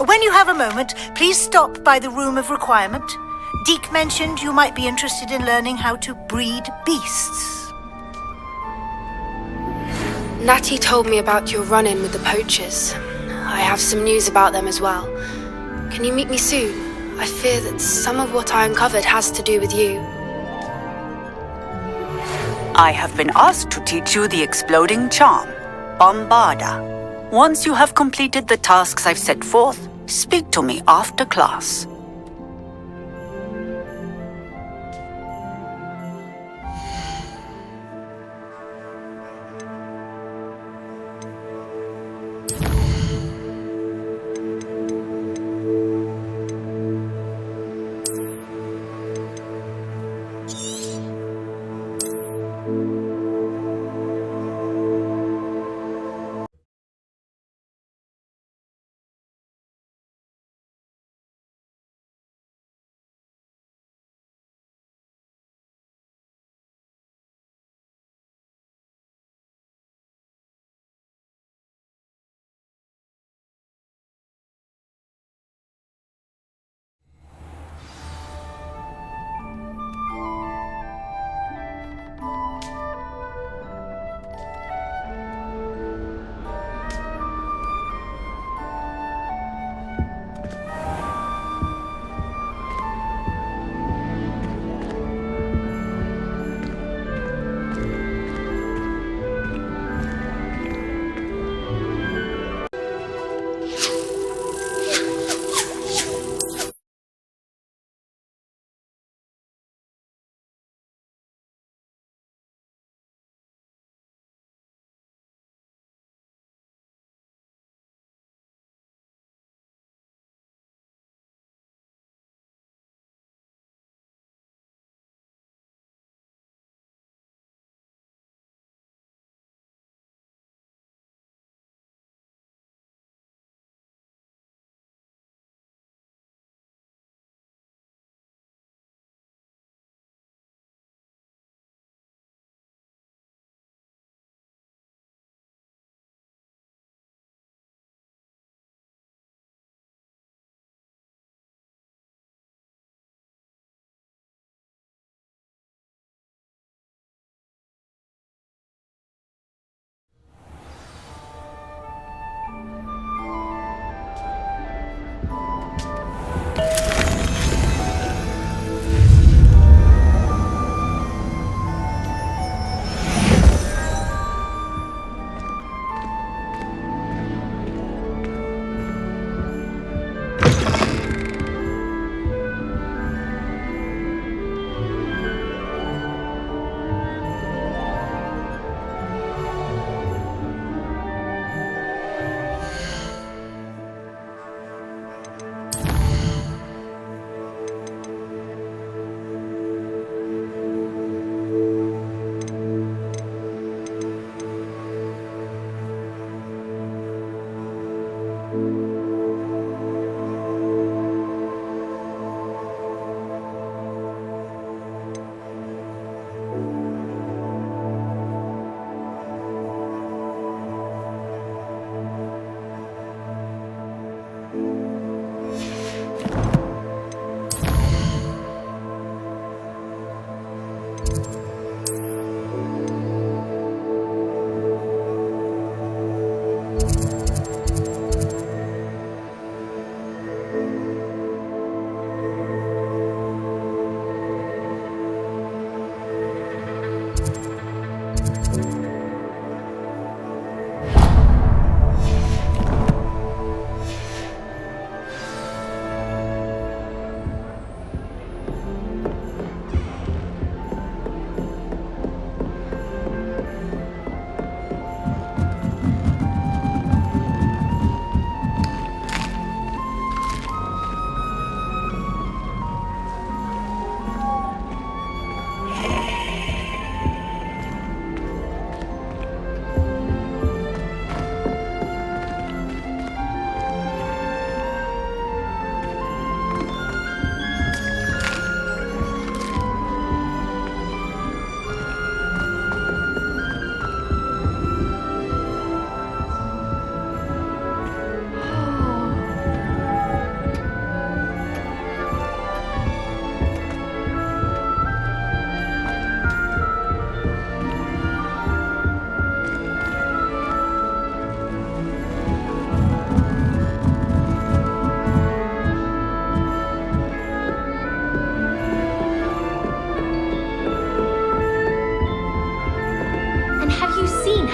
When you have a moment, please stop by the Room of Requirement. Deke mentioned you might be interested in learning how to breed beasts. Natty told me about your run-in with the poachers. I have some news about them as well. Can you meet me soon? I fear that some of what I uncovered has to do with you. I have been asked to teach you the exploding charm, Bombarda. Once you have completed the tasks I've set forth, speak to me after class.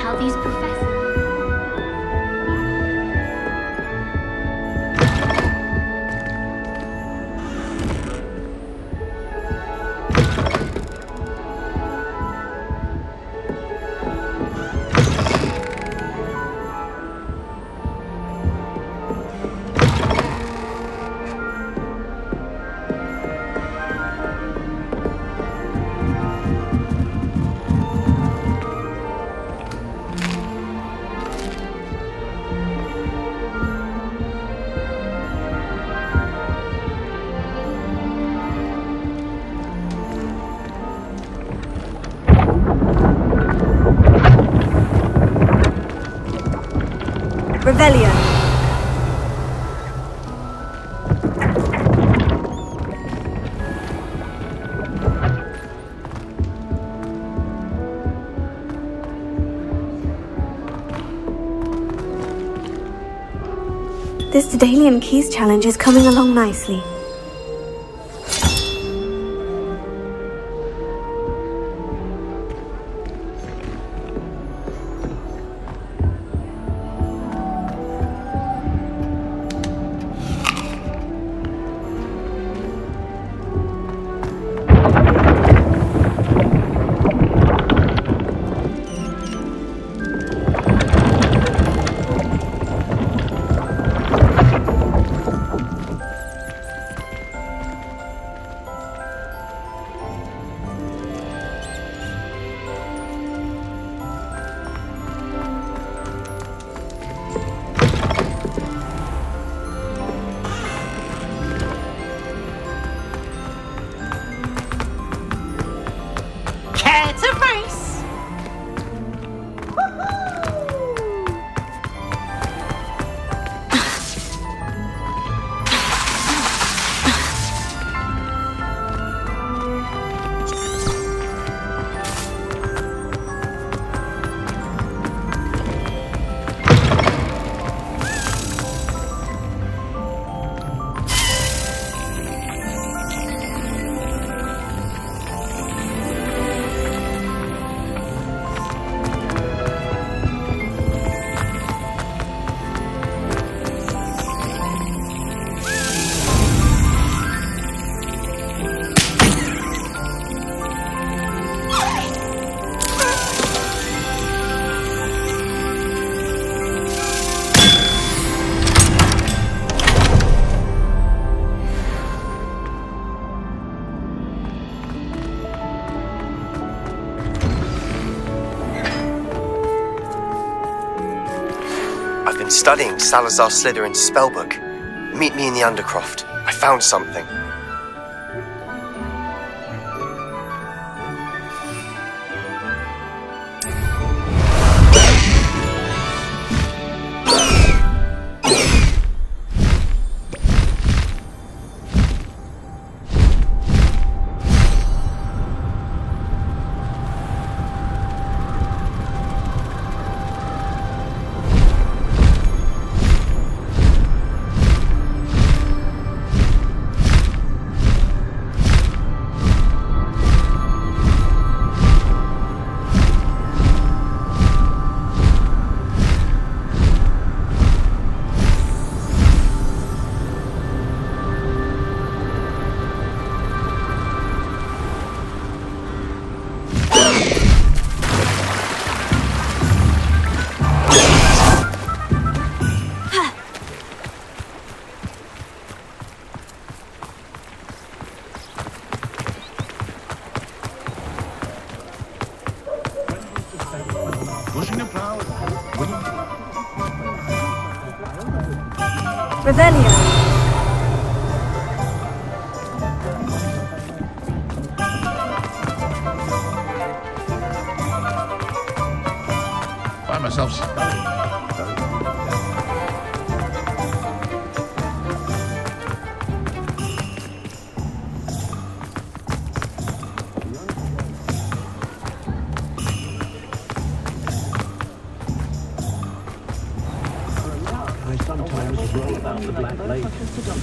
how these professors... Revelio. This Daedalian Keys challenge is coming along nicely. I've been studying Salazar Slytherin's spellbook. Meet me in the Undercroft. I found something. Revelio. Find myself.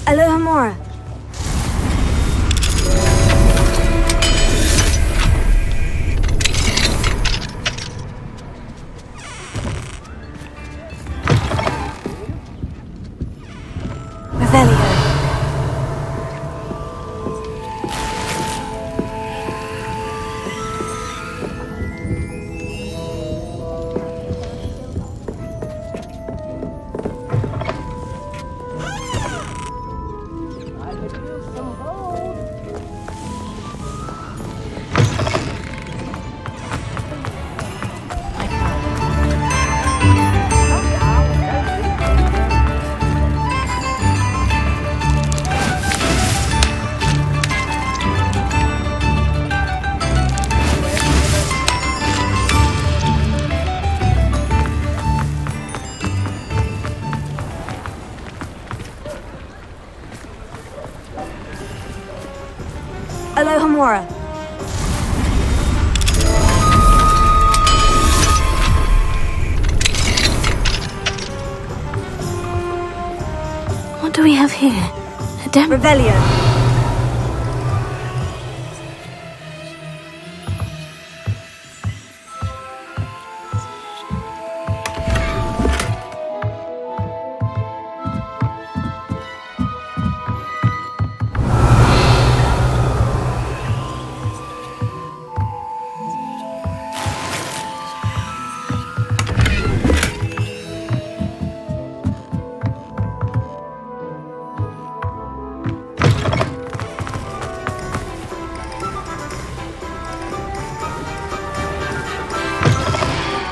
Alohomora. have here? A demo? Revelio.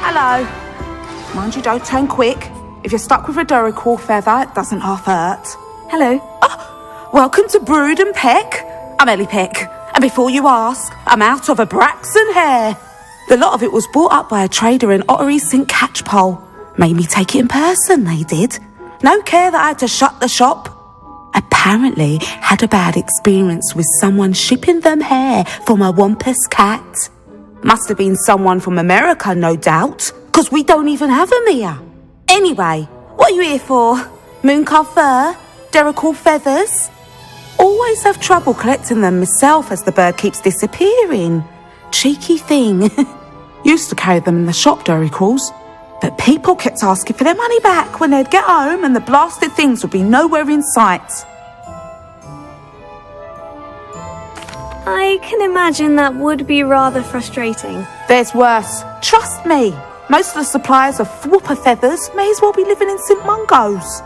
Hello. Mind you, don't turn quick. If you're stuck with a Duracell feather, it doesn't half hurt. Hello. Oh, welcome to Brood and Peck. I'm Ellie Peck. And before you ask, I'm out of a Braxton hair. The lot of it was bought up by a trader in Ottery St. Catchpole. Made me take it in person, they did. No care that I had to shut the shop. Apparently had a bad experience with someone shipping them hair from a Wampus cat. Must have been someone from America, no doubt, because we don't even have them here. Anyway, what are you here for? Mooncar fur? Duracell feathers? Always have trouble collecting them myself as the bird keeps disappearing. Cheeky thing. Used to carry them in the shop, Duracells, but people kept asking for their money back when they'd get home and the blasted things would be nowhere in sight. I can imagine that would be rather frustrating. There's worse. Trust me. Most of the suppliers of whooper feathers may as well be living in St. Mungo's.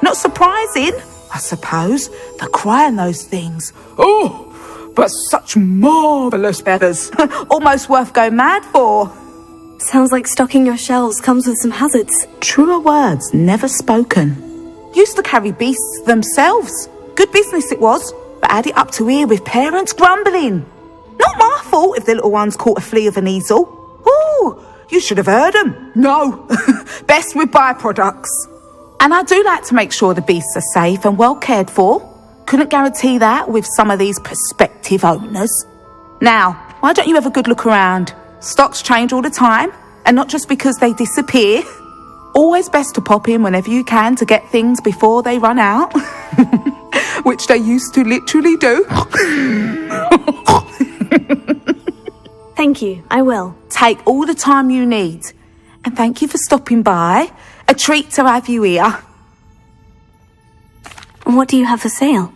Not surprising, I suppose, the cry on those things. Oh, but such marvellous feathers. Almost worth going mad for. Sounds like stocking your shelves comes with some hazards. Truer words never spoken. Used to carry beasts themselves. Good business it was, but had it up to here with parents grumbling. Not my fault if the little ones caught a flea of an easel. Ooh, you should have heard them. No, best with byproducts. And I do like to make sure the beasts are safe and well cared for. Couldn't guarantee that with some of these prospective owners. Now, why don't you have a good look around? Stocks change all the time, and not just because they disappear. Always best to pop in whenever you can to get things before they run out. Which they used to literally do. Thank you, I will. Take all the time you need. And thank you for stopping by. A treat to have you here. What do you have for sale?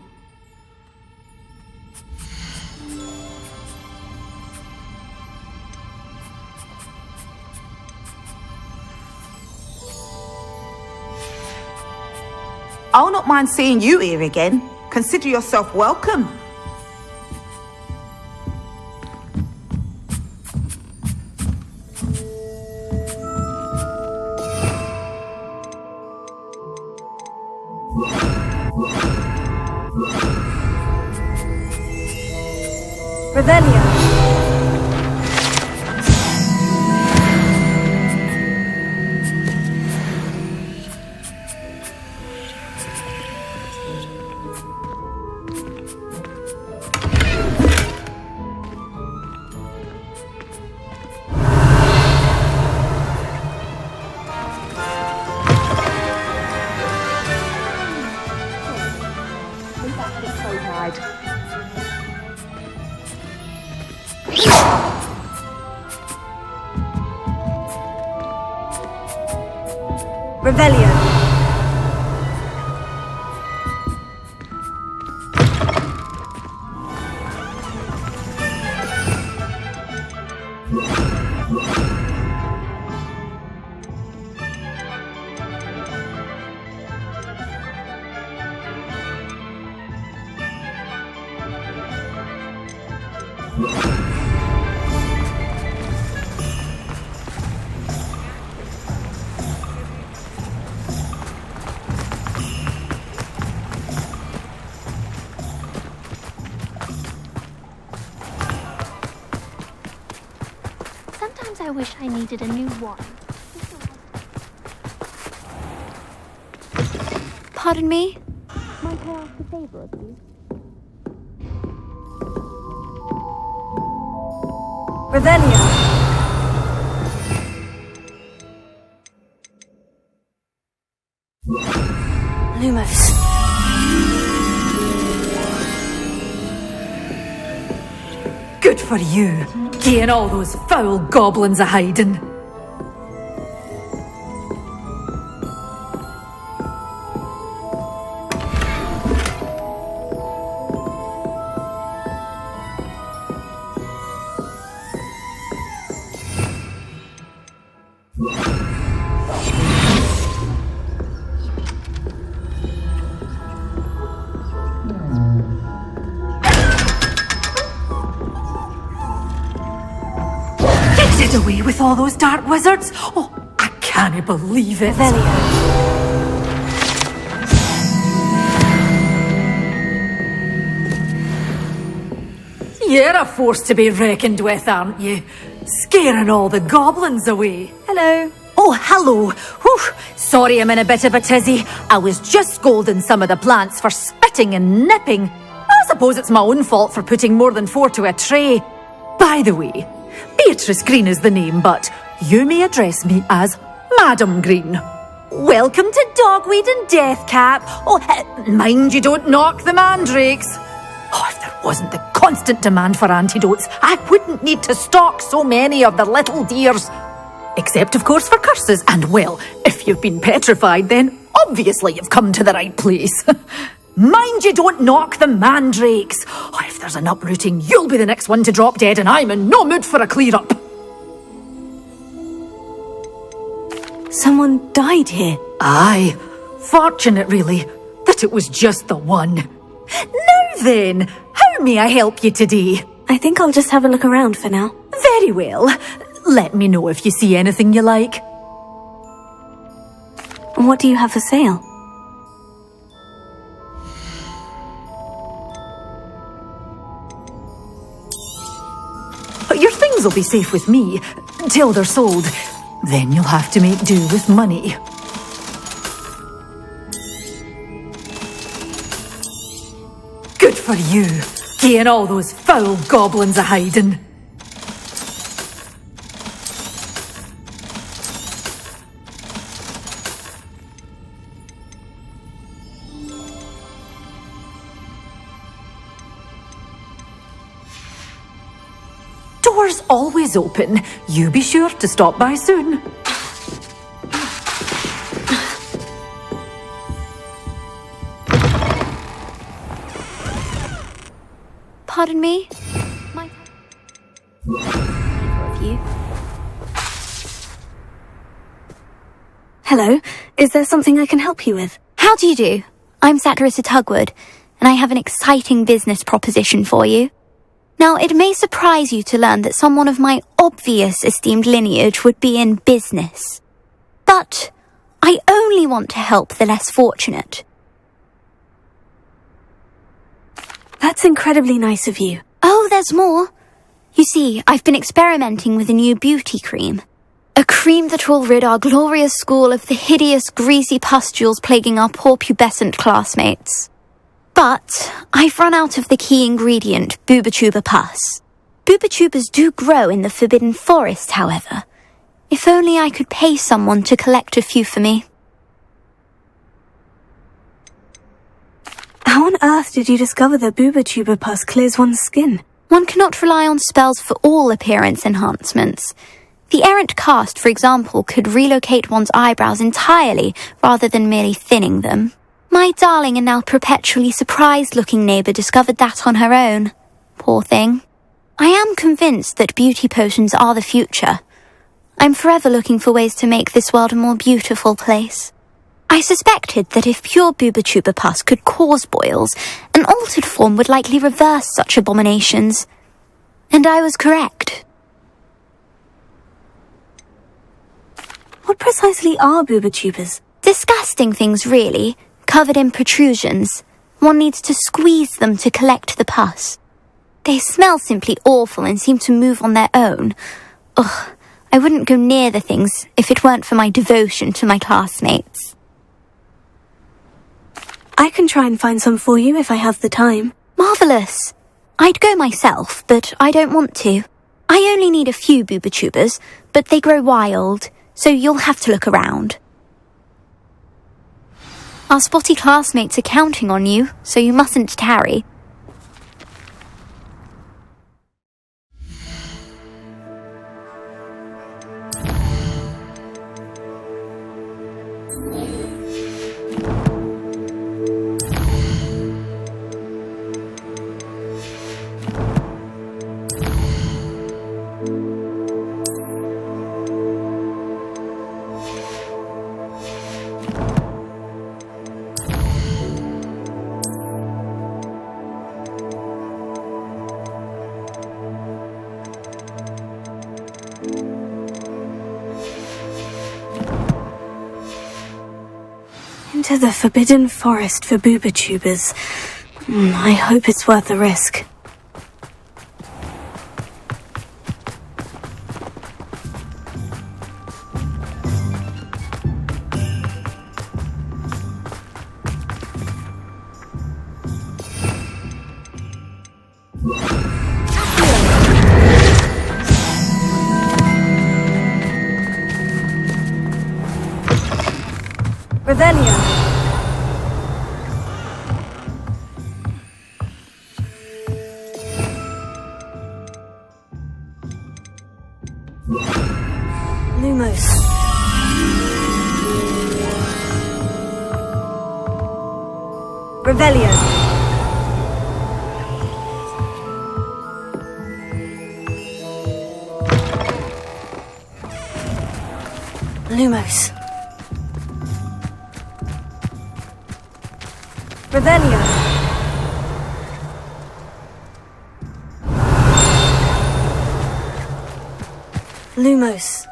I'll not mind seeing you here again. Consider yourself welcome. Revelio. Revelio. Sometimes I wish I needed a new one. Pardon me? Might I ask a favor of you? Revelio. Lumos. for you, getting all those foul goblins a hiding. Get away with all those dark wizards! Oh, I can't believe it. You're a force to be reckoned with, aren't you? Scaring all the goblins away. Hello. Oh, hello. Whew. Sorry I'm in a bit of a tizzy. I was just scolding some of the plants for spitting and nipping. I suppose it's my own fault for putting more than 4 to a tray. By the way, Beatrice Green is the name, but you may address me as Madam Green. Welcome to Dogweed and Deathcap. Oh, mind you don't knock the mandrakes. Oh, if there wasn't the constant demand for antidotes, I wouldn't need to stock so many of the little dears. Except, of course, for curses. And, well, if you've been petrified, then obviously you've come to the right place. Mind you don't knock the mandrakes. Oh, if there's an uprooting, you'll be the next one to drop dead, and I'm in no mood for a clear-up. Someone died here. Aye. Fortunate, really, that it was just the one. Now then, how may I help you today? I think I'll just have a look around for now. Very well. Let me know if you see anything you like. What do you have for sale? Your things will be safe with me, till they're sold. Then you'll have to make do with money. Good for you, getting all those foul goblins a hiding. Doors always open. You be sure to stop by soon. Pardon me? You? Hello, is there something I can help you with? How do you do? I'm Satirissa Tugwood, and I have an exciting business proposition for you. Now, it may surprise you to learn that someone of my obvious esteemed lineage would be in business. But I only want to help the less fortunate. That's incredibly nice of you. Oh, there's more. You see, I've been experimenting with a new beauty cream. A cream that will rid our glorious school of the hideous, greasy pustules plaguing our poor pubescent classmates. But I've run out of the key ingredient, Booba-Tuba pus. Booba-Tubas do grow in the Forbidden Forest, however. If only I could pay someone to collect a few for me. How on earth did you discover that Booba-Tuba pus clears one's skin? One cannot rely on spells for all appearance enhancements. The errant cast, for example, could relocate one's eyebrows entirely rather than merely thinning them. My darling and now perpetually surprised-looking neighbour discovered that on her own. Poor thing. I am convinced that beauty potions are the future. I'm forever looking for ways to make this world a more beautiful place. I suspected that if pure Booba-Tuba pus could cause boils, an altered form would likely reverse such abominations. And I was correct. What precisely are Booba-Tubas? Disgusting things, really, covered in protrusions. One needs to squeeze them to collect the pus. They smell simply awful and seem to move on their own. Ugh, I wouldn't go near the things if it weren't for my devotion to my classmates. I can try and find some for you if I have the time. Marvellous. I'd go myself, but I don't want to. I only need a few Booba-Tubas, but they grow wild, so you'll have to look around. Our spotty classmates are counting on you, so you mustn't tarry. Into the forbidden forest for booba-tubers. I hope it's worth the risk. Revelio. Lumos. Revelio. Lumos. Revelio. Lumos.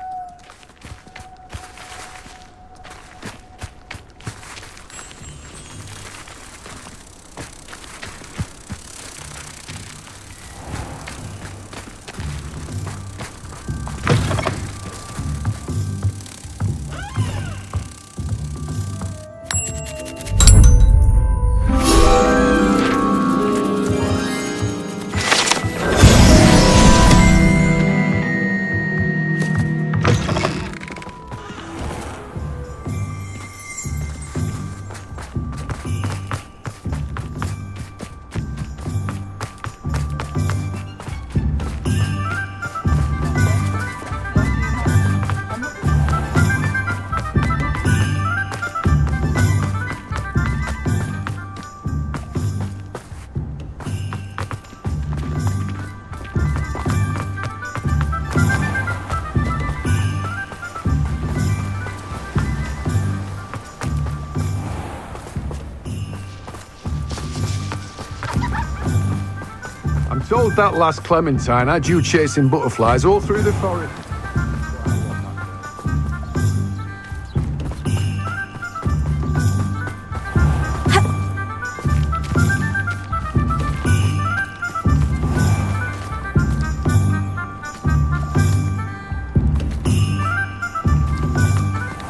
I'm told that last Clementine had you chasing butterflies all through the forest.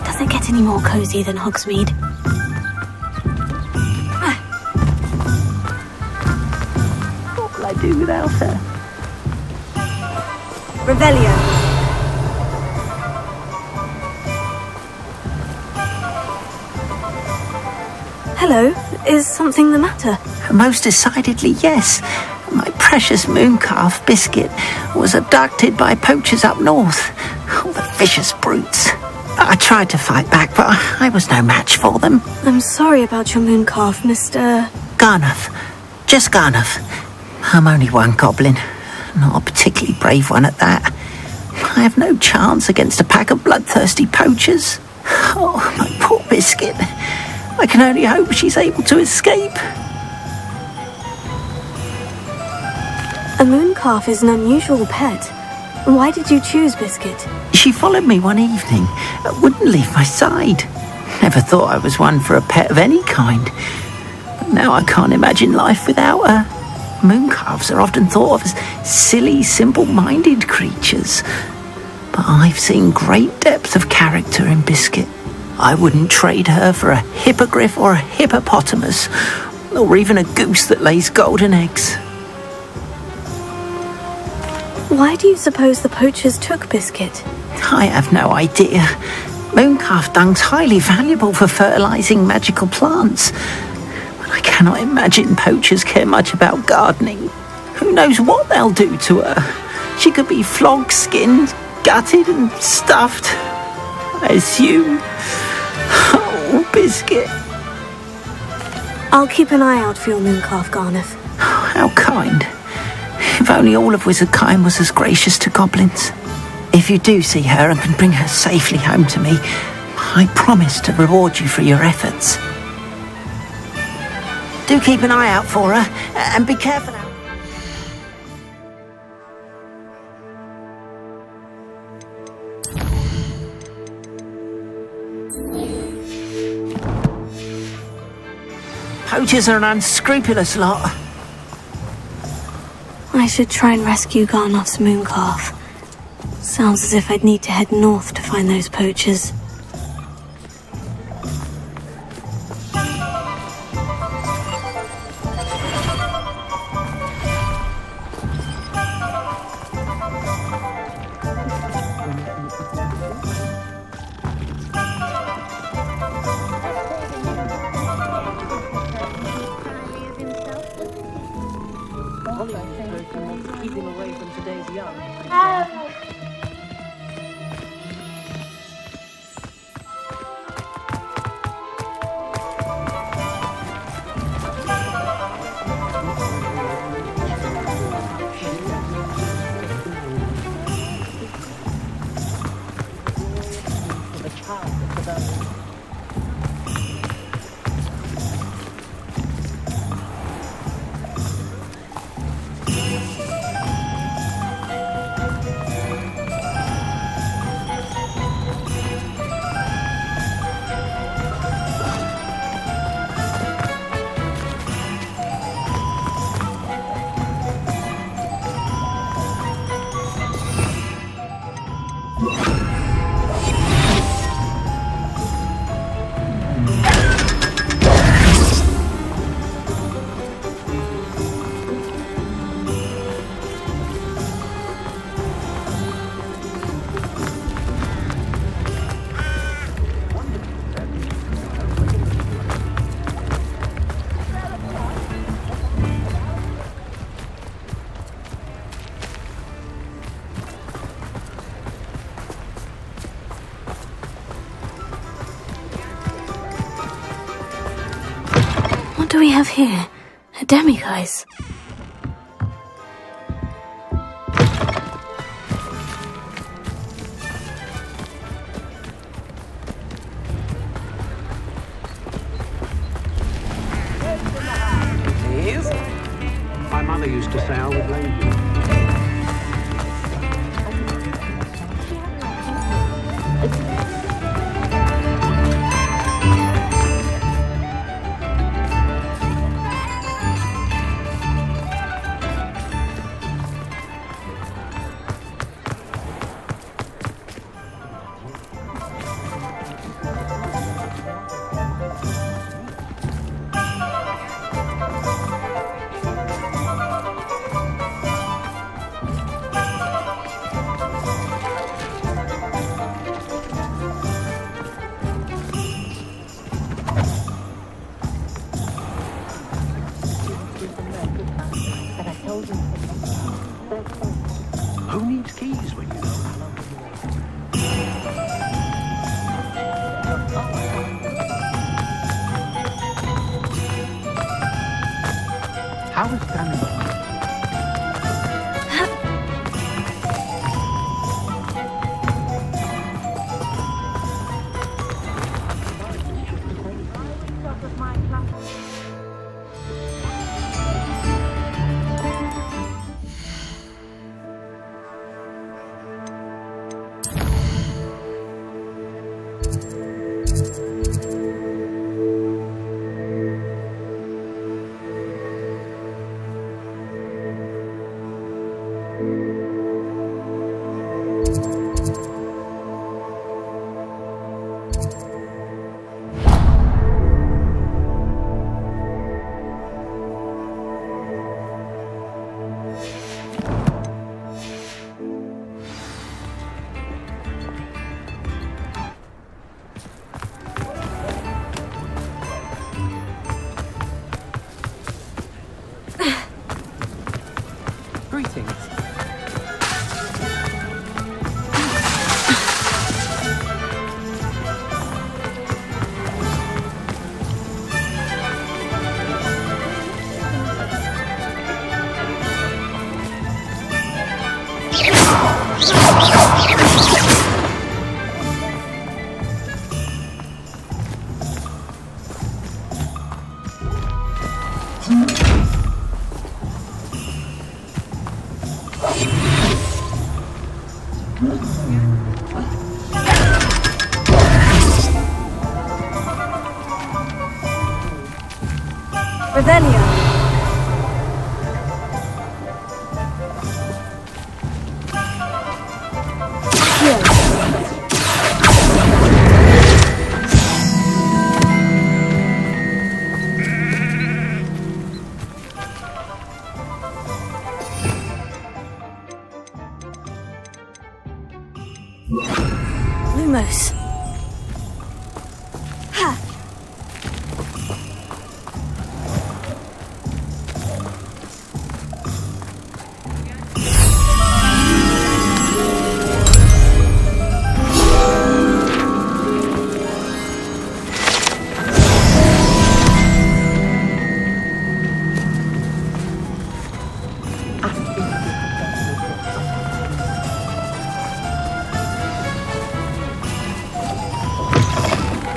Does it get any more cozy than Hogsmeade? Do without her. Revelio. Hello, is something the matter? Most decidedly, yes. My precious mooncalf, Biscuit, was abducted by poachers up north. Oh, the vicious brutes. I tried to fight back, but I was no match for them. I'm sorry about your mooncalf, Mr. Garnuff. Just Garnuff. I'm only one goblin. Not a particularly brave one at that. I have no chance against a pack of bloodthirsty poachers. Oh, my poor Biscuit. I can only hope she's able to escape. A mooncalf is an unusual pet. Why did you choose Biscuit? She followed me one evening, wouldn't leave my side. Never thought I was one for a pet of any kind. But now I can't imagine life without her. Mooncalves are often thought of as silly, simple-minded creatures. But I've seen great depth of character in Biscuit. I wouldn't trade her for a hippogriff or a hippopotamus, or even a goose that lays golden eggs. Why do you suppose the poachers took Biscuit? I have no idea. Mooncalf dung's highly valuable for fertilizing magical plants. I cannot imagine poachers care much about gardening. Who knows what they'll do to her? She could be flogged, skinned, gutted and stuffed. I assume. Oh, Biscuit. I'll keep an eye out for your mooncalf, Garneth. How kind. If only all of Wizardkind was as gracious to goblins. If you do see her and can bring her safely home to me, I promise to reward you for your efforts. Do keep an eye out for her, and be careful out. Poachers are an unscrupulous lot. I should try and rescue Garnoth's mooncalf. Sounds as if I'd need to head north to find those poachers. Keeping away from today's young. What do we have here? A demiguise? My mother used to say I would leave you. Revelia. Lumos.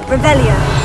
Revelia.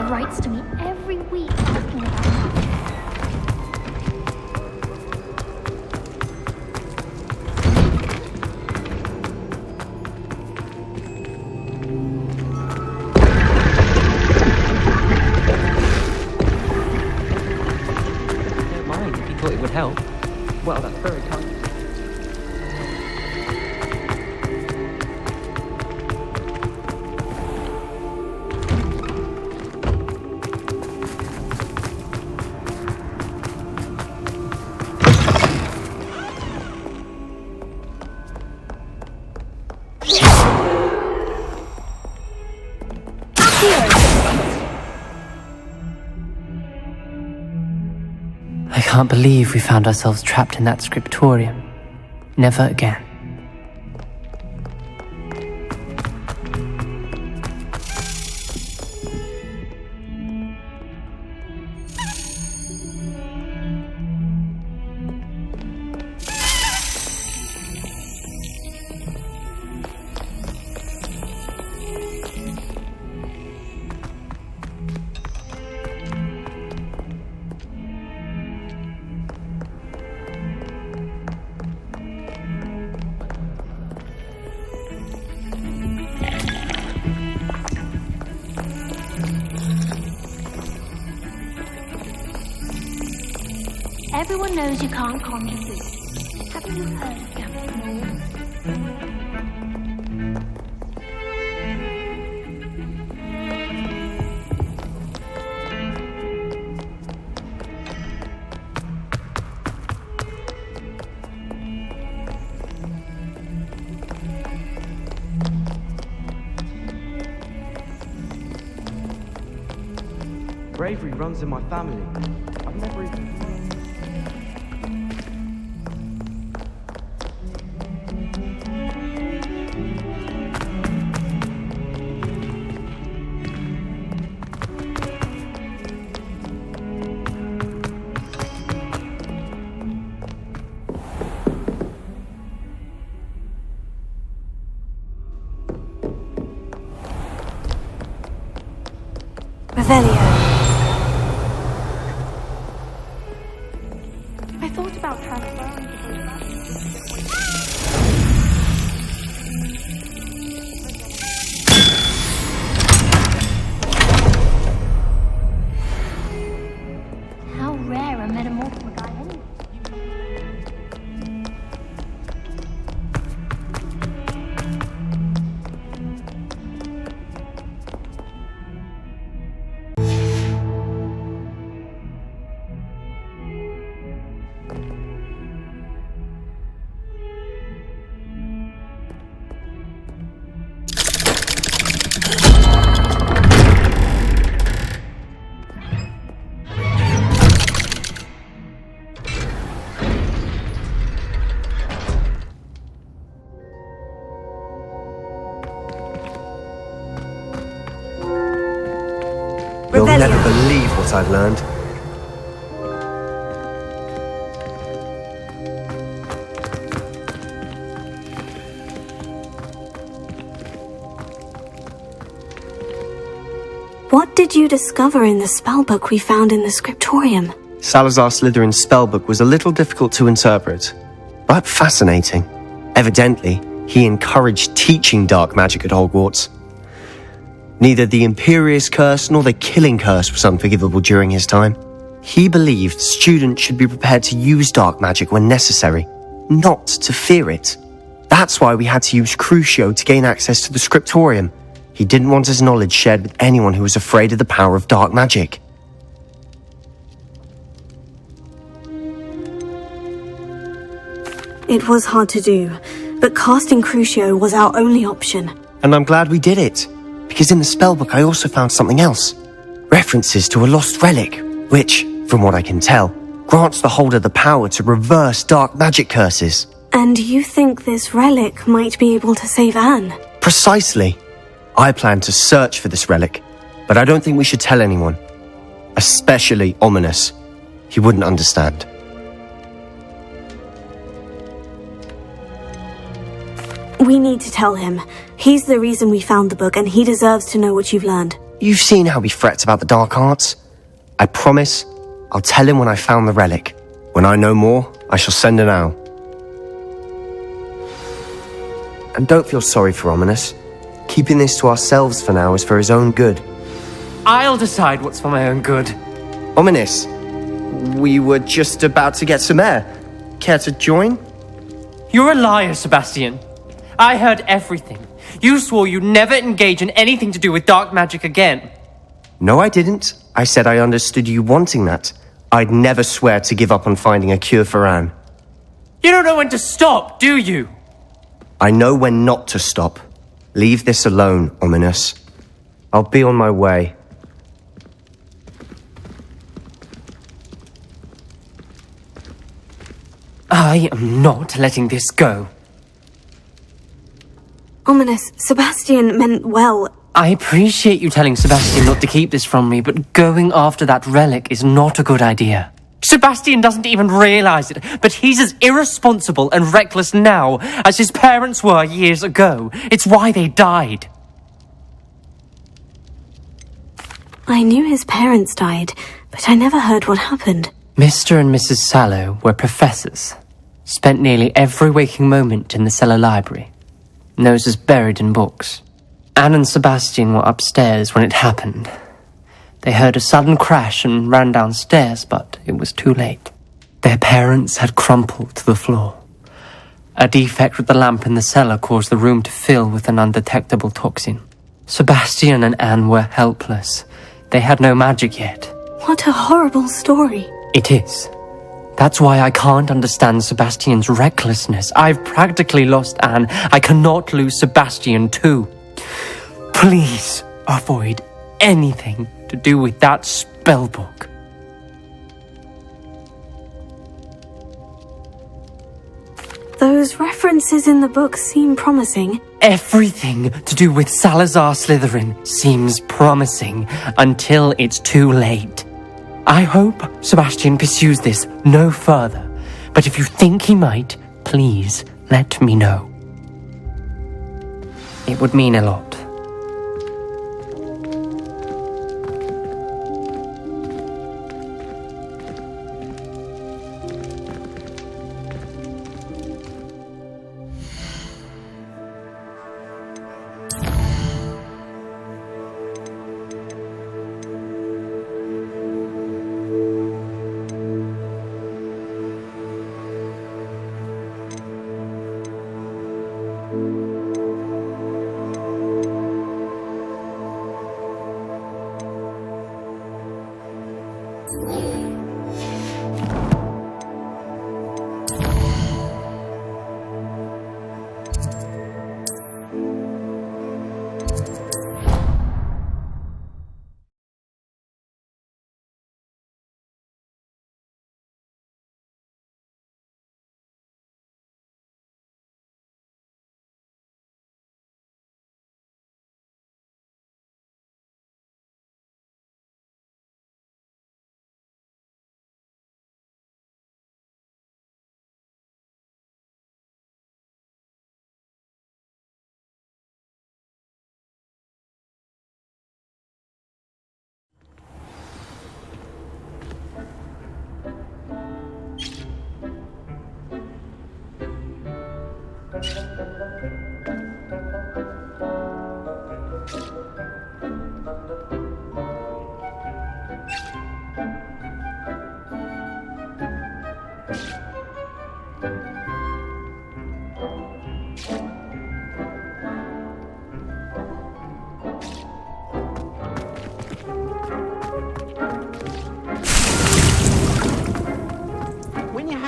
writes to me every week asking about me. Don't mind if you thought it would help. Well, that's very kind. I can't believe we found ourselves trapped in that scriptorium. Never again. Everyone knows you can't conjure food. Haven't you heard of Captain Moore? Bravery runs in my family. I've never even... Revelio. I thought about transferring to those How rare a metamorphic guy anyway. You'll never believe what I've learned. What did you discover in the spellbook we found in the scriptorium? Salazar Slytherin's spellbook was a little difficult to interpret, but fascinating. Evidently, he encouraged teaching dark magic at Hogwarts. Neither the Imperious Curse nor the Killing Curse was unforgivable during his time. He believed students should be prepared to use dark magic when necessary, not to fear it. That's why we had to use Crucio to gain access to the scriptorium. He didn't want his knowledge shared with anyone who was afraid of the power of dark magic. It was hard to do, but casting Crucio was our only option. And I'm glad we did it, because in the spellbook I also found something else. References to a lost relic, which, from what I can tell, grants the holder the power to reverse dark magic curses. And you think this relic might be able to save Anne? Precisely. I plan to search for this relic, but I don't think we should tell anyone. Especially Ominous. He wouldn't understand. We need to tell him. He's the reason we found the book, and he deserves to know what you've learned. You've seen how he frets about the dark arts. I promise I'll tell him when I found the relic. When I know more, I shall send an owl. And don't feel sorry for Ominous. Keeping this to ourselves for now is for his own good. I'll decide what's for my own good. Ominous, we were just about to get some air. Care to join? You're a liar, Sebastian. I heard everything. You swore you'd never engage in anything to do with dark magic again. No, I didn't. I said I understood you wanting that. I'd never swear to give up on finding a cure for Anne. You don't know when to stop, do you? I know when not to stop. Leave this alone, Ominous. I'll be on my way. I am not letting this go. Ominous, Sebastian meant well. I appreciate you telling Sebastian not to keep this from me, but going after that relic is not a good idea. Sebastian doesn't even realize it, but he's as irresponsible and reckless now as his parents were years ago. It's why they died. I knew his parents died, but I never heard what happened. Mr. and Mrs. Sallow were professors. Spent nearly every waking moment in the cellar library. Noses buried in books. Anne and Sebastian were upstairs when it happened. They heard a sudden crash and ran downstairs, but it was too late. Their parents had crumpled to the floor. A defect with the lamp in the cellar caused the room to fill with an undetectable toxin. Sebastian and Anne were helpless. They had no magic yet. What a horrible story. It is. That's why I can't understand Sebastian's recklessness. I've practically lost Anne. I cannot lose Sebastian too. Please avoid anything to do with that spellbook. Those references in the book seem promising. Everything to do with Salazar Slytherin seems promising until it's too late. I hope Sebastian pursues this no further, but if you think he might, please let me know. It would mean a lot.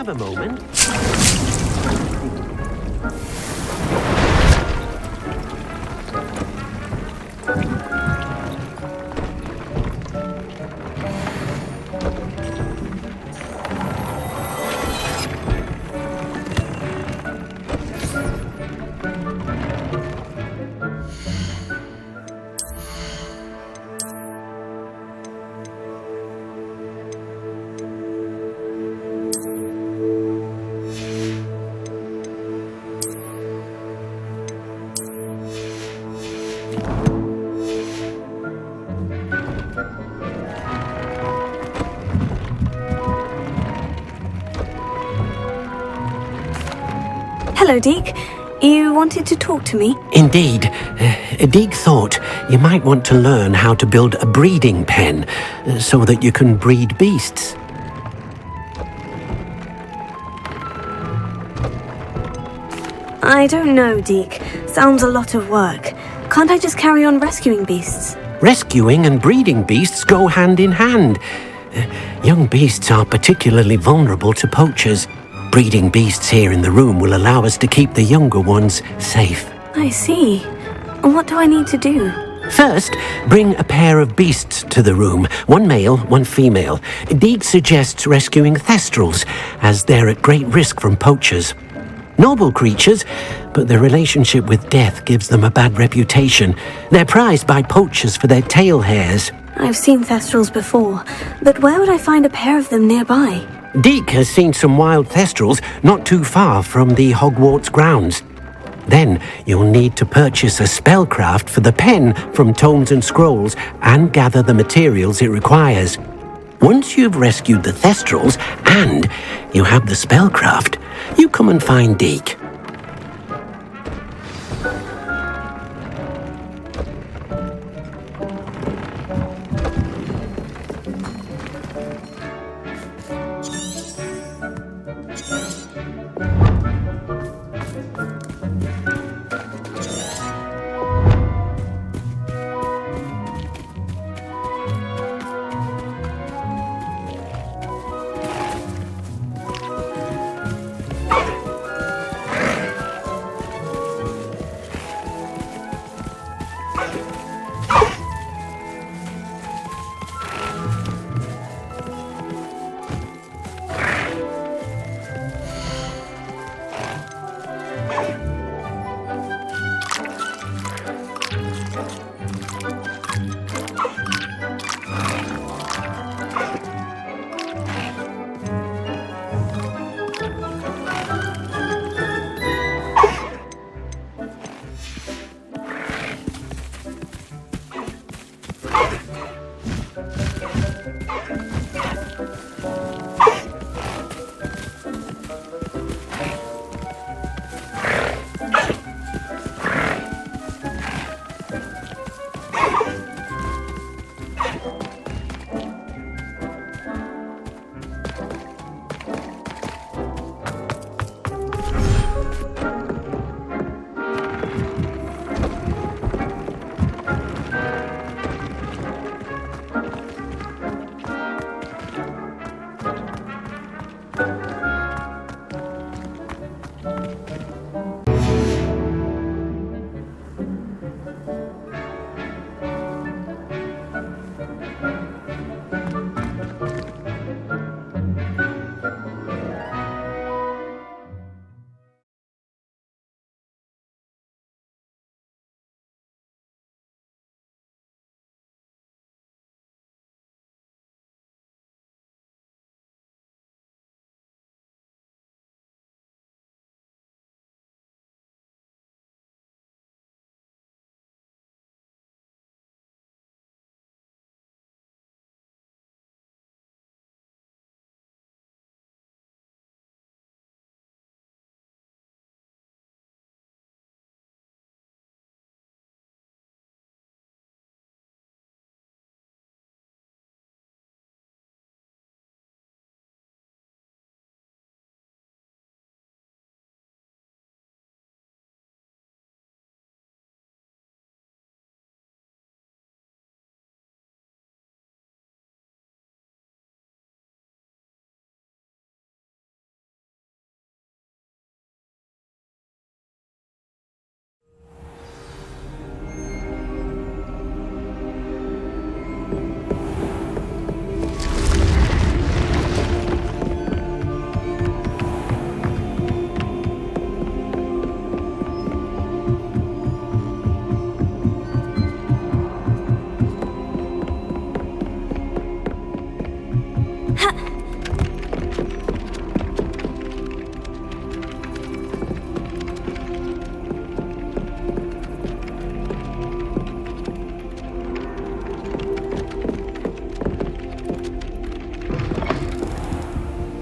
Have a moment. Hello, Deke. You wanted to talk to me? Indeed. Deek thought you might want to learn how to build a breeding pen so that you can breed beasts. I don't know, Deke. Sounds a lot of work. Can't I just carry on rescuing beasts? Rescuing and breeding beasts go hand in hand. Young beasts are particularly vulnerable to poachers. Breeding beasts here in the room will allow us to keep the younger ones safe. I see. What do I need to do? First, bring a pair of beasts to the room. One male, one female. Deek suggests rescuing thestrals, as they're at great risk from poachers. Noble creatures, but their relationship with death gives them a bad reputation. They're prized by poachers for their tail hairs. I've seen thestrals before, but where would I find a pair of them nearby? Deek has seen some wild thestrals not too far from the Hogwarts grounds. Then you'll need to purchase a spellcraft for the pen from Tomes and Scrolls and gather the materials it requires. Once you've rescued the thestrals and you have the spellcraft, you come and find Deek.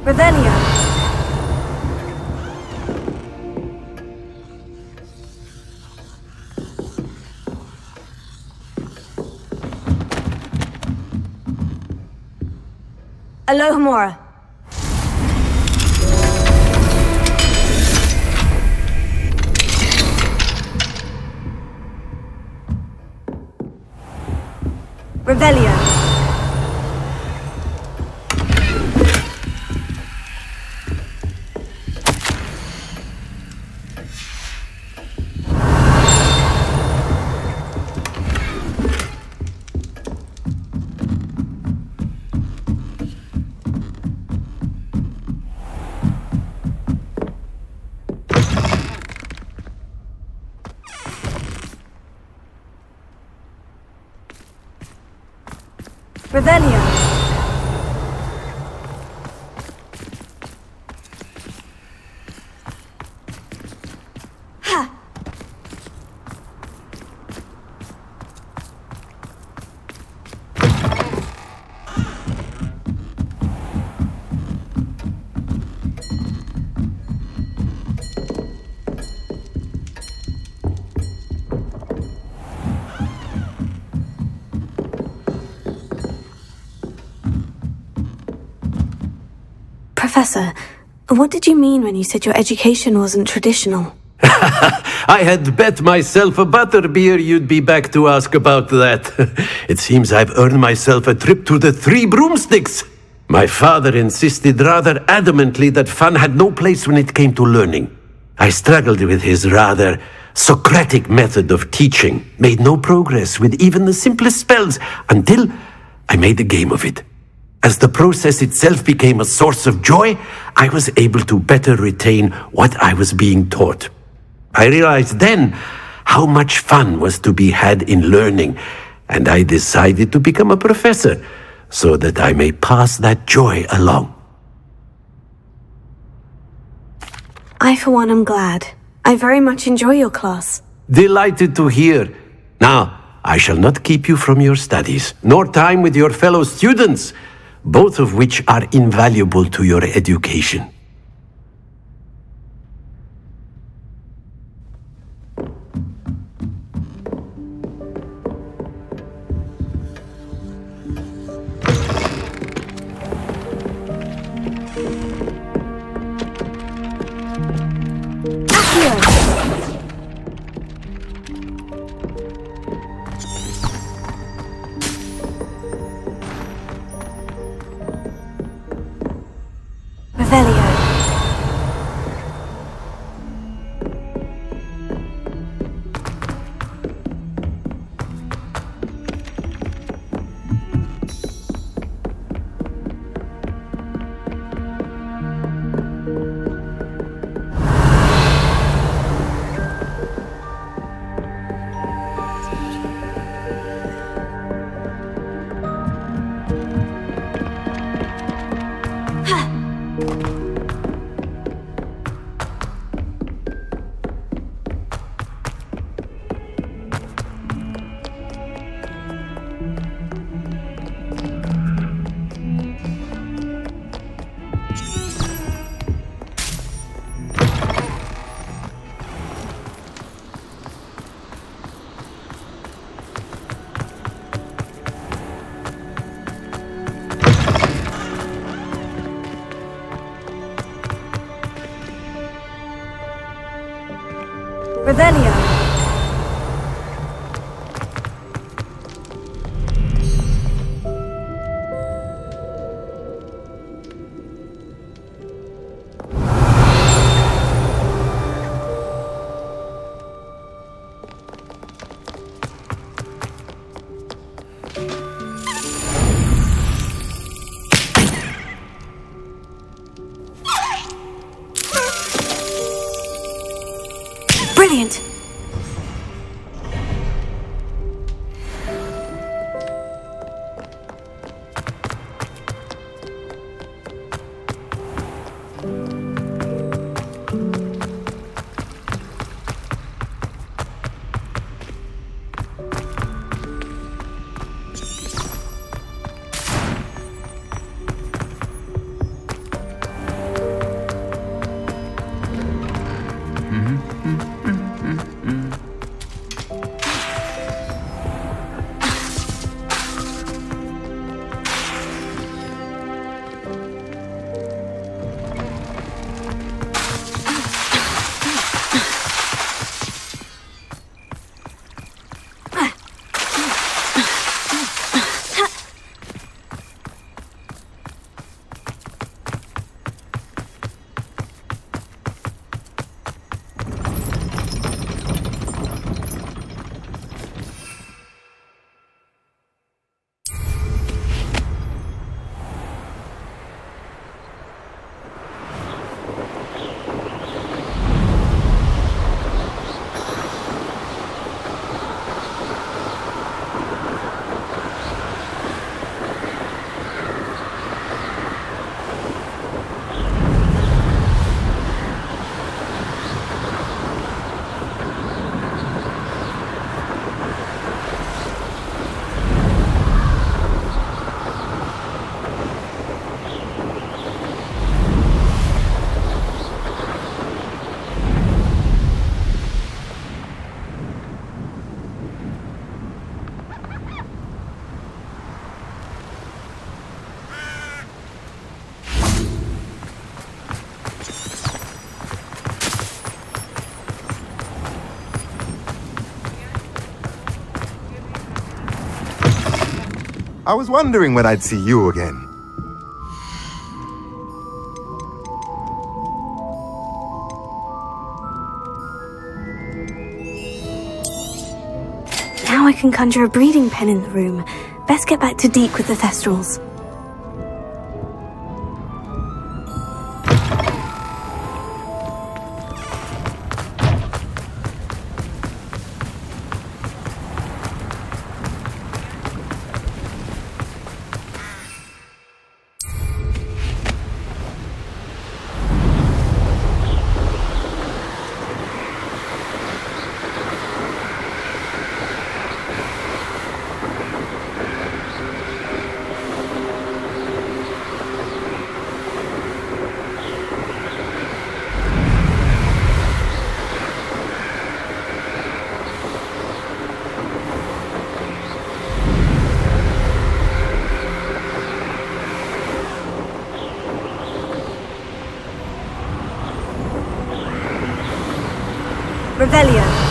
Revelio. Alohomora. Revelio. Revelio. Ha! Professor, what did you mean when you said your education wasn't traditional? I had bet myself a butterbeer you'd be back to ask about that. It seems I've earned myself a trip to the Three Broomsticks. My father insisted rather adamantly that fun had no place when it came to learning. I struggled with his rather Socratic method of teaching, made no progress with even the simplest spells until I made a game of it. As the process itself became a source of joy, I was able to better retain what I was being taught. I realized then how much fun was to be had in learning, and I decided to become a professor so that I may pass that joy along. I, for one, am glad. I very much enjoy your class. Delighted to hear. Now, I shall not keep you from your studies, nor time with your fellow students, both of which are invaluable to your education. Revelio. Revelio. Brilliant! I was wondering when I'd see you again. Now I can conjure a breeding pen in the room. Best get back to Deek with the Thestrals. Revelio.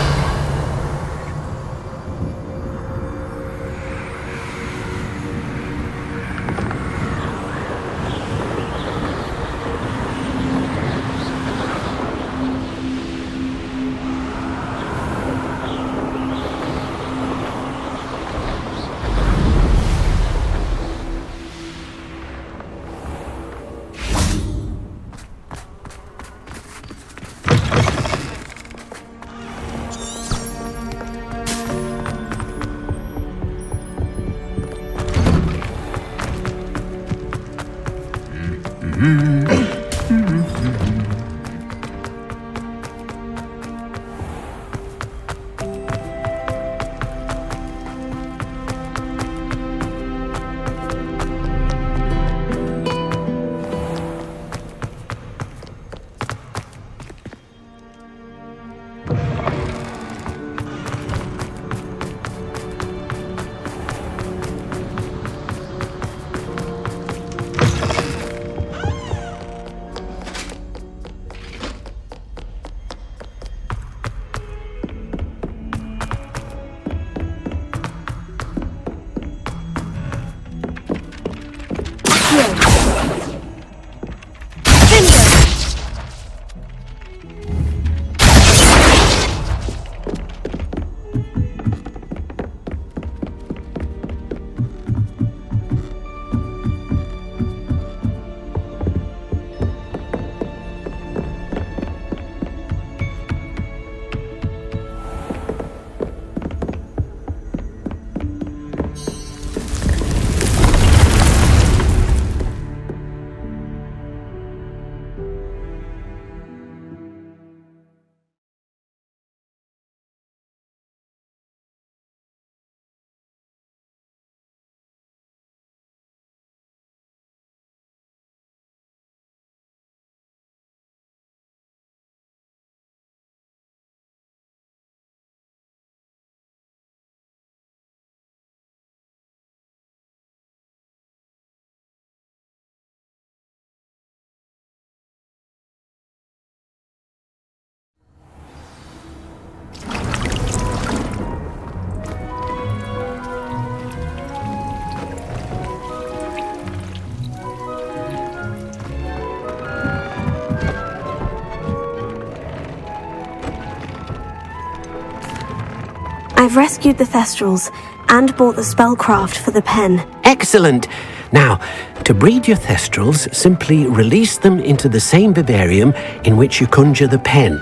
I've rescued the Thestrals and bought the spellcraft for the pen. Excellent! Now, to breed your Thestrals, simply release them into the same vivarium in which you conjure the pen.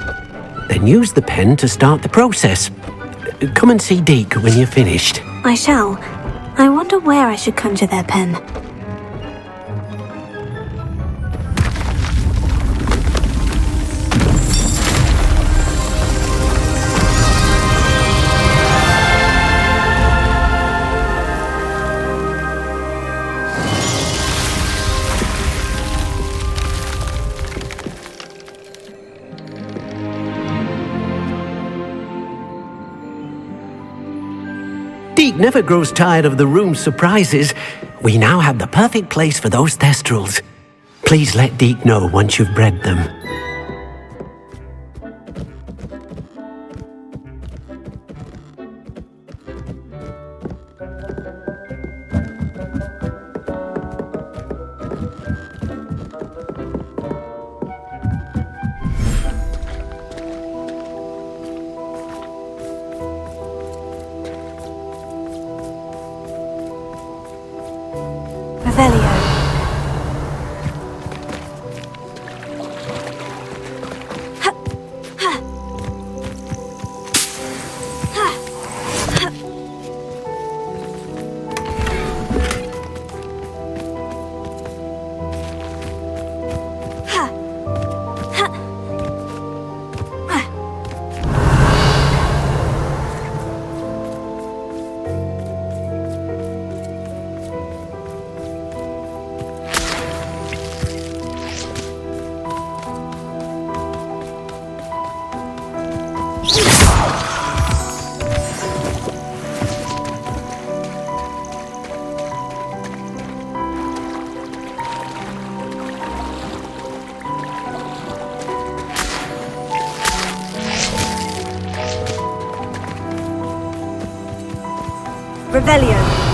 Then use the pen to start the process. Come and see Deke when you're finished. I shall. I wonder where I should conjure their pen. Deke never grows tired of the room's surprises. We now have the perfect place for those Thestrals. Please let Deke know once you've bred them. Revelio. Revelio.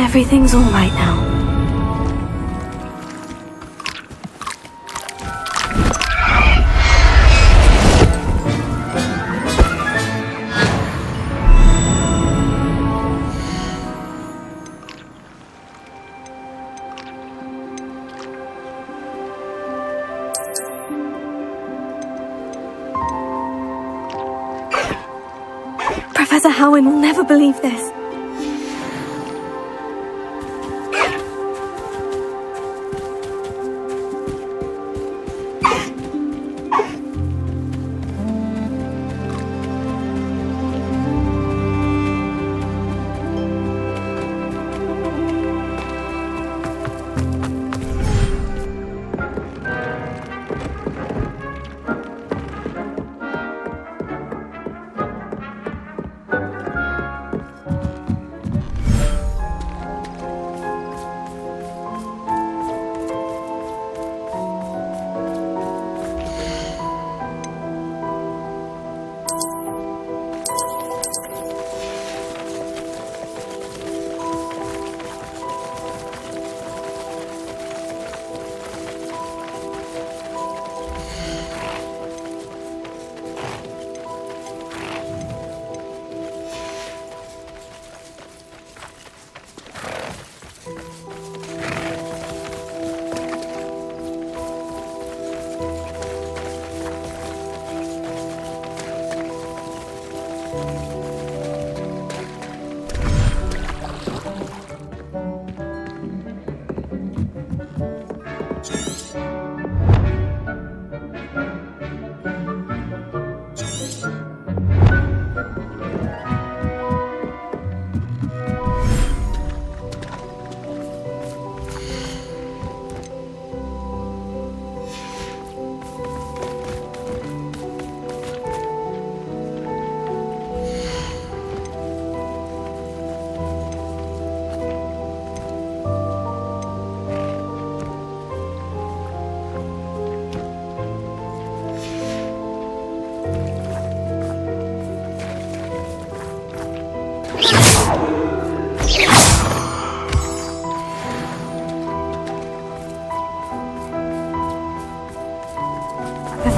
Everything's all right now. Professor Howin will never believe this.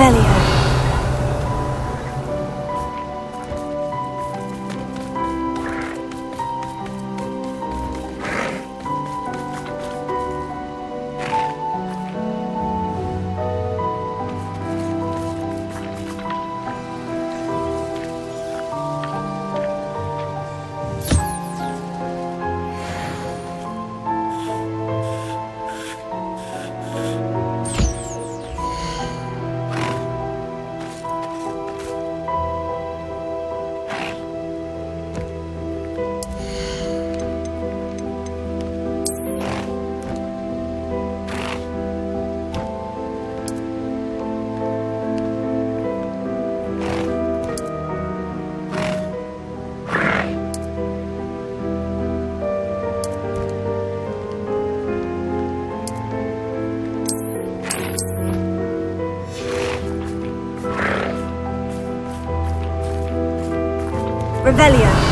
Revelio. Revelio.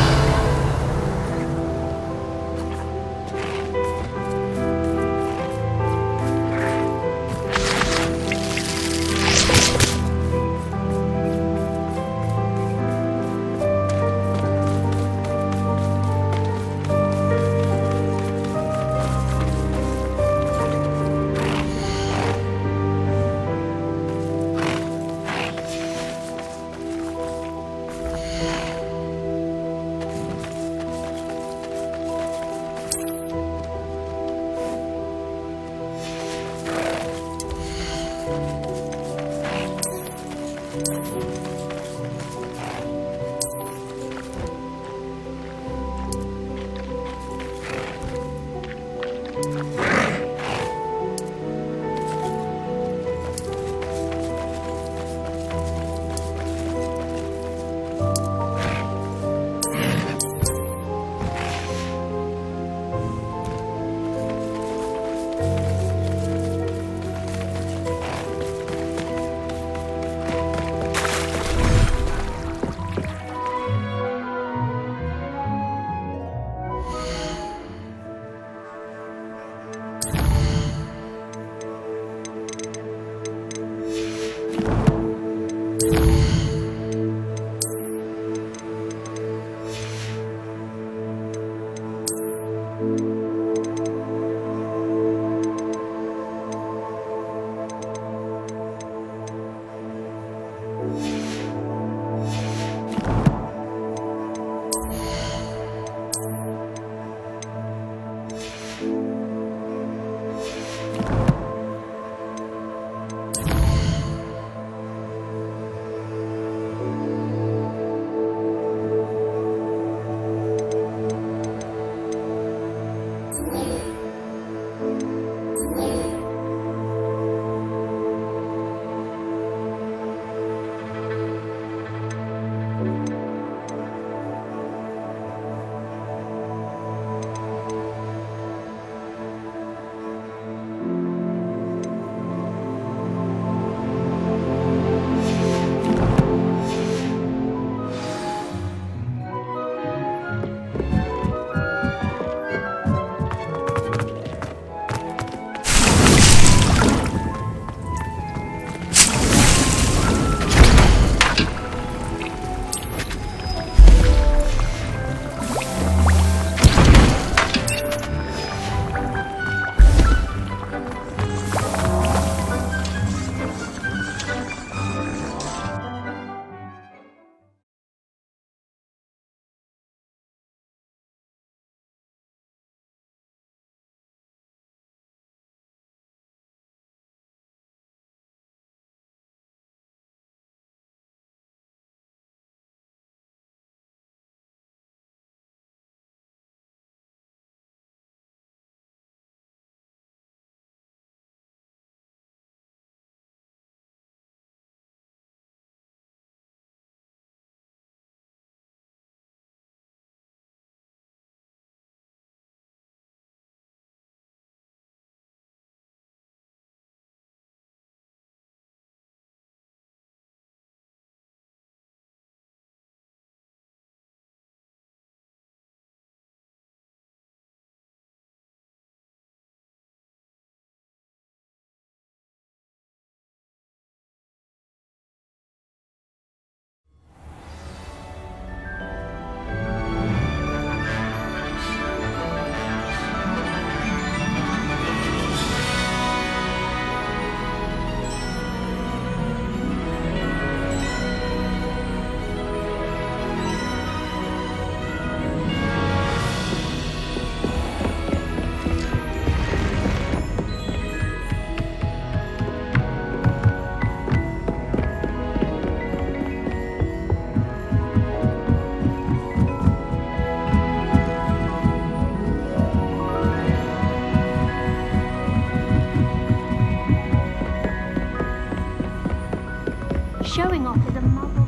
Showing off is a muggle.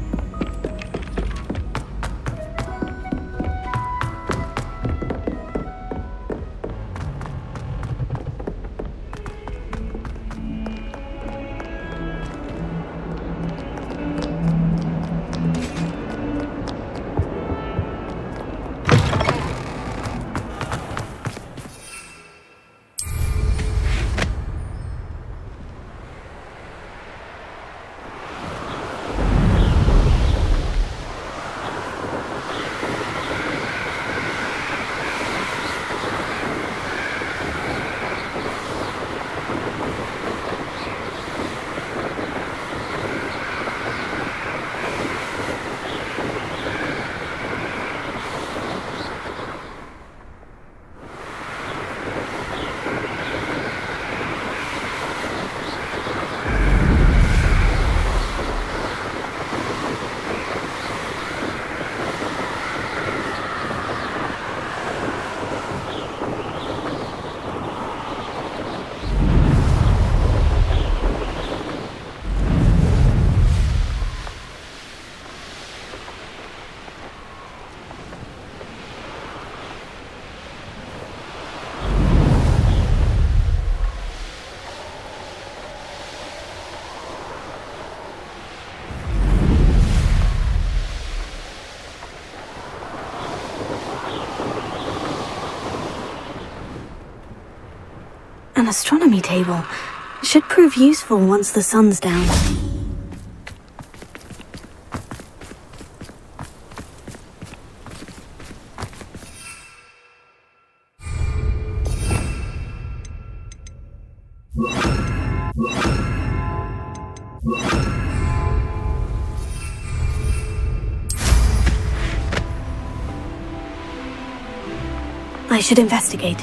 astronomy table. It should prove useful once the sun's down. I should investigate.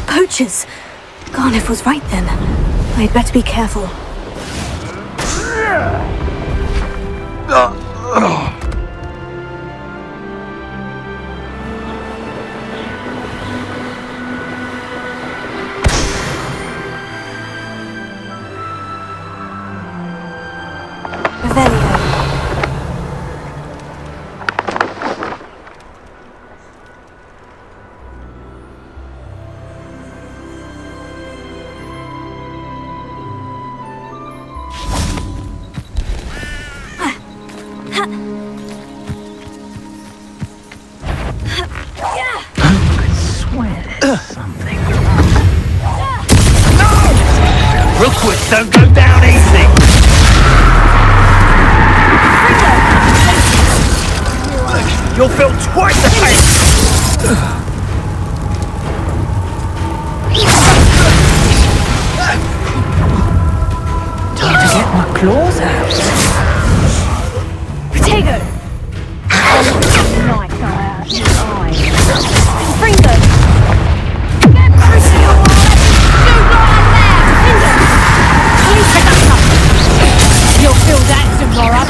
Poachers! Garniff was right then. I'd better be careful. Revelio. Rookwoods don't go down easy! You'll feel twice the pain! Time to get my claws out. Protego! Nice eye out your eye. Fringo! You'll feel that tomorrow.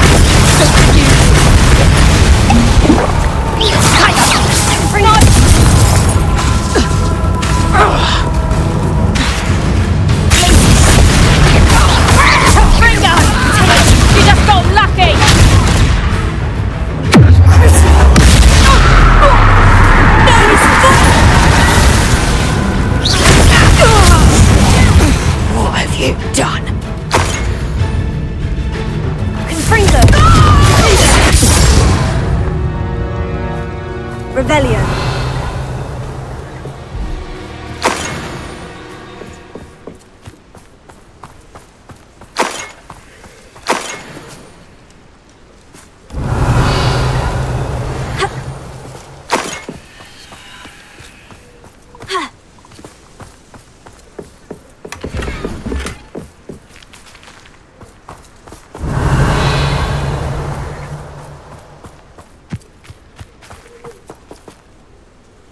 Bring on! Fringo! You just got lucky! What have you done? Revelio.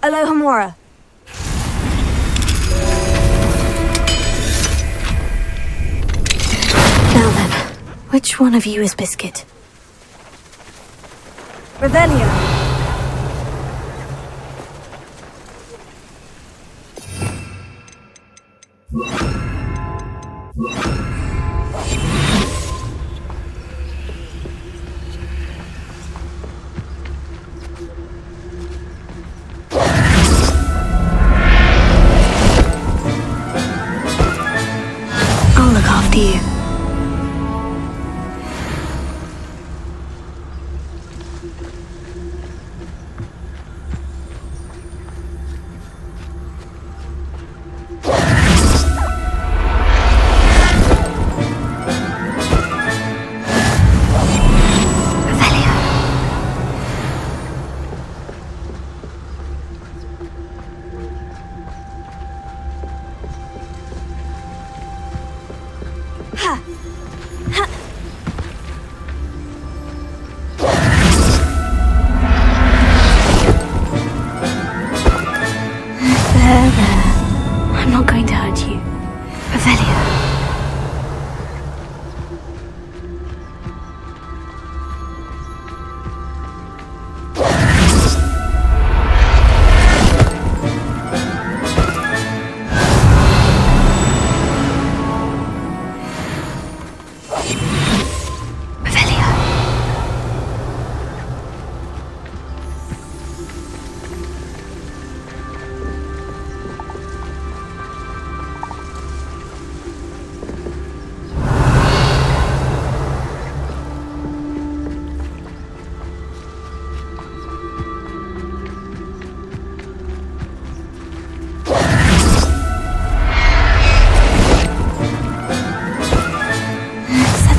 Alohomora. Now then, which one of you is Biscuit? Revelio. You. I'm not going to hurt you. Revelio.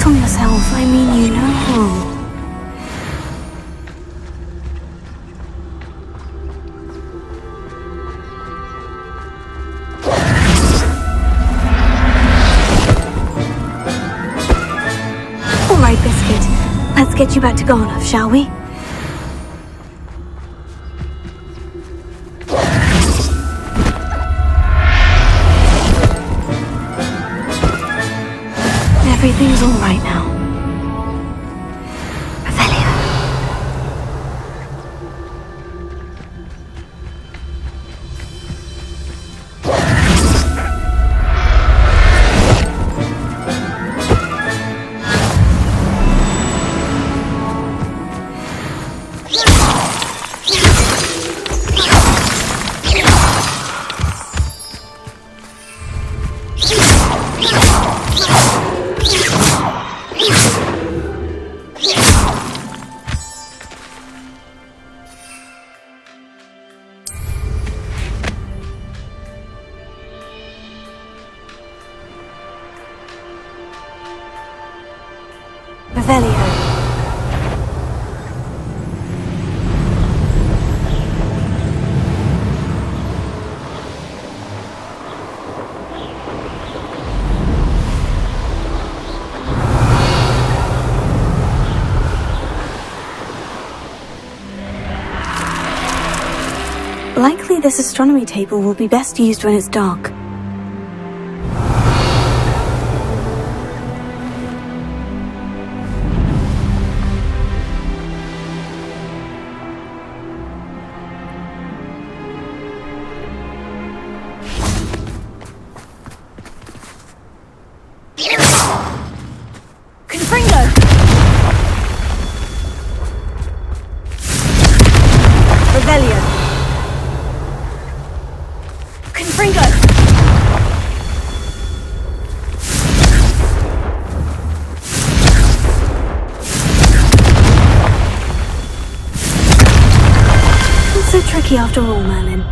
Calm yourself. I mean you no harm. All right, Biscuit. Let's get you back to Garnoff, shall we? Everything's all right now. Revelio. Likely this astronomy table will be best used when it's dark. So tricky after all, Merlin.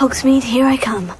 Hogsmeade, here I come.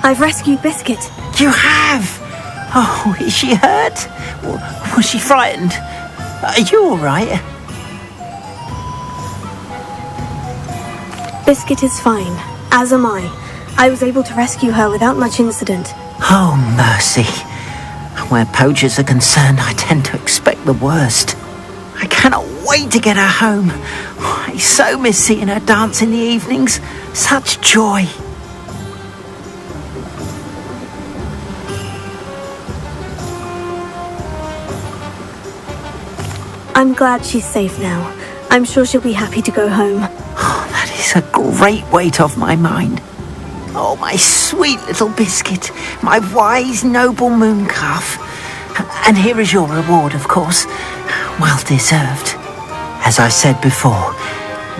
I've rescued Biscuit. You have? Oh, is she hurt? Was she frightened? Are you all right? Biscuit is fine, as am I. I was able to rescue her without much incident. Oh, mercy. Where poachers are concerned, I tend to expect the worst. I cannot wait to get her home. I so miss seeing her dance in the evenings. Such joy. I'm glad she's safe now. I'm sure she'll be happy to go home. Oh, that is a great weight off my mind. Oh, my sweet little Biscuit, my wise, noble moon calf. And here is your reward, of course. Well deserved. As I said before,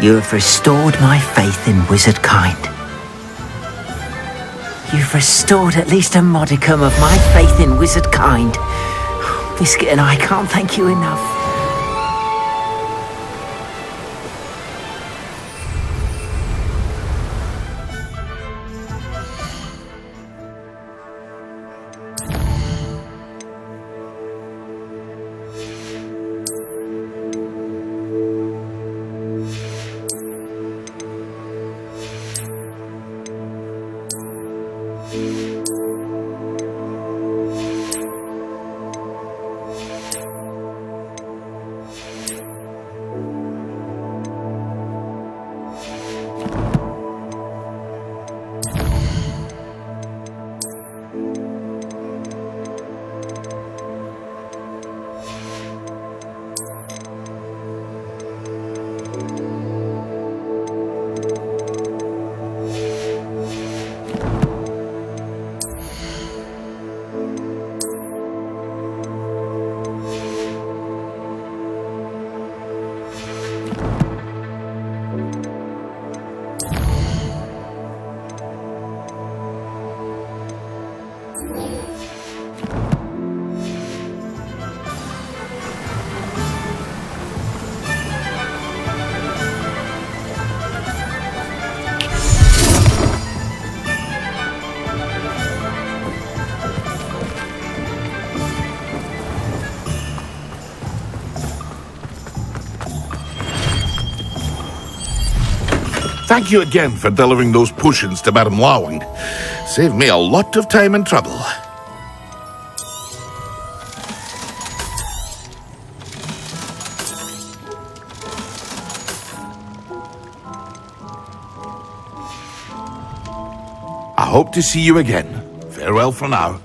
you have restored my faith in wizard kind. You've restored at least a modicum of my faith in wizard kind. Biscuit and I can't thank you enough. Thank you again for delivering those potions to Madame Lawing. Saved me a lot of time and trouble. I hope to see you again. Farewell for now.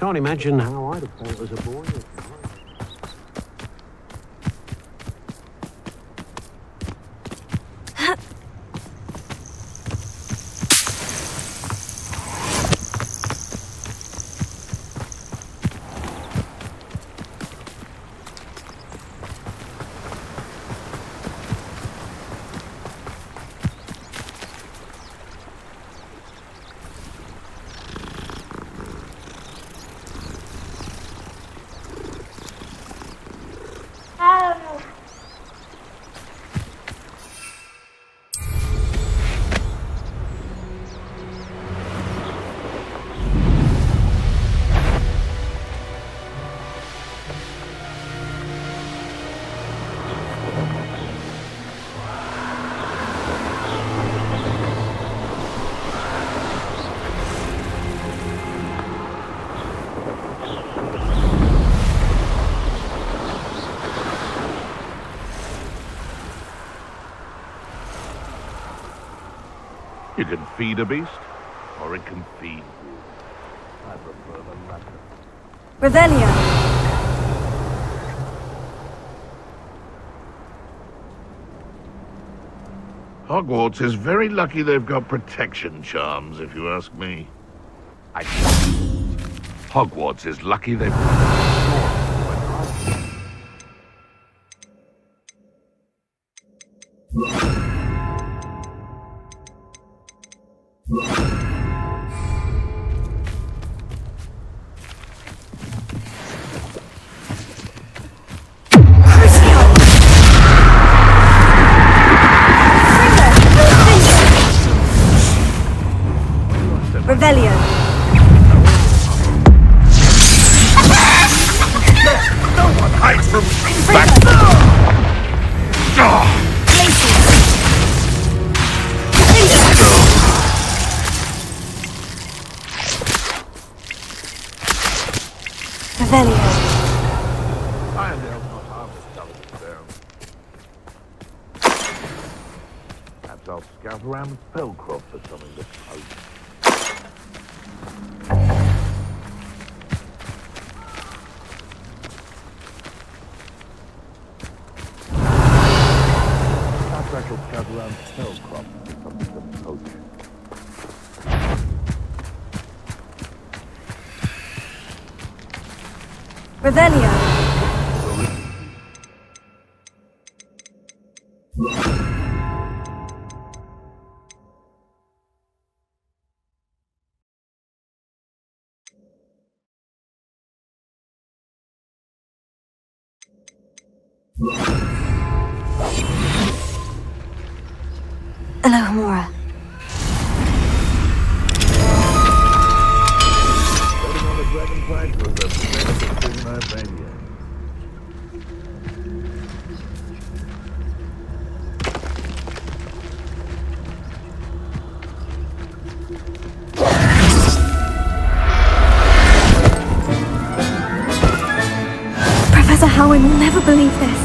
Can't imagine how I'd have felt as a boy. You can feed a beast, or it can feed you. I prefer the latter. Revelio. Hogwarts is very lucky they've got protection charms, if you ask me. Hogwarts is lucky they've Revelio. No one hides from back. Revelio. Perhaps I'll scout around Spellcroft for something to poke. I shall scout around Spellcroft for something to poke. Revelio. Alohomora. Betting on the dragonflight was the best decision I've made yet. Professor Howin will never believe this.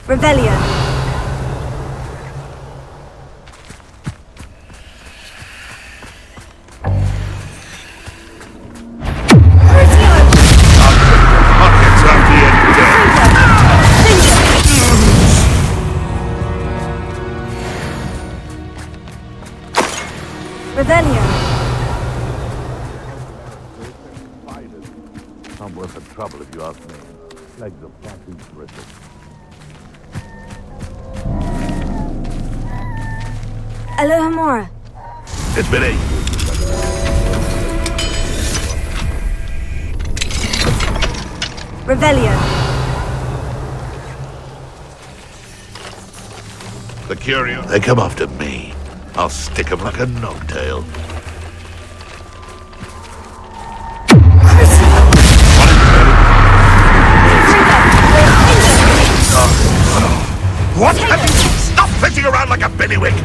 Revelio. Revelio. Not worth the trouble if you ask me. Legs are far too brittle. Alohomora. It's been ages. Revelio. The Curio, they come after me. I'll stick 'em like a knobtail. What? Stop flitting around like a billywig!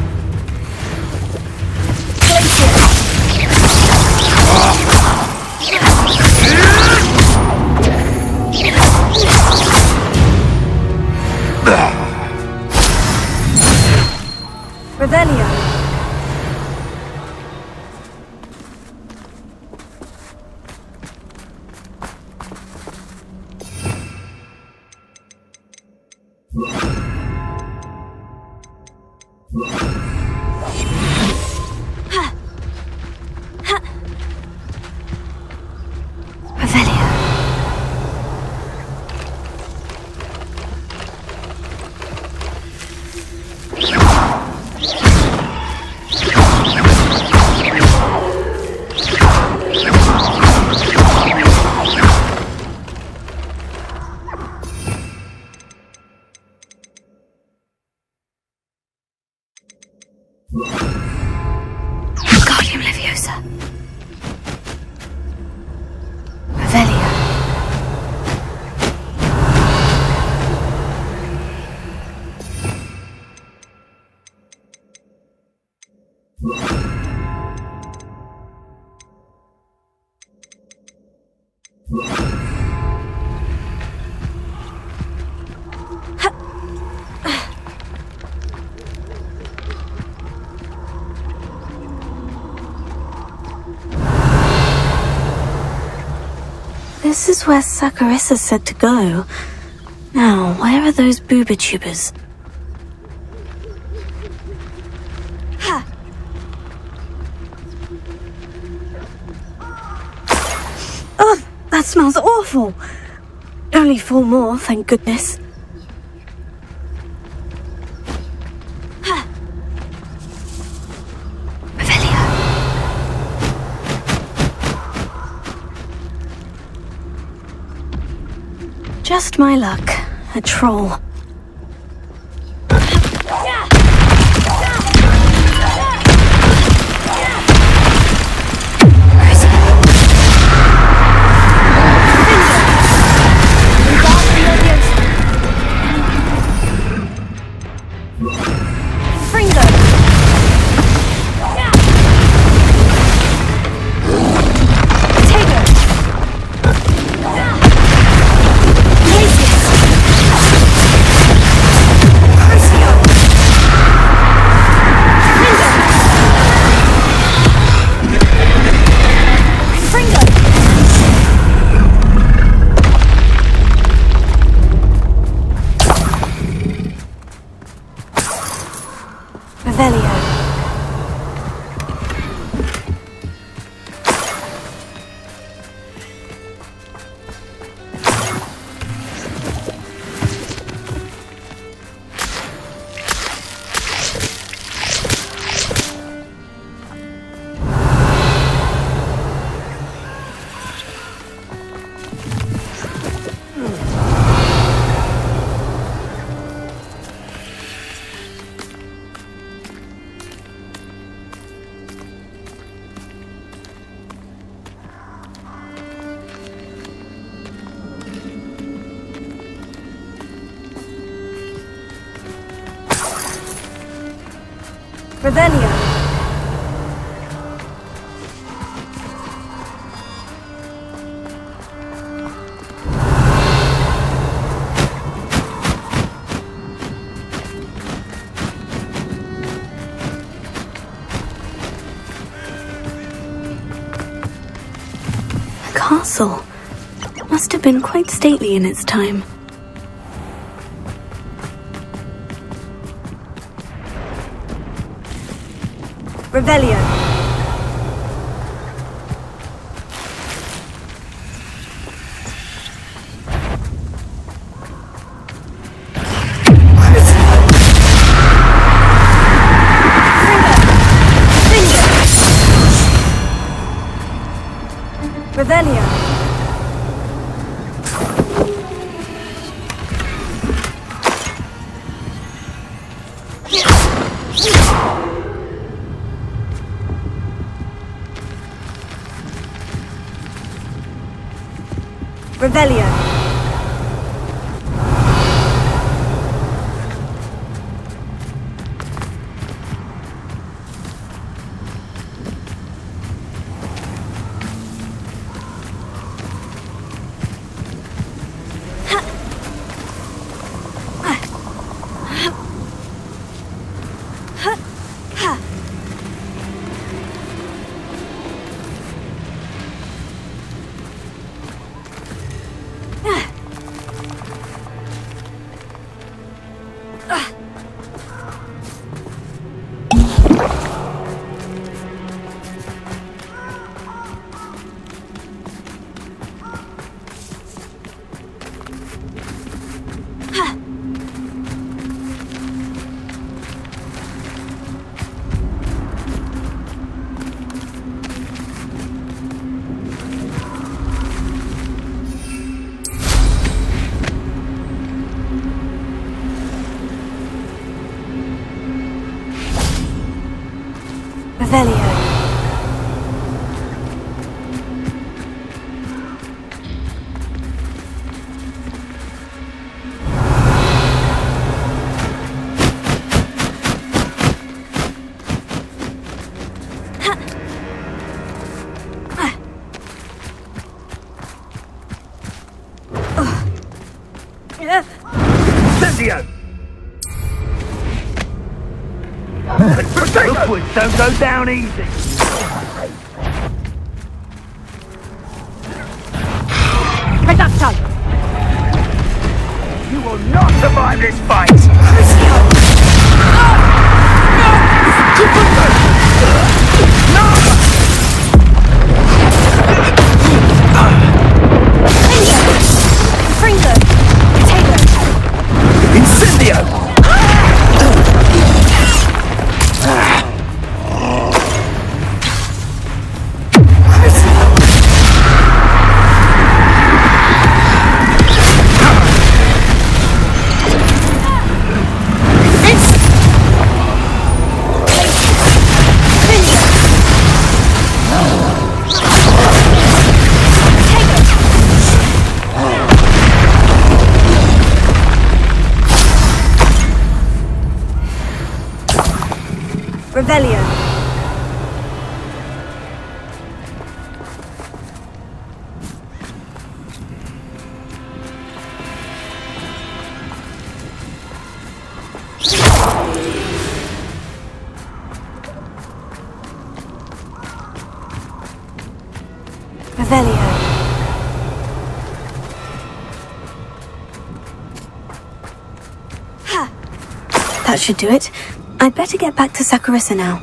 Revelio. This is where Saccharissa said to go. Now, where are those booba tubers? Oh, that smells awful. Only 4 more, thank goodness. Just my luck. A troll. Revelio. A castle. Must have been quite stately in its time. Revelio. Revelio. Revelio. Revelio. Incendio! Upwards don't go down easy. out of this fight! Fringo! Potato! Incendio! Revelio. Revelio. Ha! That should do it. I'd better get back to Sakurissa now.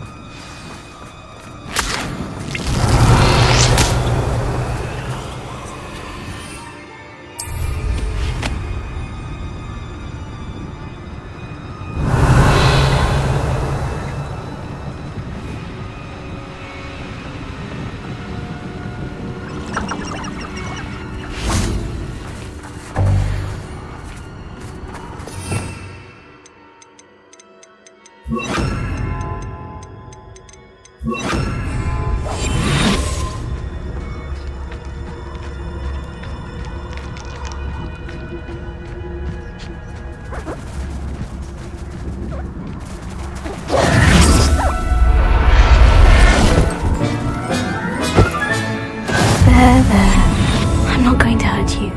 There. I'm not going to hurt you.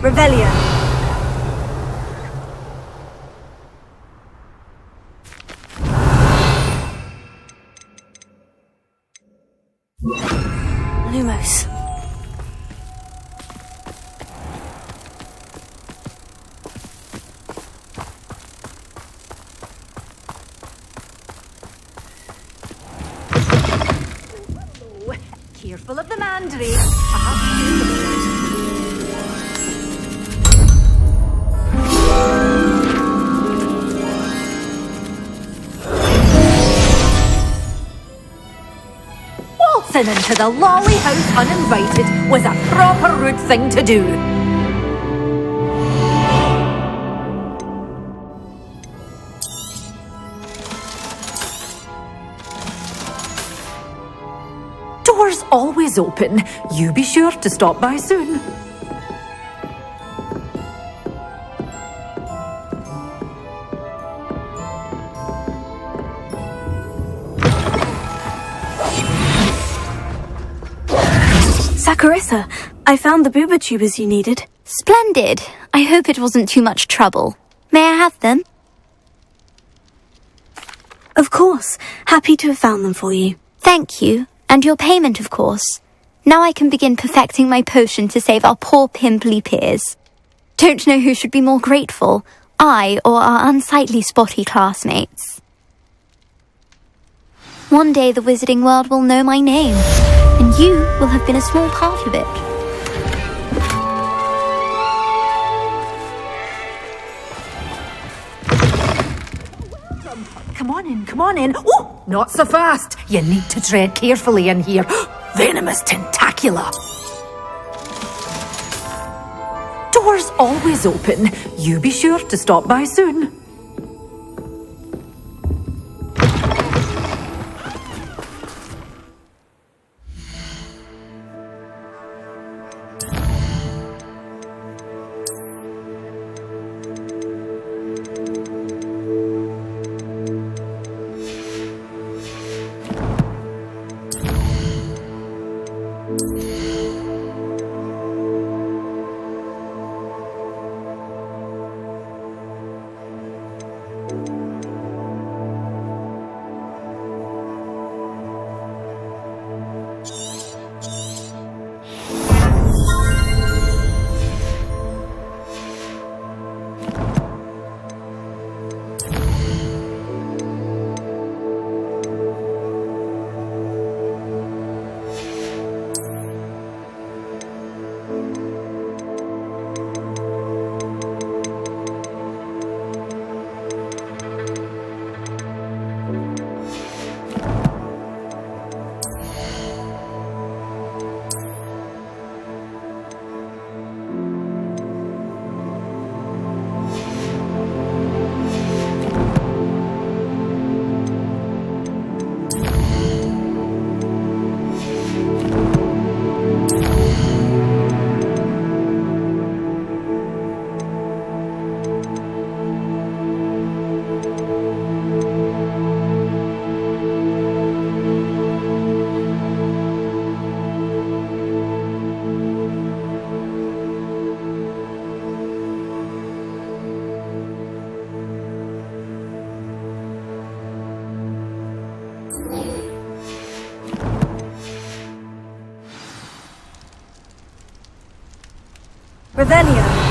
Revelio. Lumos. Careful of the mandrake. Waltzing into the lolly house uninvited was a proper rude thing to do. Doors always open. You be sure to stop by soon. Sakurissa, I found the booba tubers you needed. Splendid. I hope it wasn't too much trouble. May I have them? Of course. Happy to have found them for you. Thank you. And your payment, of course. Now I can begin perfecting my potion to save our poor pimply peers. Don't know who should be more grateful, I or our unsightly spotty classmates. One day the wizarding world will know my name, and you will have been a small part of it. Come on in. Oh, not so fast. You need to tread carefully in here. Venomous tentacula. Doors always open. You be sure to stop by soon. Revelio.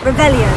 Revelio.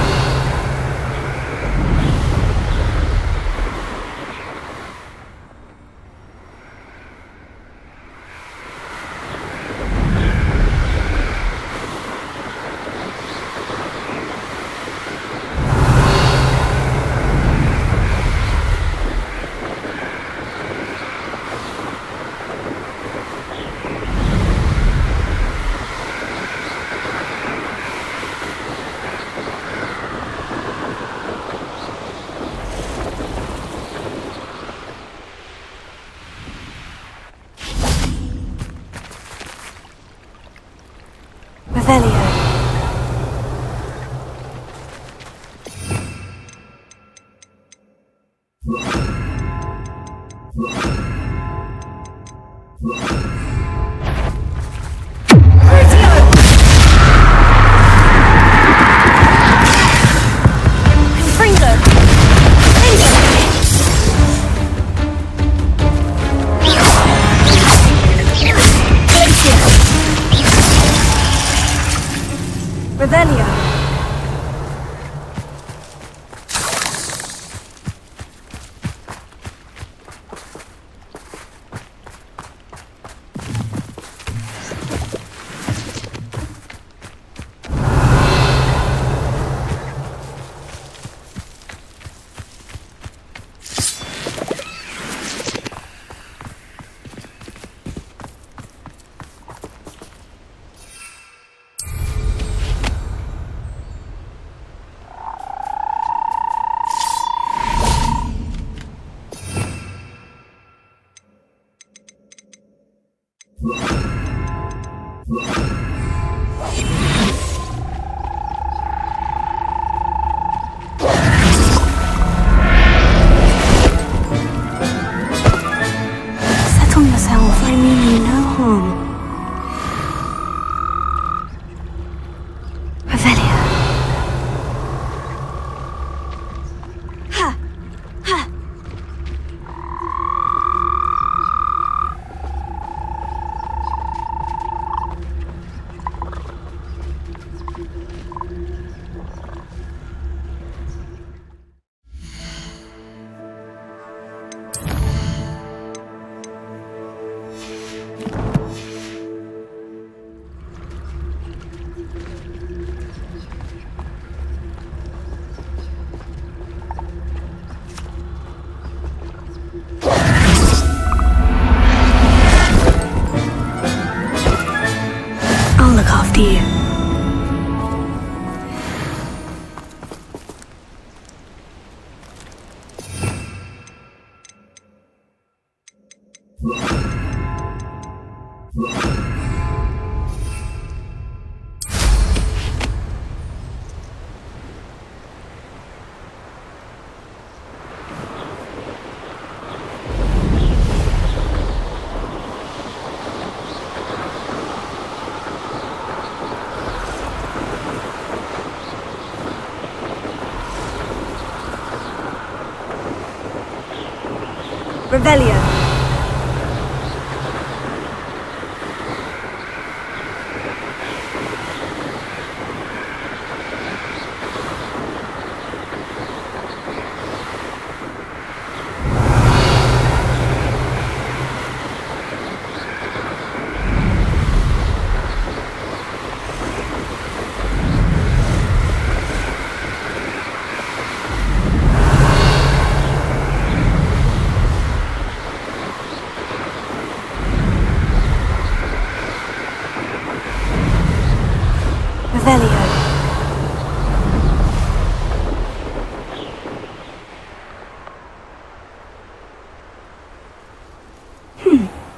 Revelio. Settle yourself. I mean you no harm. Revelio. Ha! Ha! I'll look after you. Revelio. Revelio.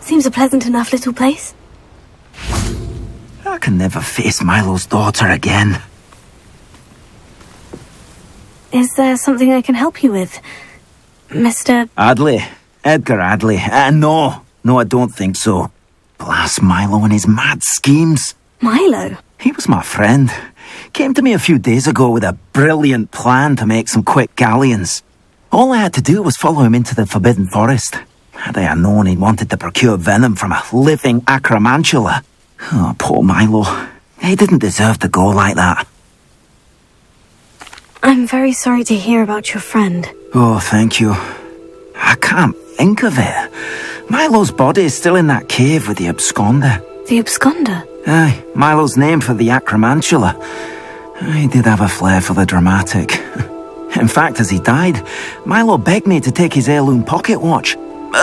Seems a pleasant enough little place. I can never face Milo's daughter again. Is there something I can help you with, Mr. Adley. Edgar Adley. No, I don't think so. Blast Milo and his mad schemes. Milo? He was my friend. Came to me a few days ago with a brilliant plan to make some quick galleons. All I had to do was follow him into the Forbidden Forest. Had I known he wanted to procure venom from a living acromantula. Oh, poor Milo. He didn't deserve to go like that. I'm very sorry to hear about your friend. Oh, thank you. I can't think of it. Milo's body is still in that cave with the absconder. The absconder? Aye, Milo's name for the acromantula. He did have a flair for the dramatic. In fact, as he died, Milo begged me to take his heirloom pocket watch,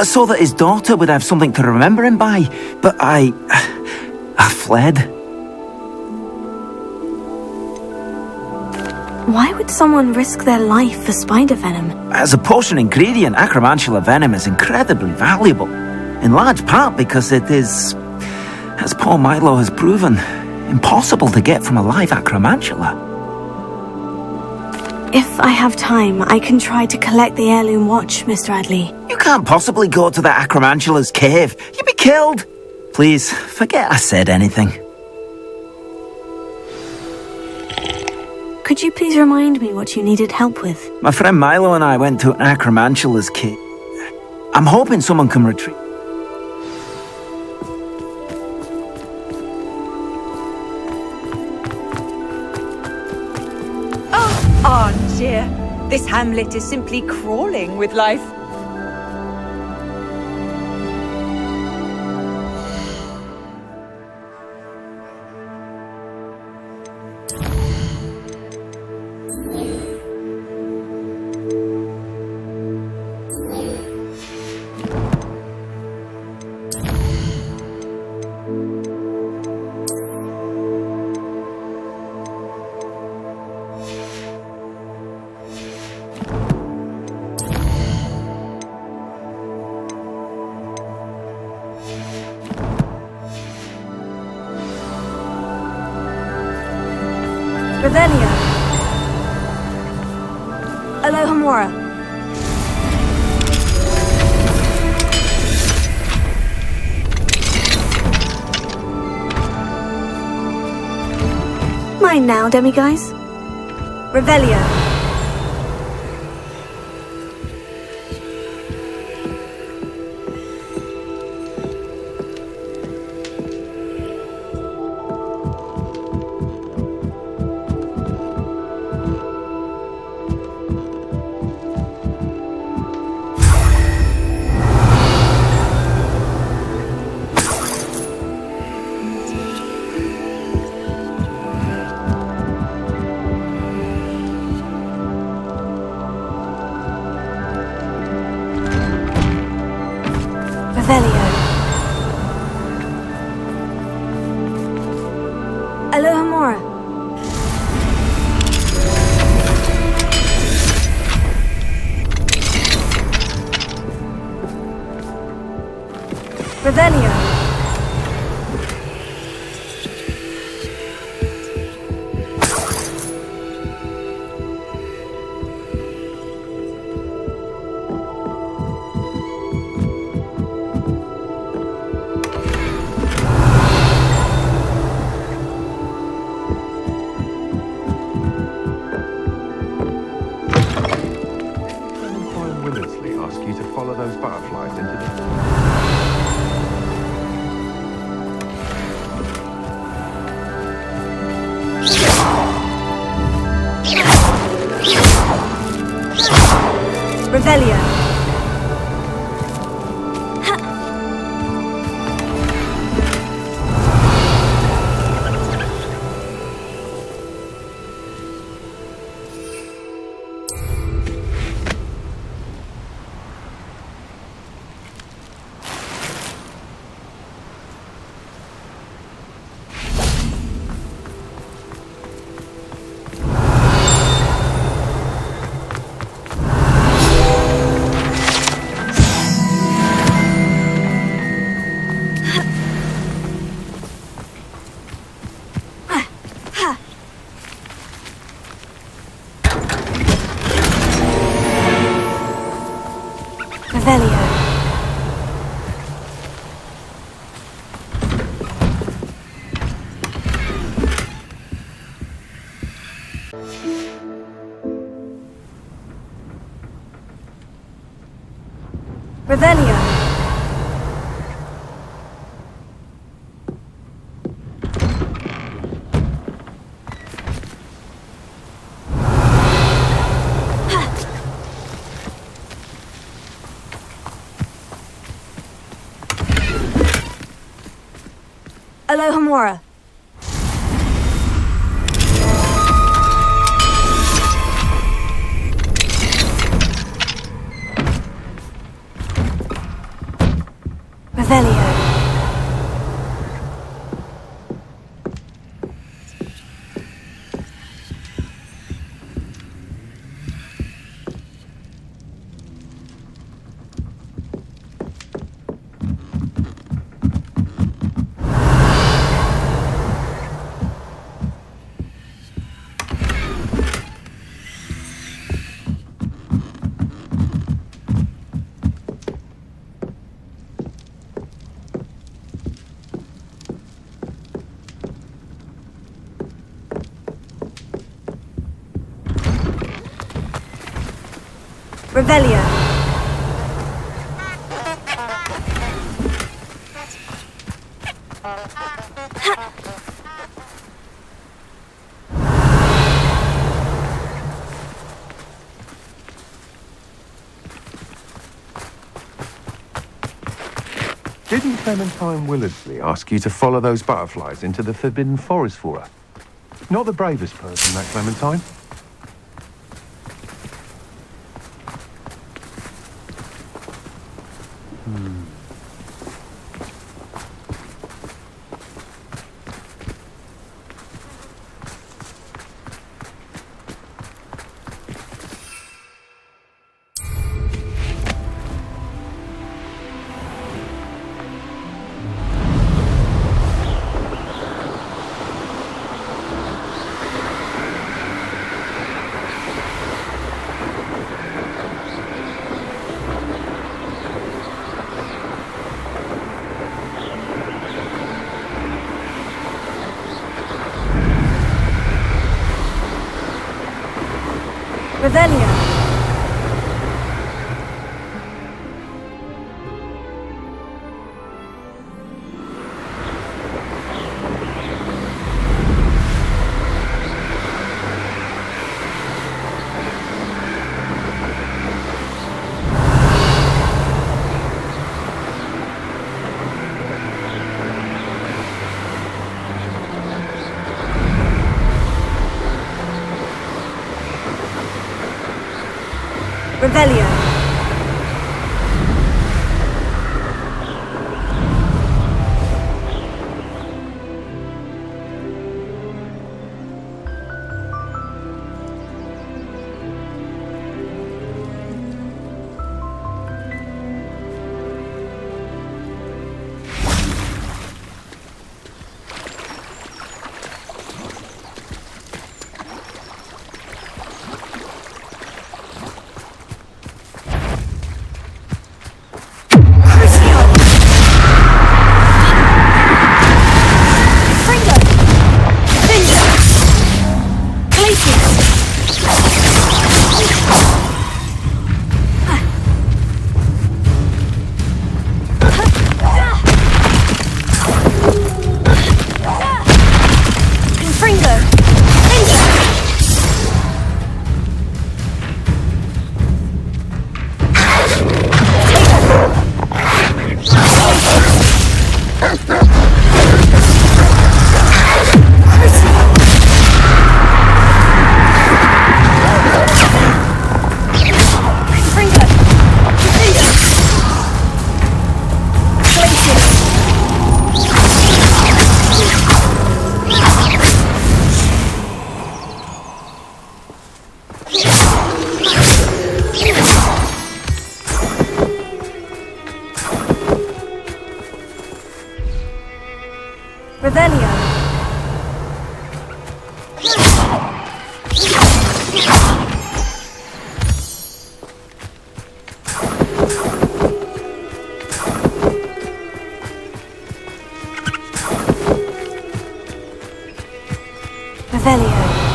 so that his daughter would have something to remember him by. But I fled. Why would someone risk their life for spider venom? As a potion ingredient, acromantula venom is incredibly valuable. In large part because it is, as poor Milo has proven, impossible to get from a live acromantula. If I have time, I can try to collect the heirloom watch, Mr. Adley. You can't possibly go to the Acromantula's cave. You'd be killed. Please, forget I said anything. Could you please remind me what you needed help with? My friend Milo and I went to Acromantula's cave. I'm hoping someone can retrieve. Oh dear, this hamlet is simply crawling with life. Revelio. Alohomora. Mine now, demiguise. Revelio. Revelio. Alohomora. Revelio. Willersley ask you to follow those butterflies into the... Revelio. Revelio. Revelio. Alohomora. Revelio. Revelio. Didn't Clementine Willardsley ask you to follow those butterflies into the Forbidden Forest for her? Not the bravest person, that Clementine. Revelio. Revelio. Revelio. Revelio.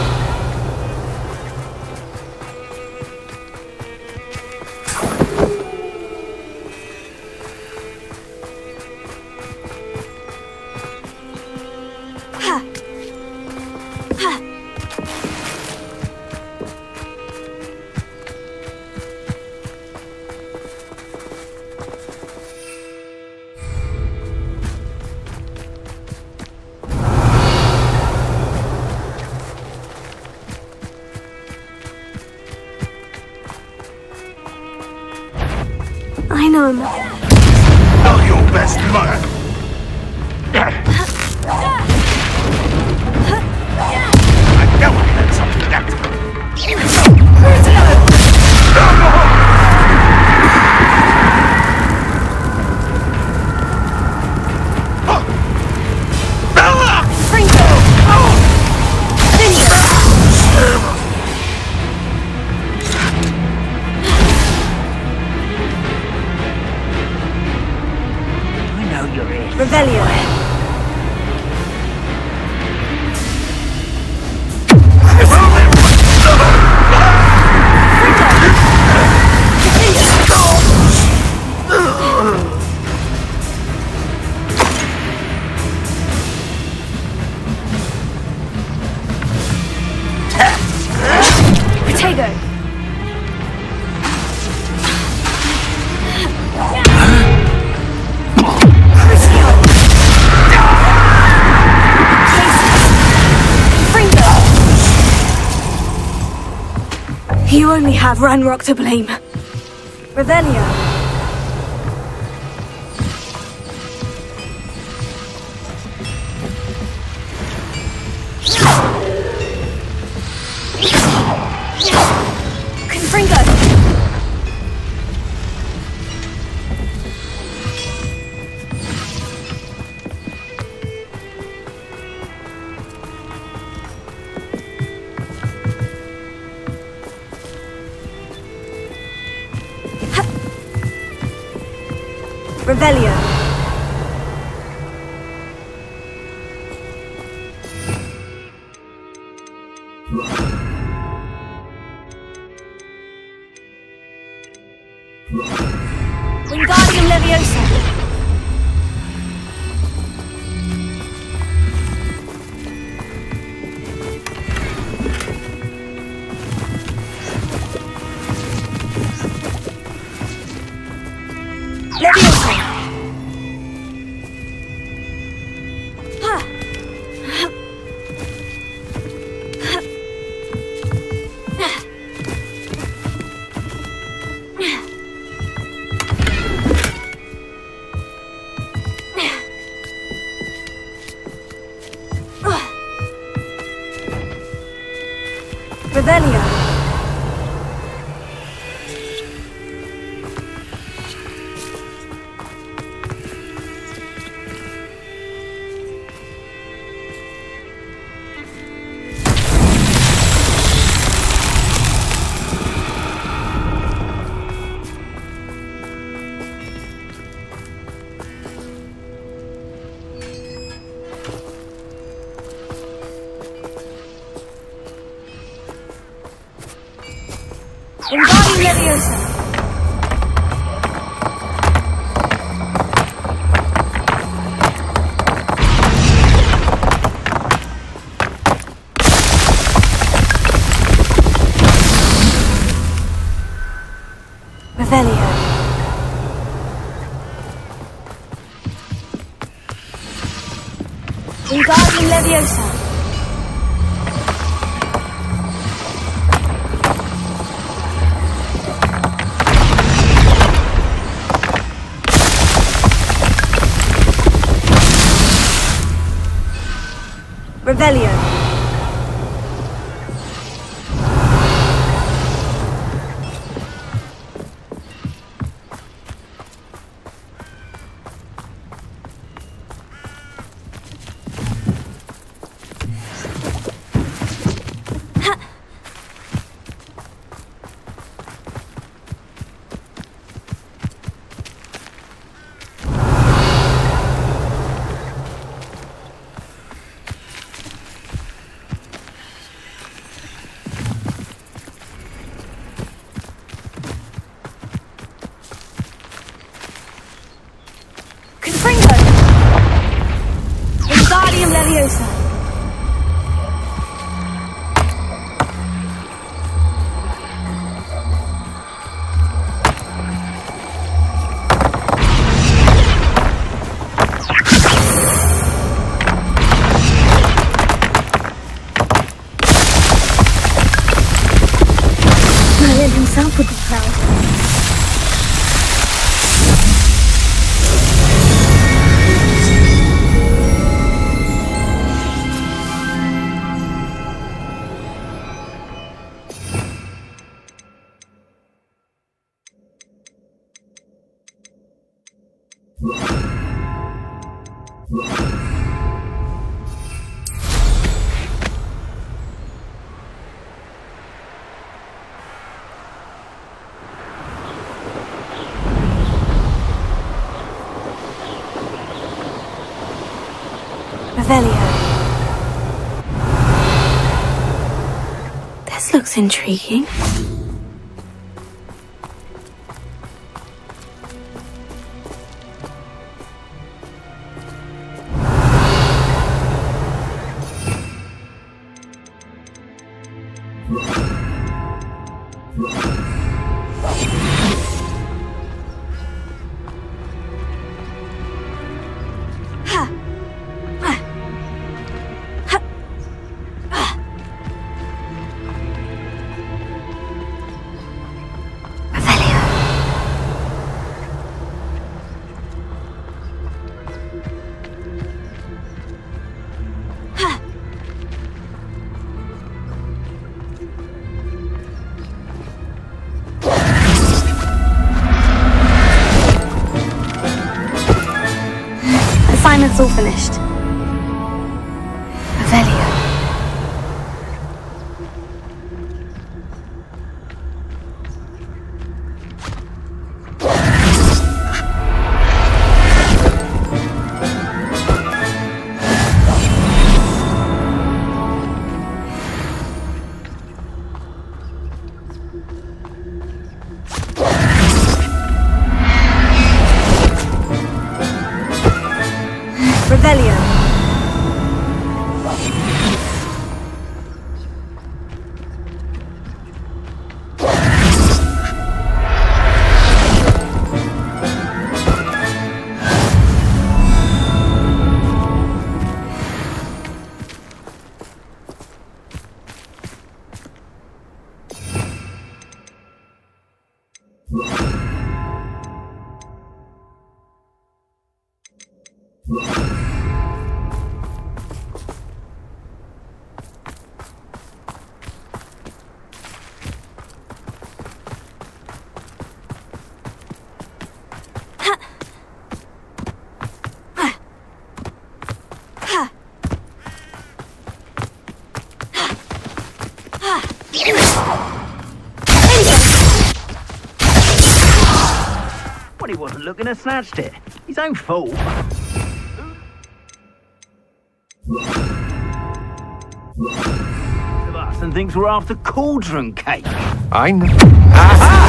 I know him. Not your best man. I know I heard something that. Revelio. You only have Ranrock to blame. Revelio. Revelio. Wingardium Leviosa. Leviosa. Revelio. Wingardium Leviosa. Revelio. Wingardium Leviosa. Revelio. Wingardium Leviosa. Merlin himself would be proud. Revelio. This looks intriguing. when it's all finished. Revelio. Revelio. Well, he wasn't looking and snatched it. His own fault. Of us and thinks we're after cauldron cake. I know. Aha!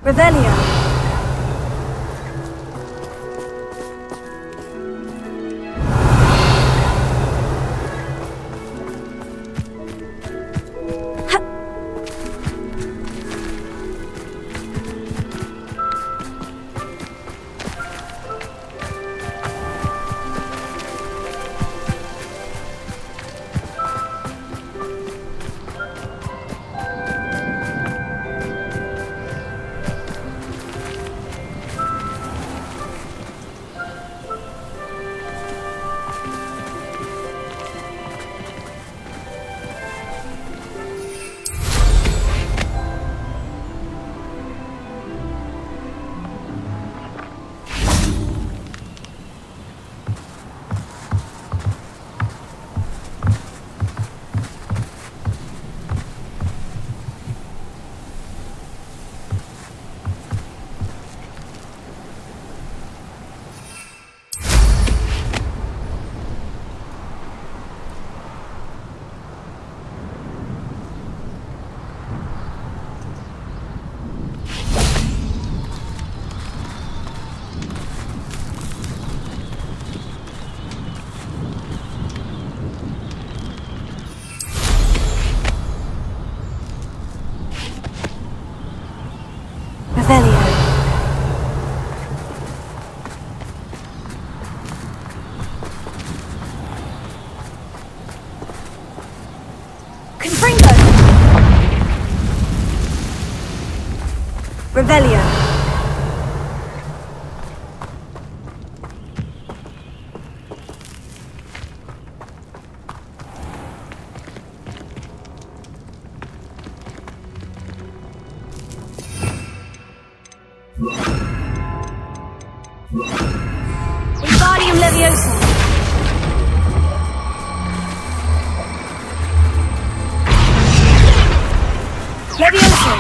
Revelio. Revelio. Confringo. Revelio. Wingardium Leviosa. Leviosa.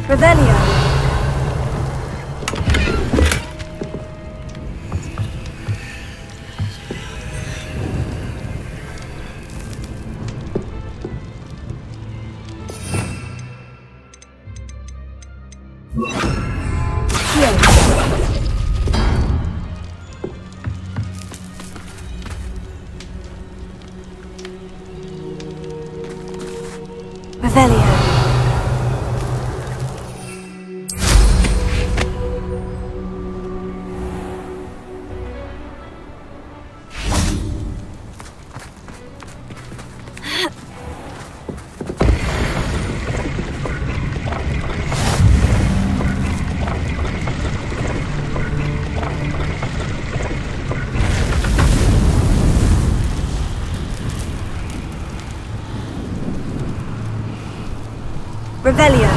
Revelio. Revelio. Revelio.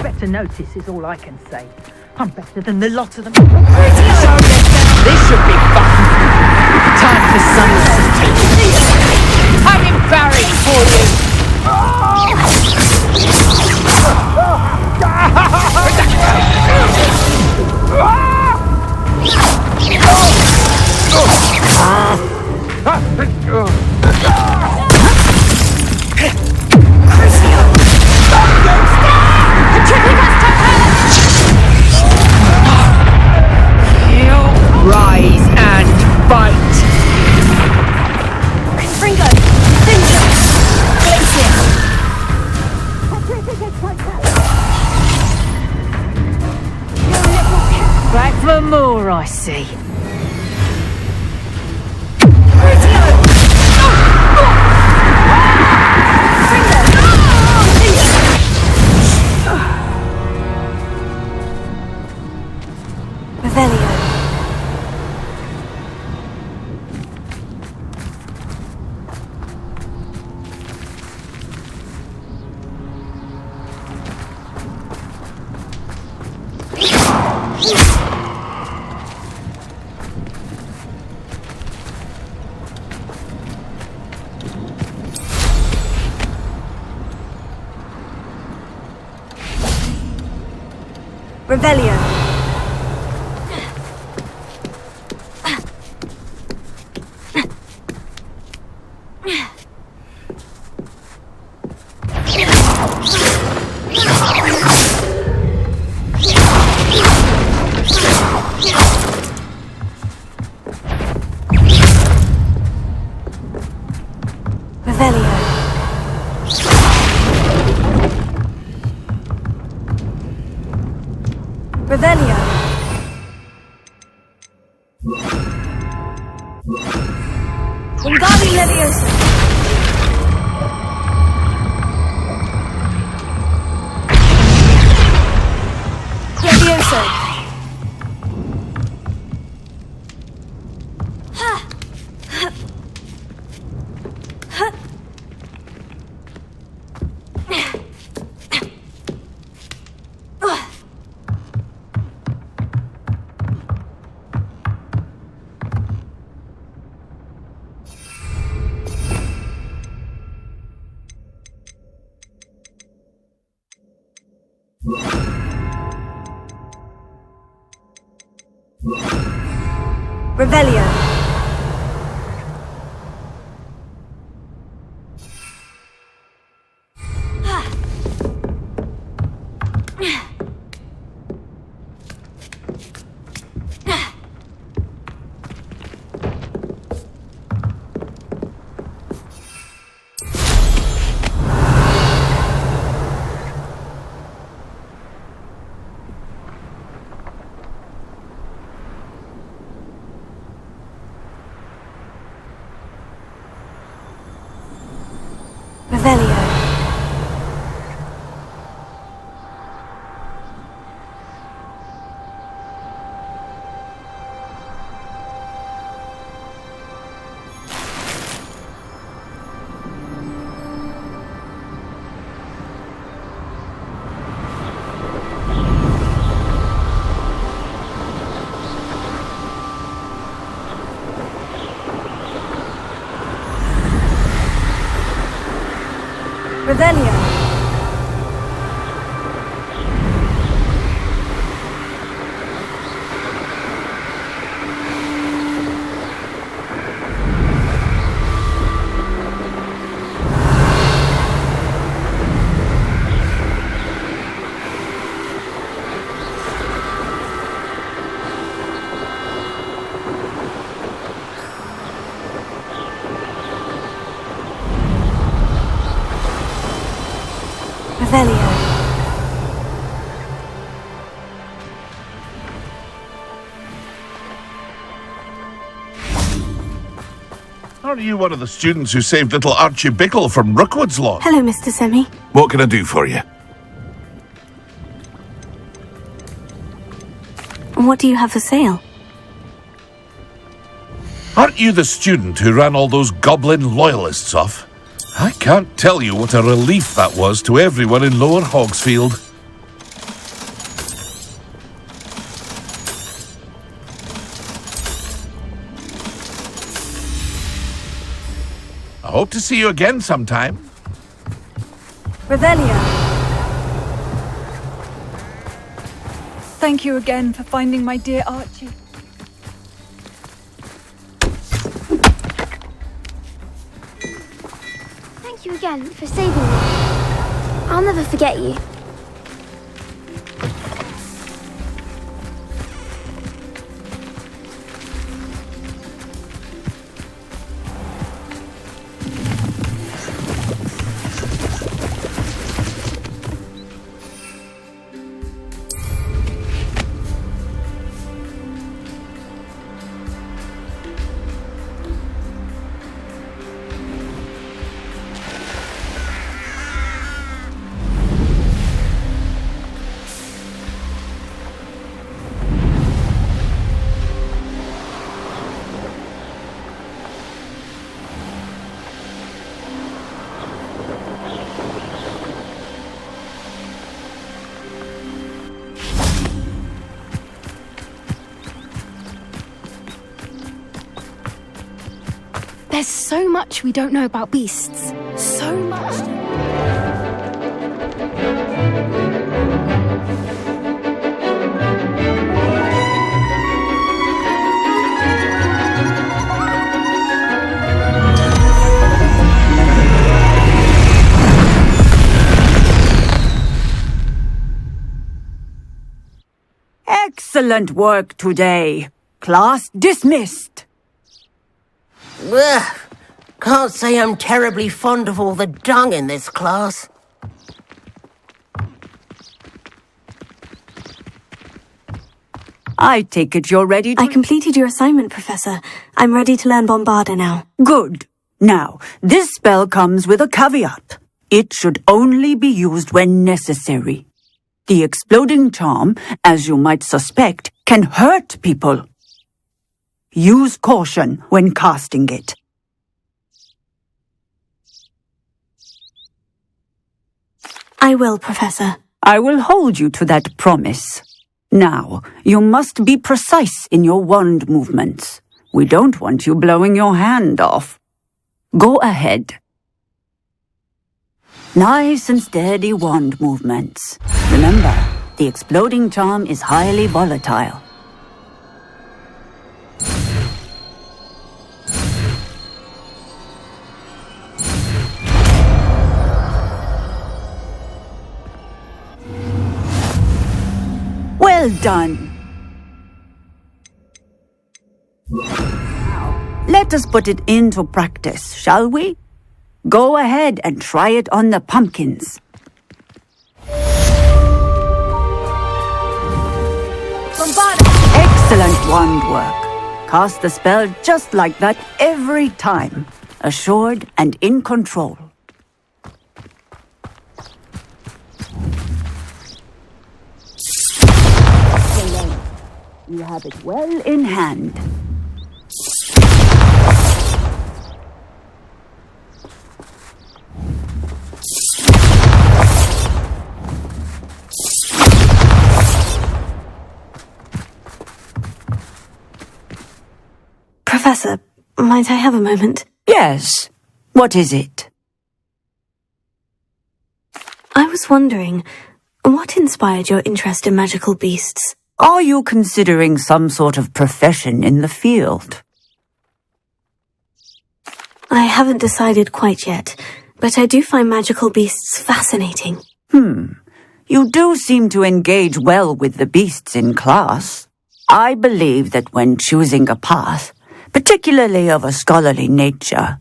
Better notice is all I can say. I'm better than the lot of them. This should be fun. Time for some I'm embarrassed for you. Rise and bite! Confringo! Cinder! Glacier! Back for more, I see. Revelio. Revelio. Revelio. Revelio. Wingardium Leviosa. Leviosa. Revelio. Revelio. Revelio. Revelio. Are you one of the students who saved little Archie Bickle from Rookwood's lawn? Hello, Mr. Semi. What can I do for you? What do you have for sale? Aren't you the student who ran all those goblin loyalists off? I can't tell you what a relief that was to everyone in Lower Hogsfield. I hope to see you again sometime. Revelia. Thank you again for finding my dear Archie. Thank you again for saving me. I'll never forget you. There's so much we don't know about beasts. So much. Excellent work today. Class dismissed. Ugh. Can't say I'm terribly fond of all the dung in this class. I take it you're ready to... I completed your assignment, Professor. I'm ready to learn Bombarda now. Good. Now, this spell comes with a caveat. It should only be used when necessary. The exploding charm, as you might suspect, can hurt people. Use caution when casting it. I will, Professor. I will hold you to that promise. Now, you must be precise in your wand movements. We don't want you blowing your hand off. Go ahead. Nice and steady wand movements. Remember, the exploding charm is highly volatile. Well done. Now, let us put it into practice, shall we? Go ahead and try it on the pumpkins. Excellent wand work. Cast the spell just like that every time. Assured and in control. You have it well in hand. Professor, might I have a moment? Yes. What is it? I was wondering, what inspired your interest in magical beasts? Are you considering some sort of profession in the field? I haven't decided quite yet, but I do find magical beasts fascinating. You do seem to engage well with the beasts in class. I believe that when choosing a path, particularly of a scholarly nature,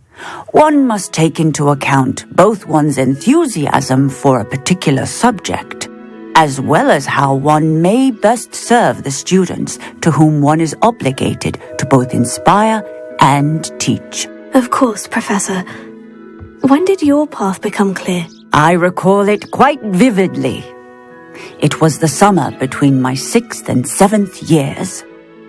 one must take into account both one's enthusiasm for a particular subject, as well as how one may best serve the students to whom one is obligated to both inspire and teach. Of course, Professor. When did your path become clear? I recall it quite vividly. It was the summer between my 6th and 7th years.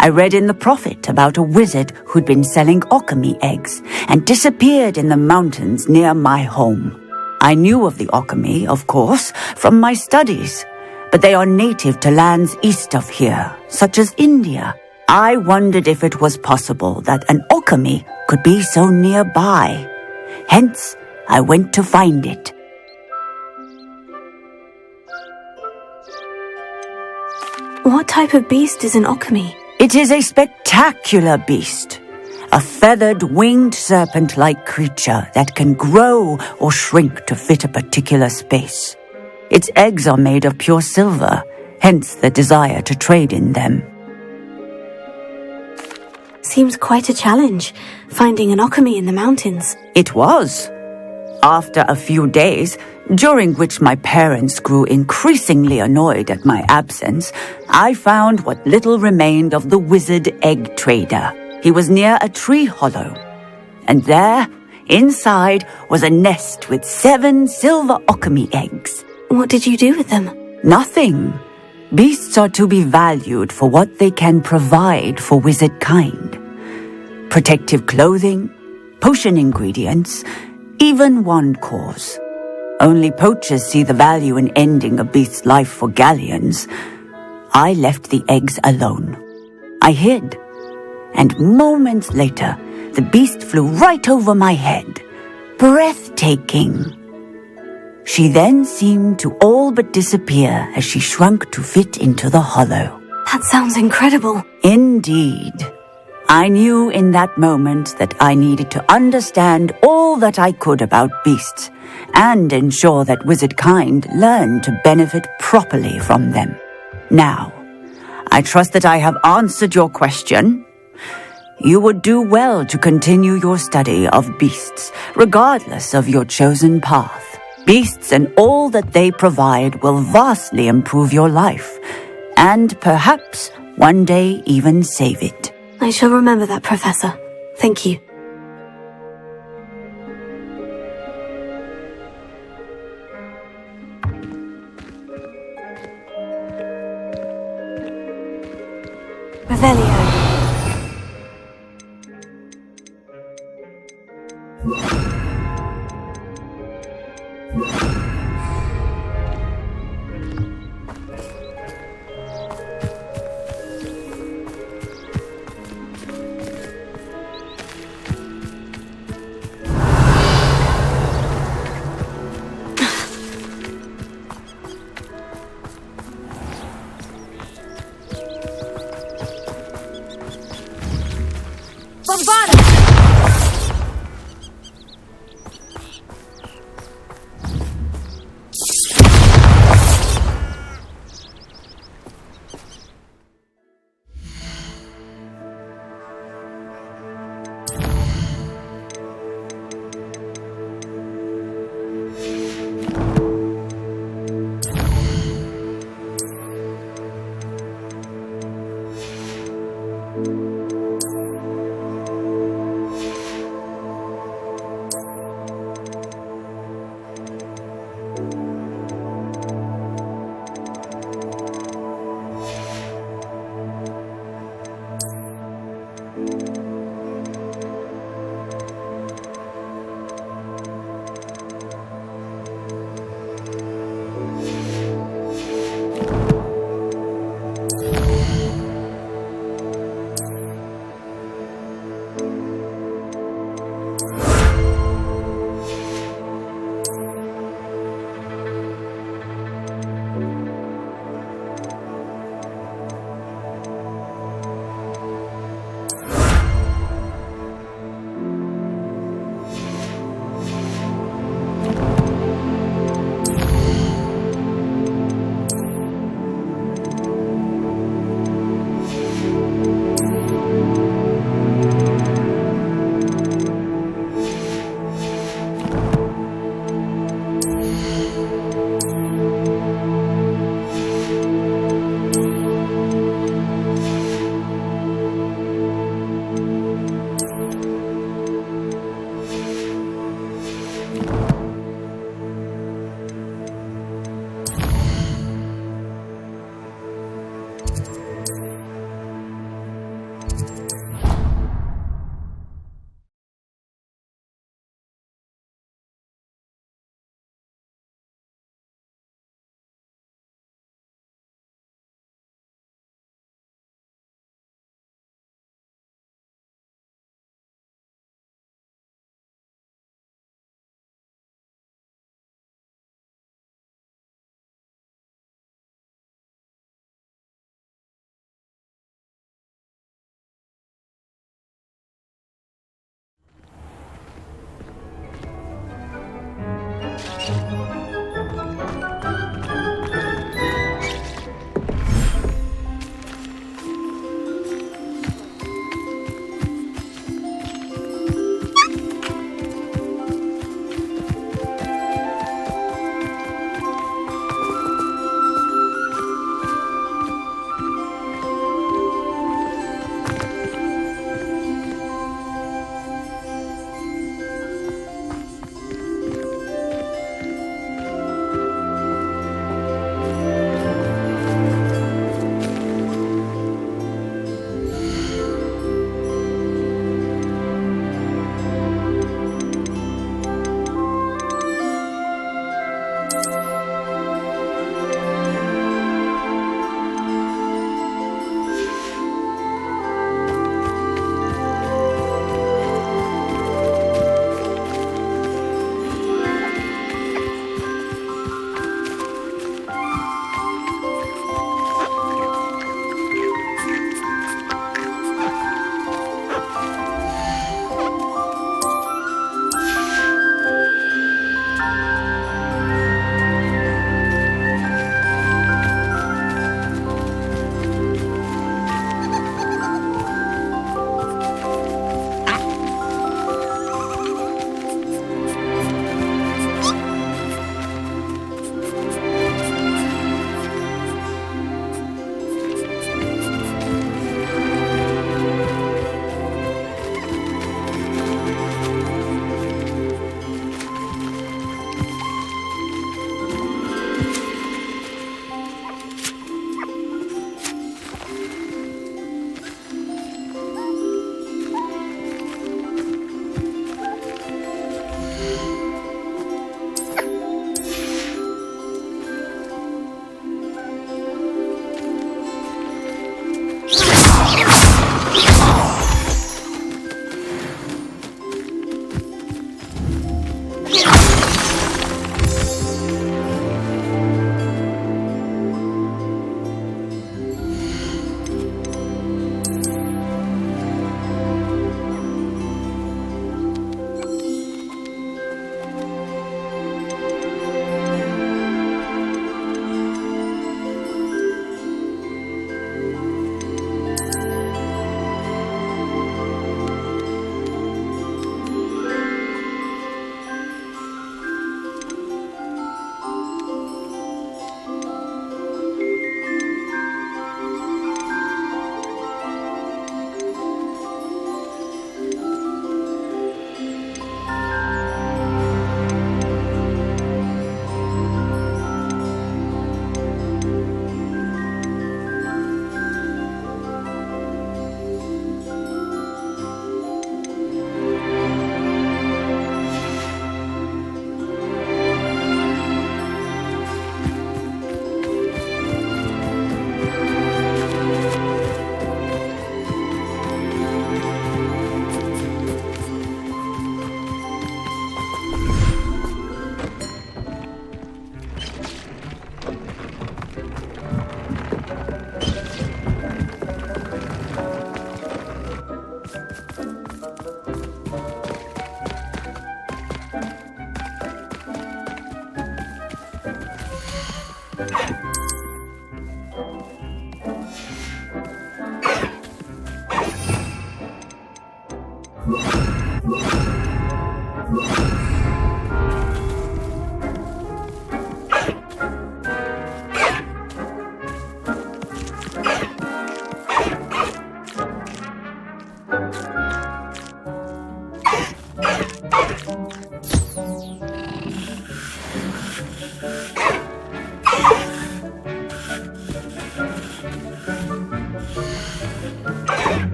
I read in the Prophet about a wizard who'd been selling alchemy eggs and disappeared in the mountains near my home. I knew of the alchemy, of course, from my studies, but they are native to lands east of here, such as India. I wondered if it was possible that an alchemy could be so nearby. Hence, I went to find it. What type of beast is an alchemy? It is a spectacular beast. A feathered, winged serpent-like creature that can grow or shrink to fit a particular space. Its eggs are made of pure silver, hence the desire to trade in them. Seems quite a challenge, finding an alchemy in the mountains. It was. After a few days, during which my parents grew increasingly annoyed at my absence, I found what little remained of the wizard egg trader. He was near a tree hollow, and there, inside, was a nest with 7 silver alchemy eggs. What did you do with them? Nothing. Beasts are to be valued for what they can provide for wizard kind. Protective clothing, potion ingredients, even wand cores. Only poachers see the value in ending a beast's life for galleons. I left the eggs alone. I hid. And moments later, the beast flew right over my head. Breathtaking. She then seemed to all but disappear as she shrunk to fit into the hollow. That sounds incredible. Indeed. I knew in that moment that I needed to understand all that I could about beasts and ensure that wizard kind learned to benefit properly from them. Now, I trust that I have answered your question. You would do well to continue your study of beasts, regardless of your chosen path. Beasts and all that they provide will vastly improve your life, and perhaps one day even save it. I shall remember that, Professor. Thank you. Revelio.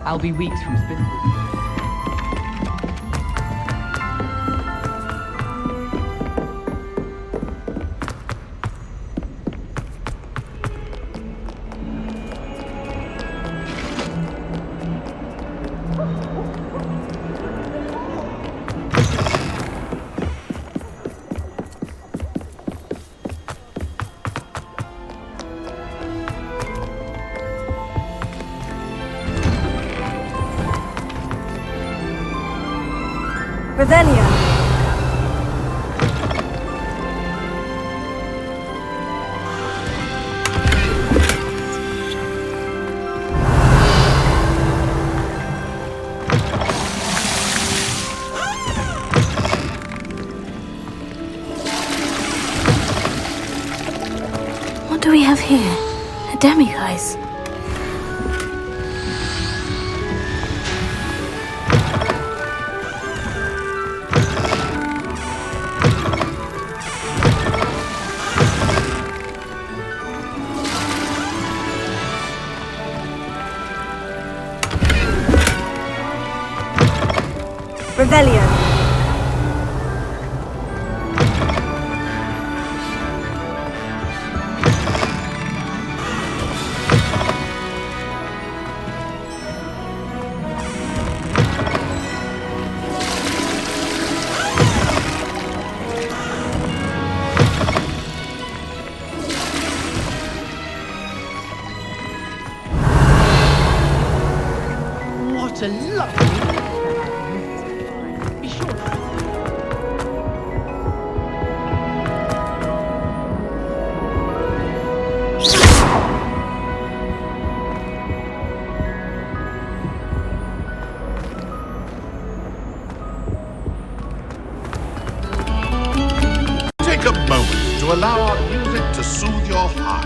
I'll be weeks from Spindle. Revelio. What do we have here? A demiguise. Revelio. What a lovely... Be sure. Take a moment to allow our music to soothe your heart.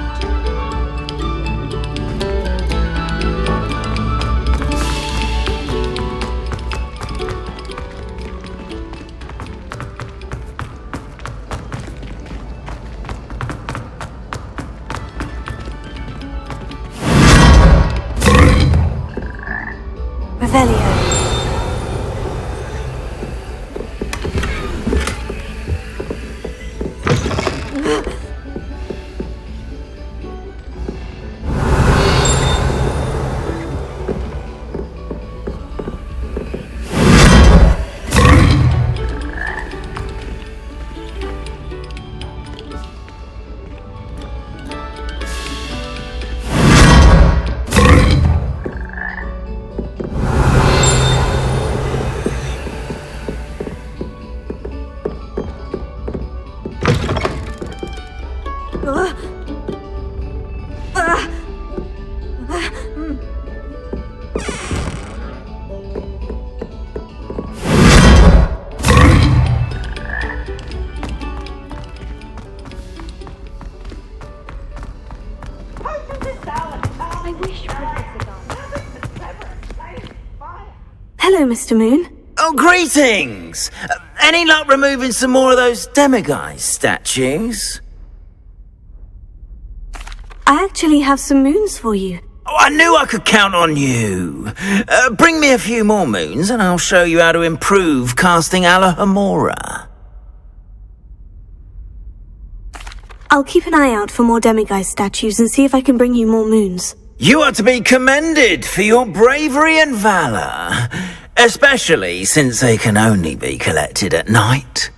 Revelio. I wish Professor Garner. Hello, Mr. Moon. Oh, greetings! Any luck removing some more of those demiguise statues? I actually have some moons for you. Oh, I knew I could count on you. Bring me a few more moons and I'll show you how to improve casting Alohomora. I'll keep an eye out for more demiguise statues and see if I can bring you more moons. You are to be commended for your bravery and valour, especially since they can only be collected at night.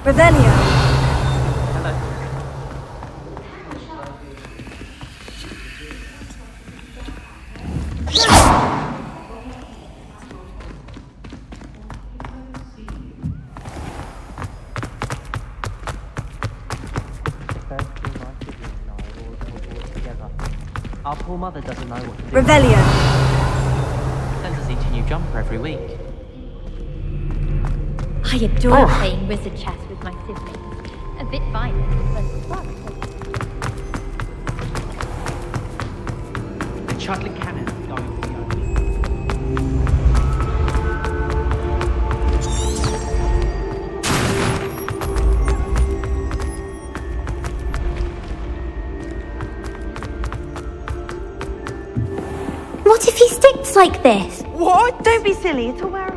Revelio. Our poor mother doesn't know what to do. Revelio. Sends us each a new jumper every week. I adore playing wizard chess with my siblings. A bit violent, but fun. The Chutlin cannon is going to be open. What if he sticks like this? What? Don't be silly. It's all wear.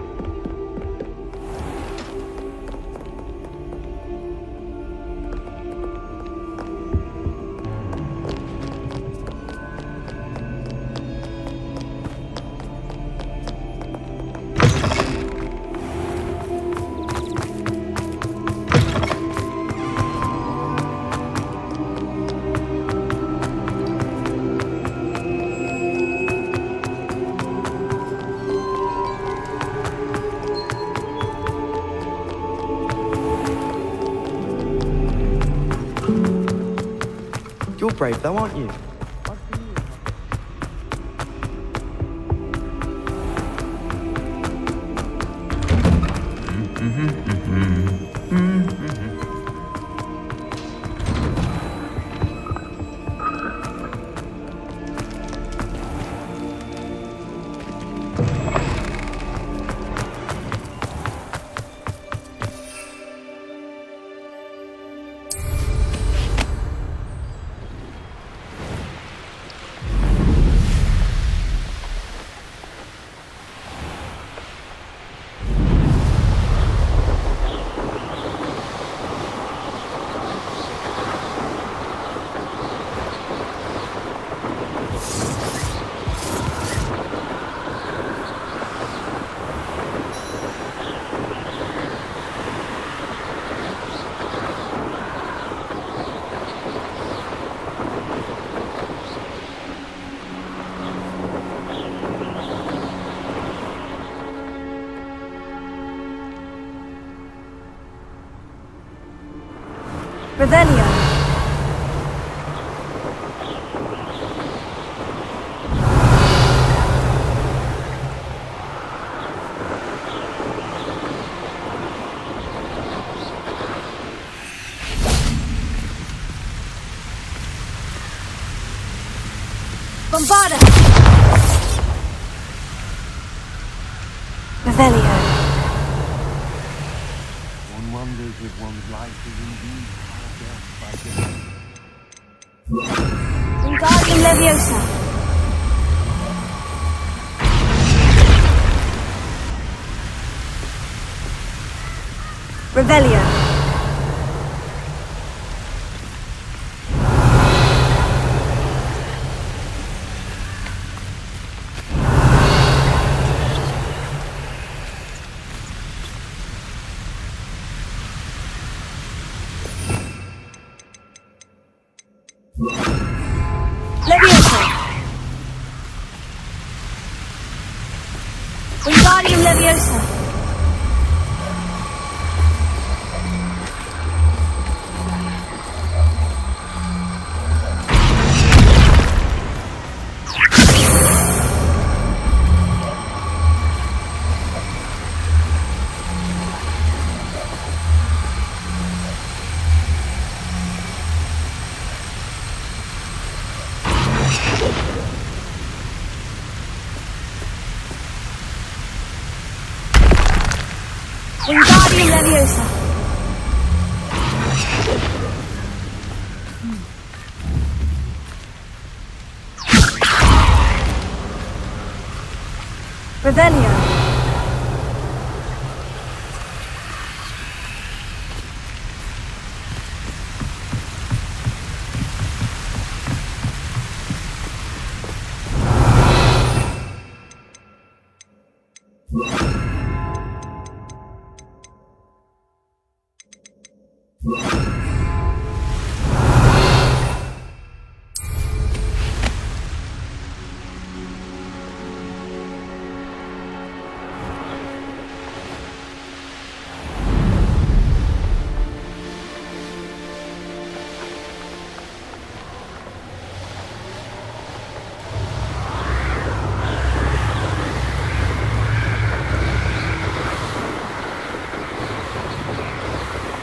You're brave though, aren't you? Revelio. Bombarda! Revelio. One wonders if one's life is indeed carved out by death. Wingardium Leviosa. Revelio. Leviosa. Wingardium Leviosa. Wingardium Leviosa. Revelio.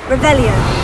Revelio.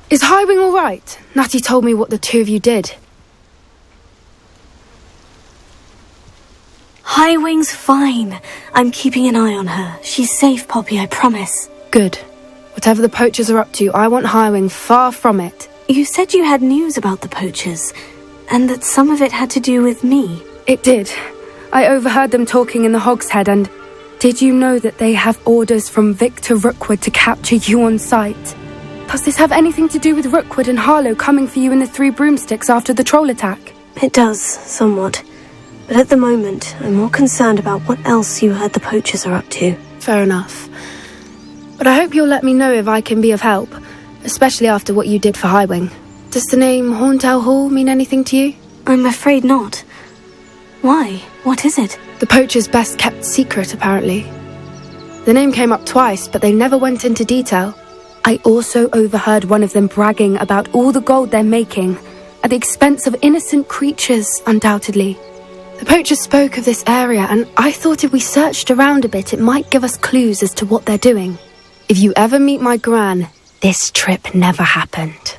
Is Highwing all right? Natty told me what the two of you did. Highwing's fine. I'm keeping an eye on her. She's safe, Poppy, I promise. Good. Whatever the poachers are up to, I want Highwing far from it. You said you had news about the poachers, and that some of it had to do with me. It did. I overheard them talking in the Hogshead, and did you know that they have orders from Victor Rookwood to capture you on sight? Does this have anything to do with Rookwood and Harlow coming for you in the Three Broomsticks after the troll attack? It does, somewhat. But at the moment, I'm more concerned about what else you heard the poachers are up to. Fair enough. But I hope you'll let me know if I can be of help, especially after what you did for Highwing. Does the name Horntail Hall mean anything to you? I'm afraid not. Why? What is it? The poachers' best kept secret, apparently. The name came up twice, but they never went into detail. I also overheard one of them bragging about all the gold they're making, at the expense of innocent creatures, undoubtedly. The poachers spoke of this area, and I thought if we searched around a bit, it might give us clues as to what they're doing. If you ever meet my gran, this trip never happened.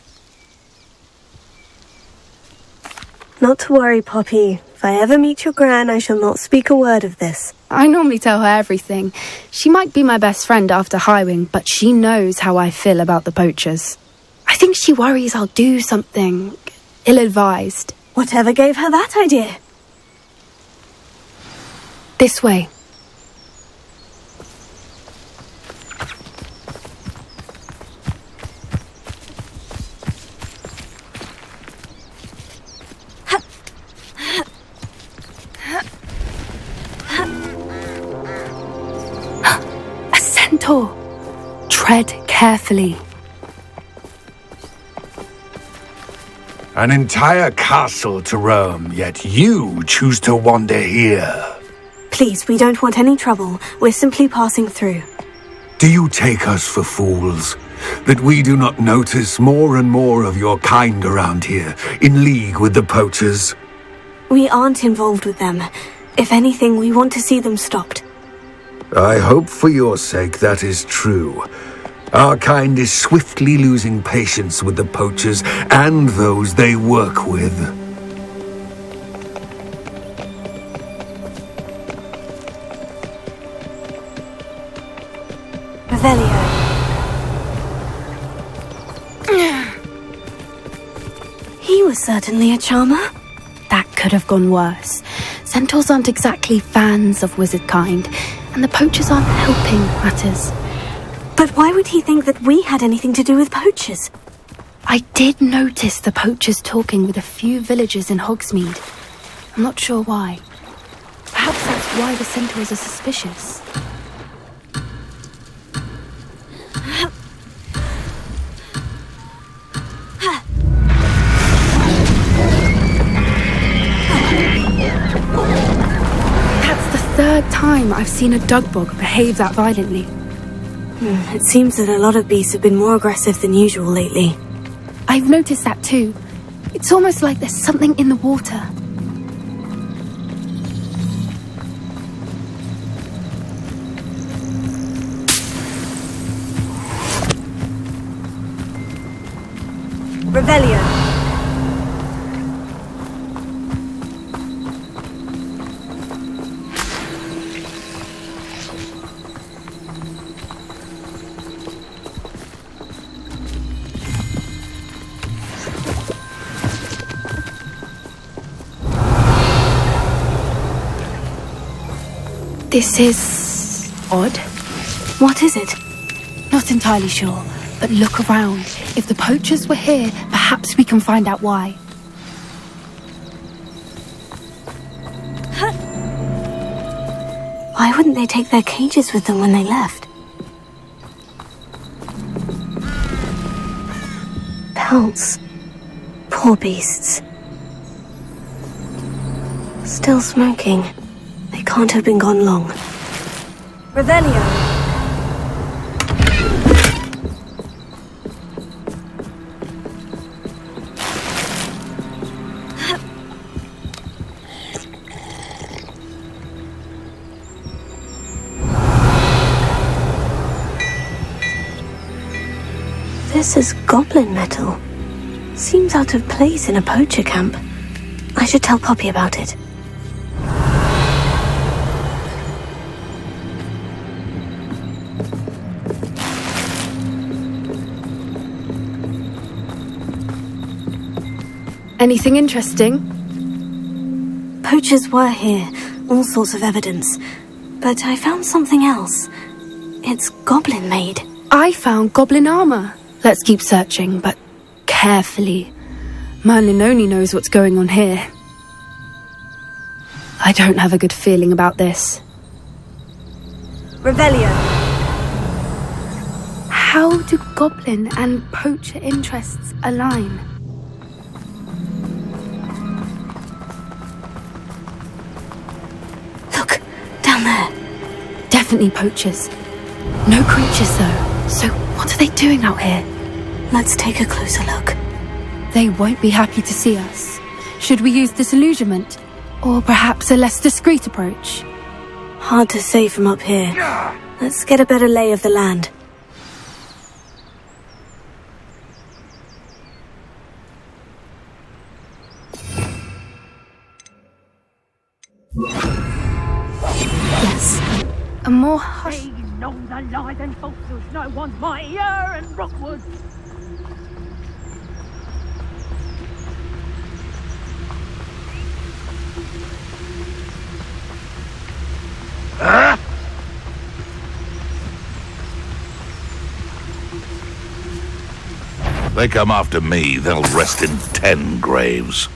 Not to worry, Poppy. If I ever meet your gran, I shall not speak a word of this. I normally tell her everything. She might be my best friend after Highwing, but she knows how I feel about the poachers. I think she worries I'll do something ill-advised. Whatever gave her that idea? This way. A centaur! Tread carefully. An entire castle to roam, yet you choose to wander here. Please, we don't want any trouble. We're simply passing through. Do you take us for fools? That we do not notice more and more of your kind around here, in league with the poachers? We aren't involved with them. If anything, we want to see them stopped. I hope for your sake that is true. Our kind is swiftly losing patience with the poachers and those they work with. Revelio. He was certainly a charmer. That could have gone worse. Centaurs aren't exactly fans of wizard kind, and the poachers aren't helping matters. But why would he think that we had anything to do with poachers? I did notice the poachers talking with a few villagers in Hogsmeade. I'm not sure why. Perhaps that's why the centaurs are suspicious. That's the third time I've seen a dugbog behave that violently. It seems that a lot of beasts have been more aggressive than usual lately. I've noticed that too. It's almost like there's something in the water. Revelio. This is odd. What is it? Not entirely sure, but look around. If the poachers were here, perhaps we can find out why. Why wouldn't they take their cages with them when they left? Pelts. Poor beasts. Still smoking. They can't have been gone long. Revelio. This is goblin metal. Seems out of place in a poacher camp. I should tell Poppy about it. Anything interesting? Poachers were here, all sorts of evidence. But I found something else. It's goblin made. I found goblin armor. Let's keep searching, but carefully. Merlin only knows what's going on here. I don't have a good feeling about this. Revelio. How do goblin and poacher interests align? Look, down there. Definitely poachers. No creatures though. So what are they doing out here? Let's take a closer look. They won't be happy to see us. Should we use disillusionment? Or perhaps a less discreet approach? Hard to say from up here. Let's get a better lay of the land. Yes. A more hush. They know the lies and falsehoods, no one's mightier in Rockwood. They come after me, they'll rest in 10 graves.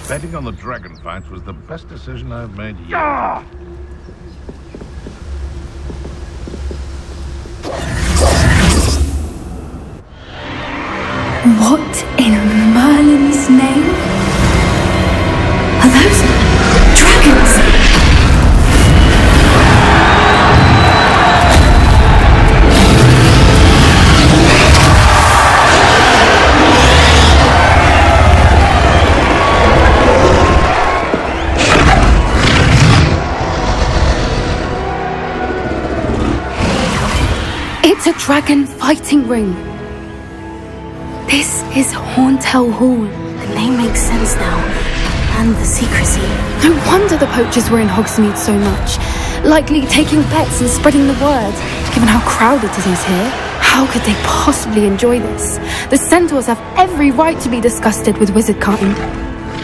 Betting on the dragon fights was the best decision I've made yet. What in Merlin's name? Are those dragons? It's a dragon fighting ring. This is Horntail Hall. The name makes sense now. And the secrecy. No wonder the poachers were in Hogsmeade so much. Likely taking bets and spreading the word. Given how crowded it is here, how could they possibly enjoy this? The centaurs have every right to be disgusted with wizard kind.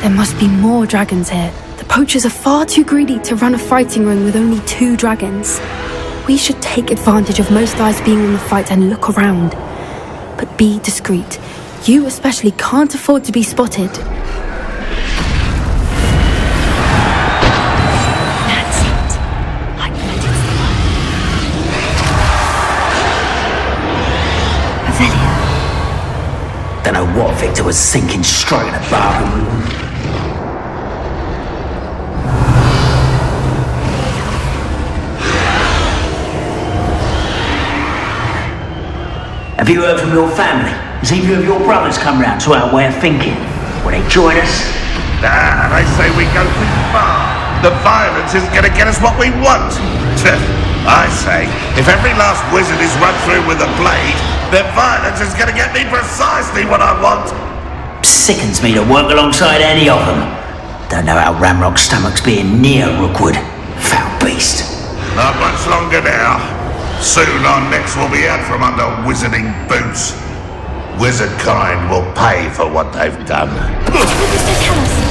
There must be more dragons here. The poachers are far too greedy to run a fighting ring with only 2 dragons. We should take advantage of most eyes being on the fight and look around. But be discreet. You especially can't afford to be spotted. That's it. I bet it's the one. Revelio. Don't know what Victor was thinking, striking a bargain with them. Have you heard from your family? Has either of your brothers come round to our way of thinking? Will they join us? Nah, they say we go too far. The violence isn't going to get us what we want. I say, if every last wizard is run through with a blade, then violence is going to get me precisely what I want. Sickens me to work alongside any of them. Don't know how Ramrock's stomach's being near Rookwood. Foul beast. Not much longer now. Soon our necks will be out from under wizarding boots. Wizard kind will pay for what they've done. Mr. Callis.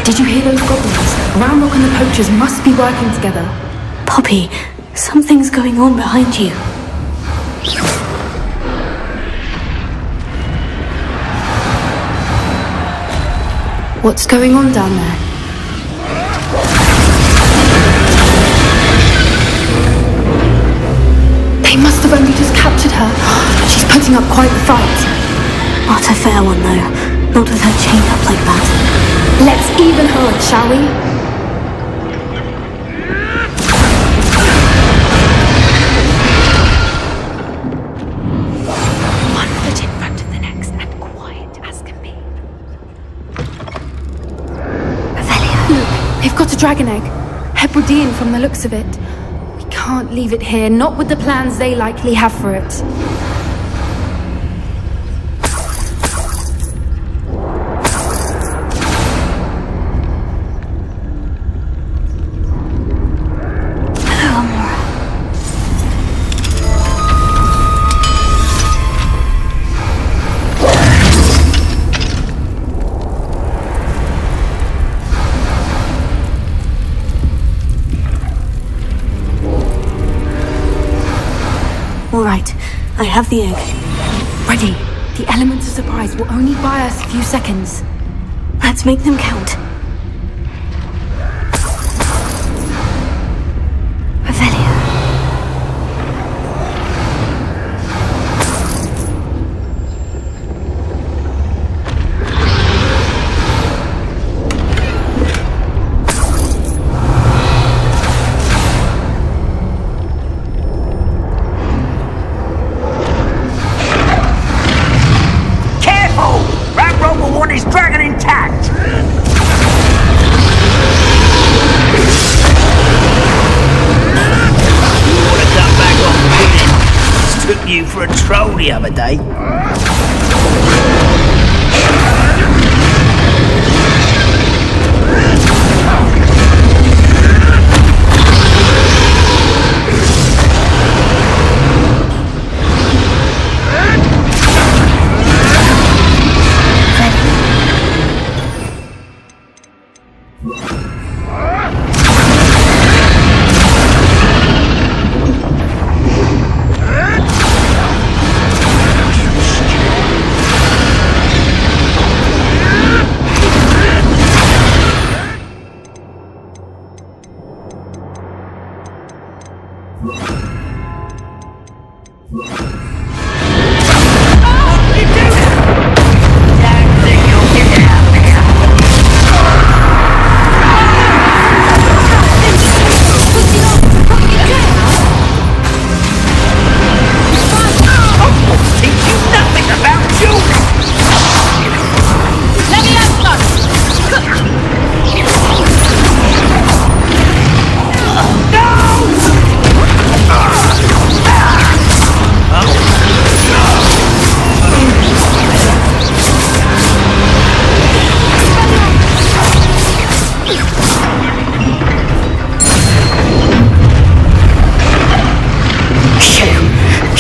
Did you hear those goblins? Ramrock and the poachers must be working together. Poppy, something's going on behind you. What's going on down there? They must have only just captured her. She's putting up quite the fight. Not a fair one, though. Not with her chained up like that. Let's even her, shall we? dragon egg. Hebridean from the looks of it. We can't leave it here, not with the plans they likely have for it. All right, I have the egg. Ready. The elements of surprise will only buy us a few seconds. Let's make them count. Took you for a troll the other day.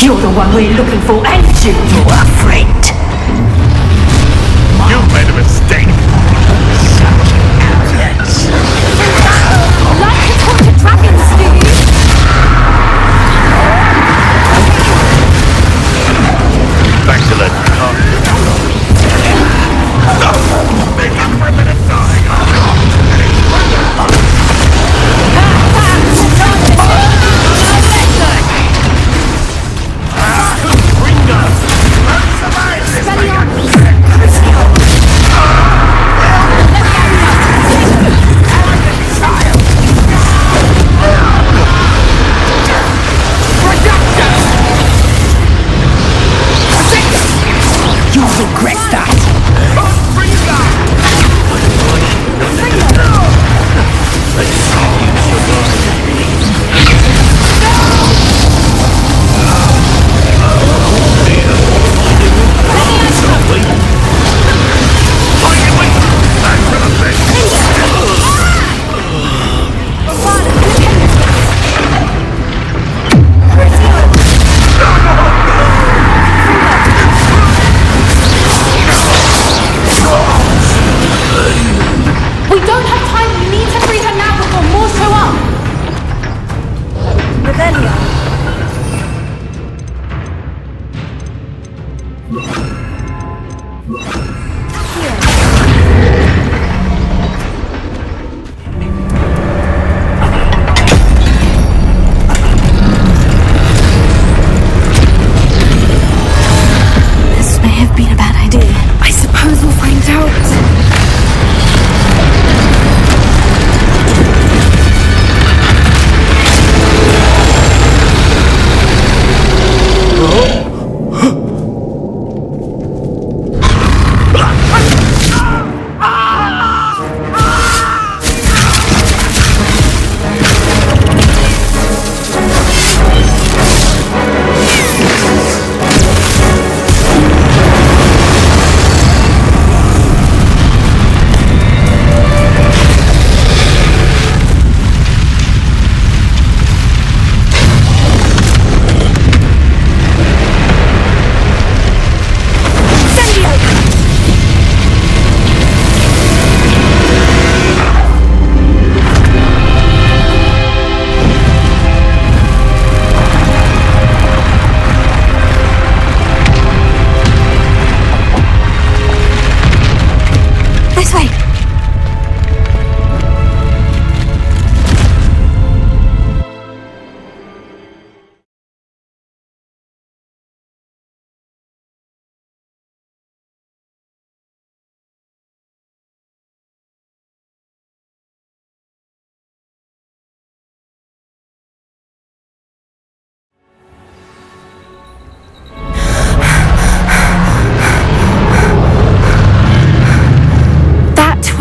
You're the one we're looking for, ain't you? You're a friend. You made a mistake. Like to talk to dragons, Steve! Thanks a lot. Make up for a minute, regret that.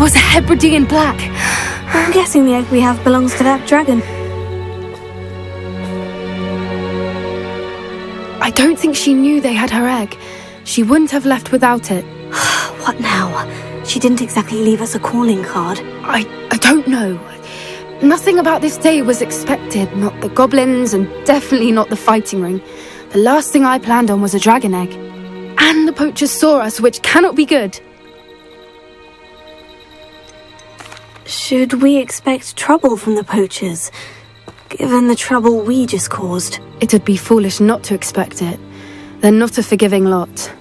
was a Hebridean black. I'm guessing the egg we have belongs to that dragon. I don't think she knew they had her egg. She wouldn't have left without it. What now? She didn't exactly leave us a calling card. I don't know. Nothing about this day was expected. Not the goblins, and definitely not the fighting ring. The last thing I planned on was a dragon egg. And the poachers saw us, which cannot be good. Should we expect trouble from the poachers, given the trouble we just caused? It would be foolish not to expect it. They're not a forgiving lot.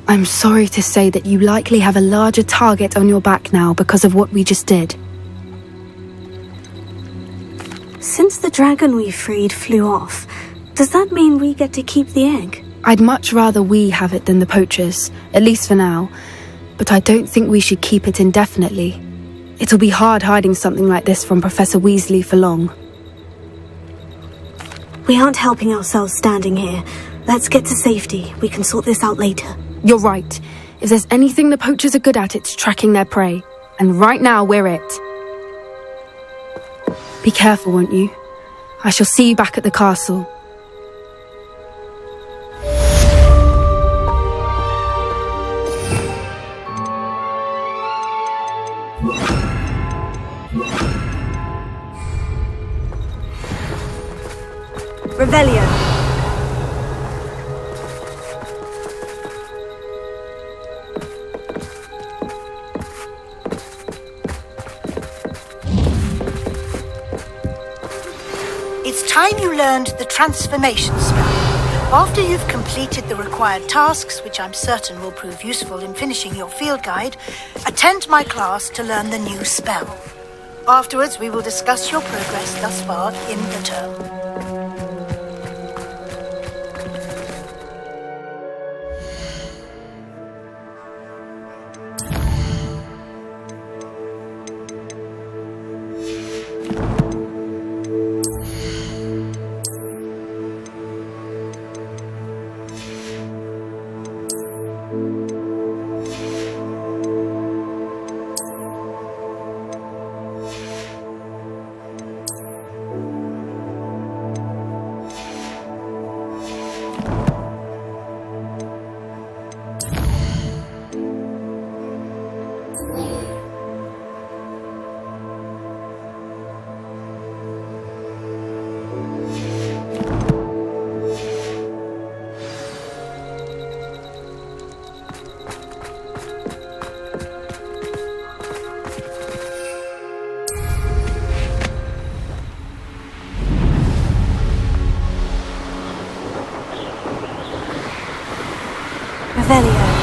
I'm sorry to say that you likely have a larger target on your back now because of what we just did. Since the dragon we freed flew off, does that mean we get to keep the egg? I'd much rather we have it than the poachers, at least for now. But I don't think we should keep it indefinitely. It'll be hard hiding something like this from Professor Weasley for long. We aren't helping ourselves standing here. Let's get to safety. We can sort this out later. You're right. If there's anything the poachers are good at, it's tracking their prey. And right now, we're it. Be careful, won't you? I shall see you back at the castle. Revelio. It's time you learned the transformation spell. After you've completed the required tasks, which I'm certain will prove useful in finishing your field guide, attend my class to learn the new spell. Afterwards, we will discuss your progress thus far in the term. Revelio.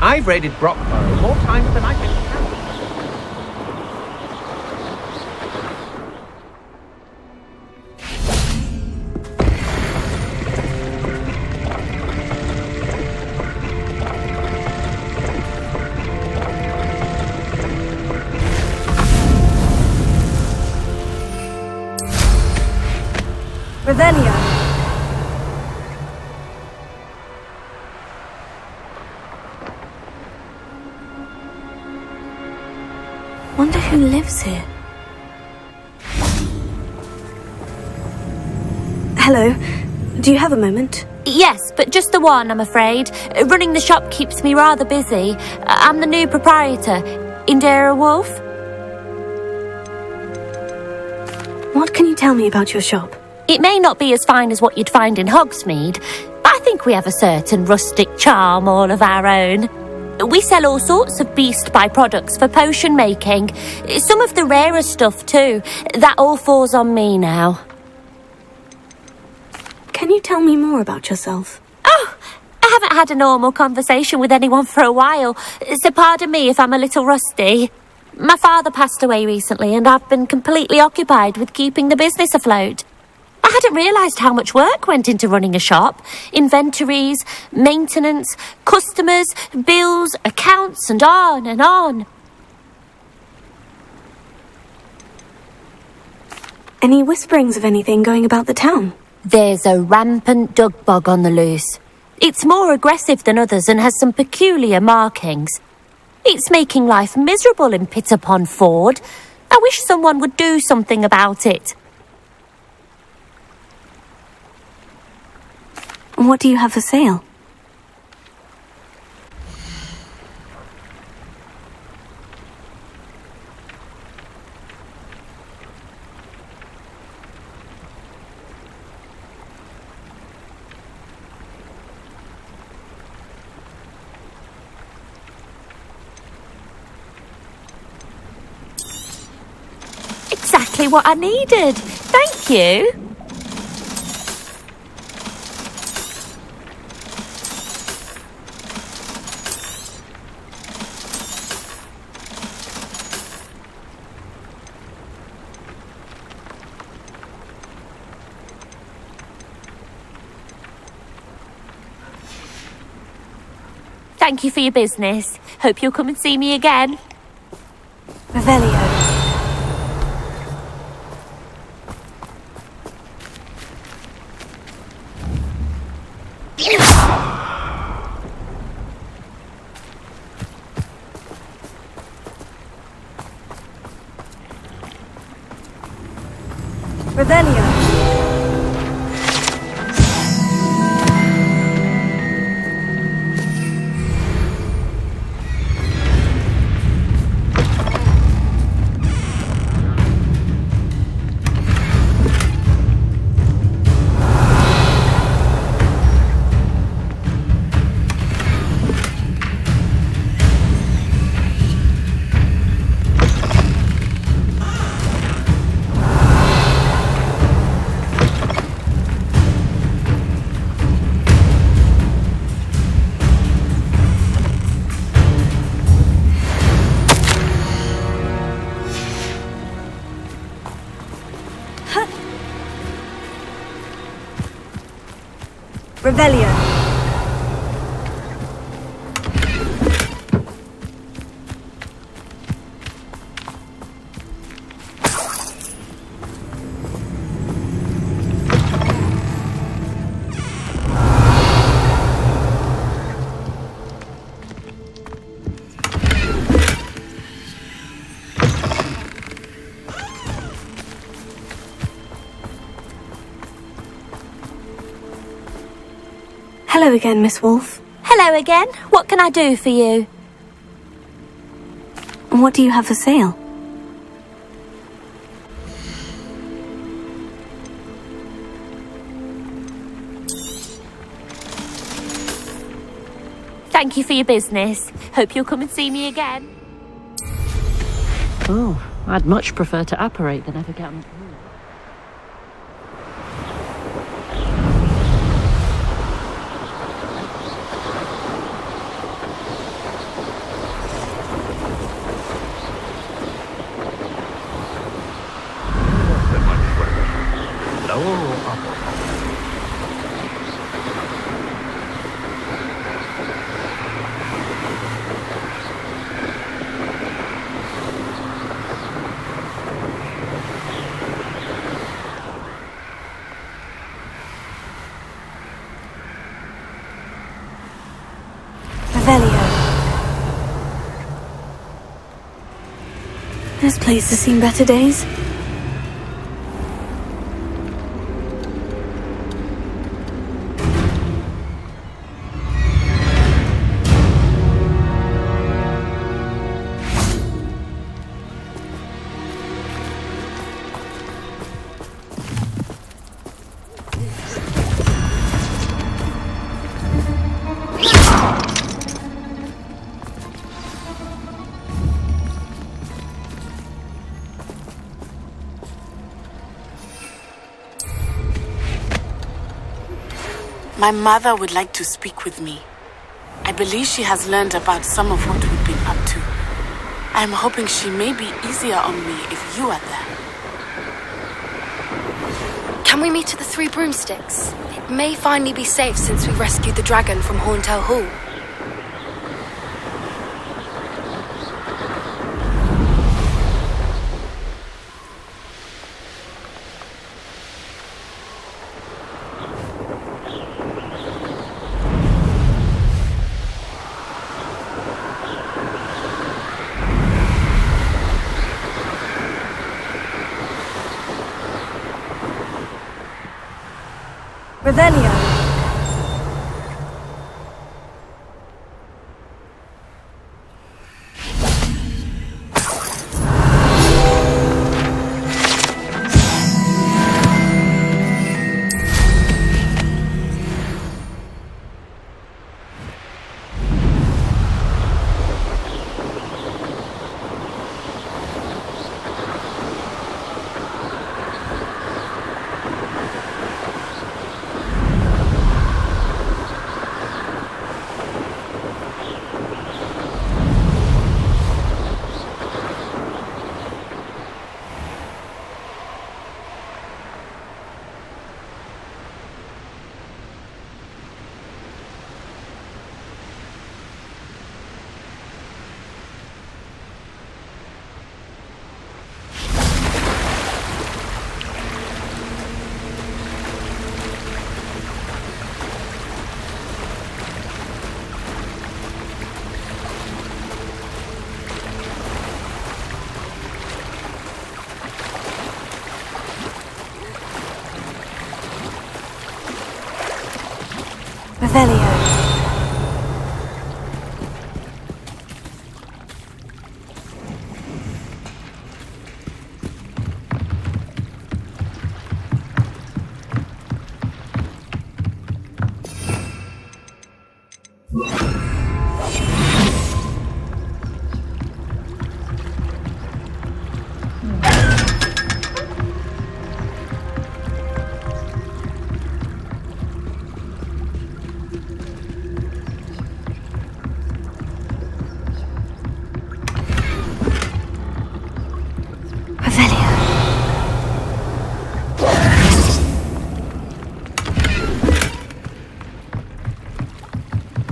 I've raided Brockborough more times than I can count. Revelio. Wonder who lives here. Hello. Do you have a moment? Yes, but just the one, I'm afraid. Running the shop keeps me rather busy. I'm the new proprietor, Indira Wolf. What can you tell me about your shop? It may not be as fine as what you'd find in Hogsmeade, but I think we have a certain rustic charm all of our own. We sell all sorts of beast byproducts for potion making. Some of the rarer stuff too. That all falls on me now. Can you tell me more about yourself? Oh, I haven't had a normal conversation with anyone for a while, so pardon me if I'm a little rusty. My father passed away recently and I've been completely occupied with keeping the business afloat. I hadn't realised how much work went into running a shop. Inventories, maintenance, customers, bills, accounts, and on and on. Any whisperings of anything going about the town? There's a rampant dug bug on the loose. It's more aggressive than others and has some peculiar markings. It's making life miserable in Pitterpond Ford. I wish someone would do something about it. What do you have for sale? Exactly what I needed. Thank you. Thank you for your business. Hope you'll come and see me again. Revelio. Revelio. Revelio. Hello again, Miss Wolf. Hello again. What can I do for you? What do you have for sale? Thank you for your business. Hope you'll come and see me again. Oh, I'd much prefer to apparate than ever get on the pool. This place has seen better days. My mother would like to speak with me. I believe she has learned about some of what we've been up to. I'm hoping she may be easier on me if you are there. Can we meet at the Three Broomsticks? It may finally be safe since we rescued the dragon from Horntail Hall. Revelio. Revelio.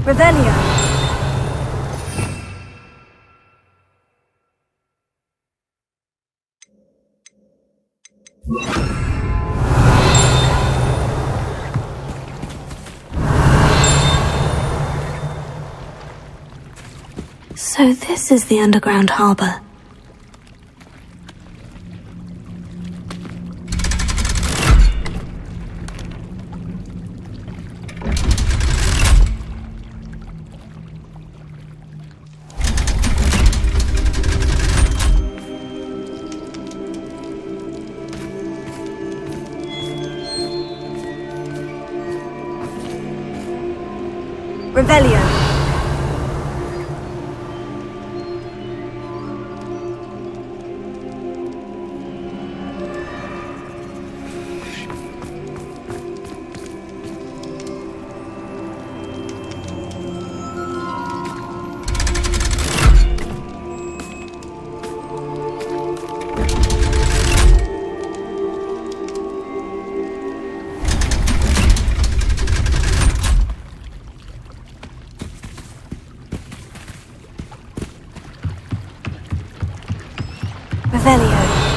Revelio. So this is the underground harbour. Revelio. Revelio.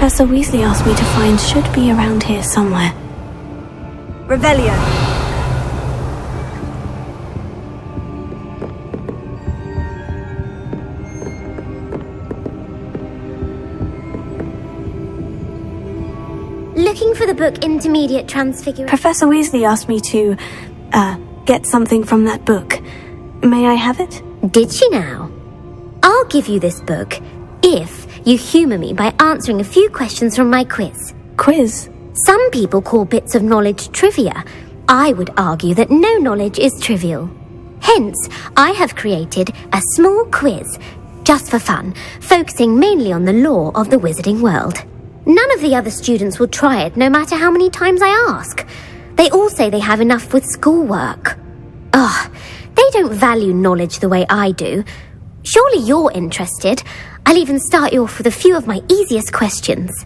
Professor Weasley asked me to find should be around here somewhere. Revelio. Looking for the book Intermediate Transfiguration. Professor Weasley asked me to, get something from that book. May I have it? Did she now? I'll give you this book if you humour me by answering a few questions from my quiz. Quiz? Some people call bits of knowledge trivia. I would argue that no knowledge is trivial. Hence, I have created a small quiz, just for fun, focusing mainly on the lore of the wizarding world. None of the other students will try it, no matter how many times I ask. They all say they have enough with schoolwork. Ugh, they don't value knowledge the way I do. Surely you're interested. I'll even start you off with a few of my easiest questions.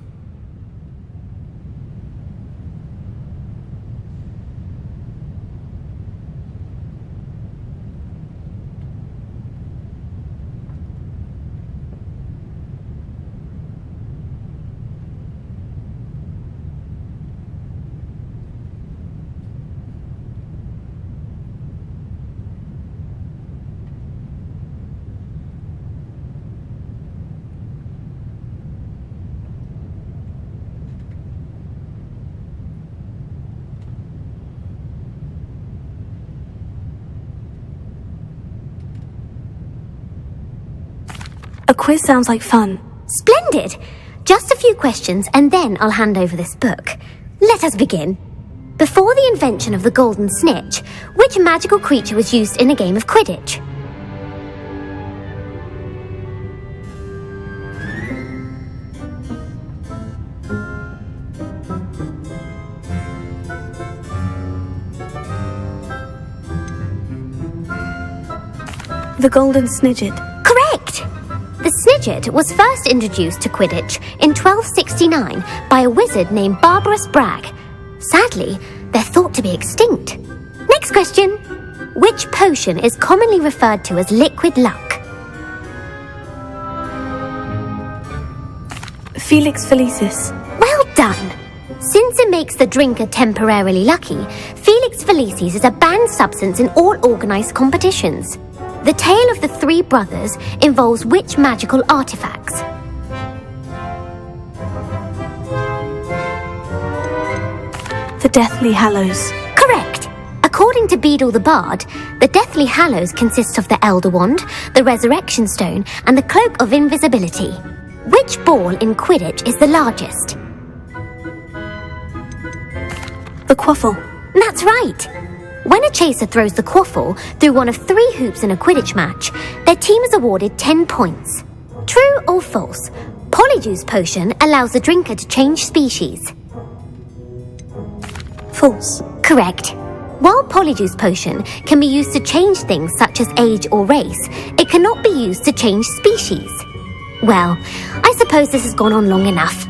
A quiz sounds like fun. Splendid! Just a few questions and then I'll hand over this book. Let us begin. Before the invention of the golden snitch, which magical creature was used in a game of Quidditch? The golden snidget. Correct! The snidget was first introduced to Quidditch in 1269 by a wizard named Barbarous Bragg. Sadly, they're thought to be extinct. Next question. Which potion is commonly referred to as liquid luck? Felix Felicis. Well done! Since it makes the drinker temporarily lucky, Felix Felicis is a banned substance in all organised competitions. The tale of the three brothers involves which magical artifacts? The Deathly Hallows. Correct! According to Beedle the Bard, the Deathly Hallows consists of the Elder Wand, the Resurrection Stone, and the Cloak of Invisibility. Which ball in Quidditch is the largest? The Quaffle. That's right! When a chaser throws the quaffle through one of 3 hoops in a Quidditch match, their team is awarded 10 points. True or false? Polyjuice potion allows the drinker to change species. False. Correct. While Polyjuice potion can be used to change things such as age or race, it cannot be used to change species. Well, I suppose this has gone on long enough.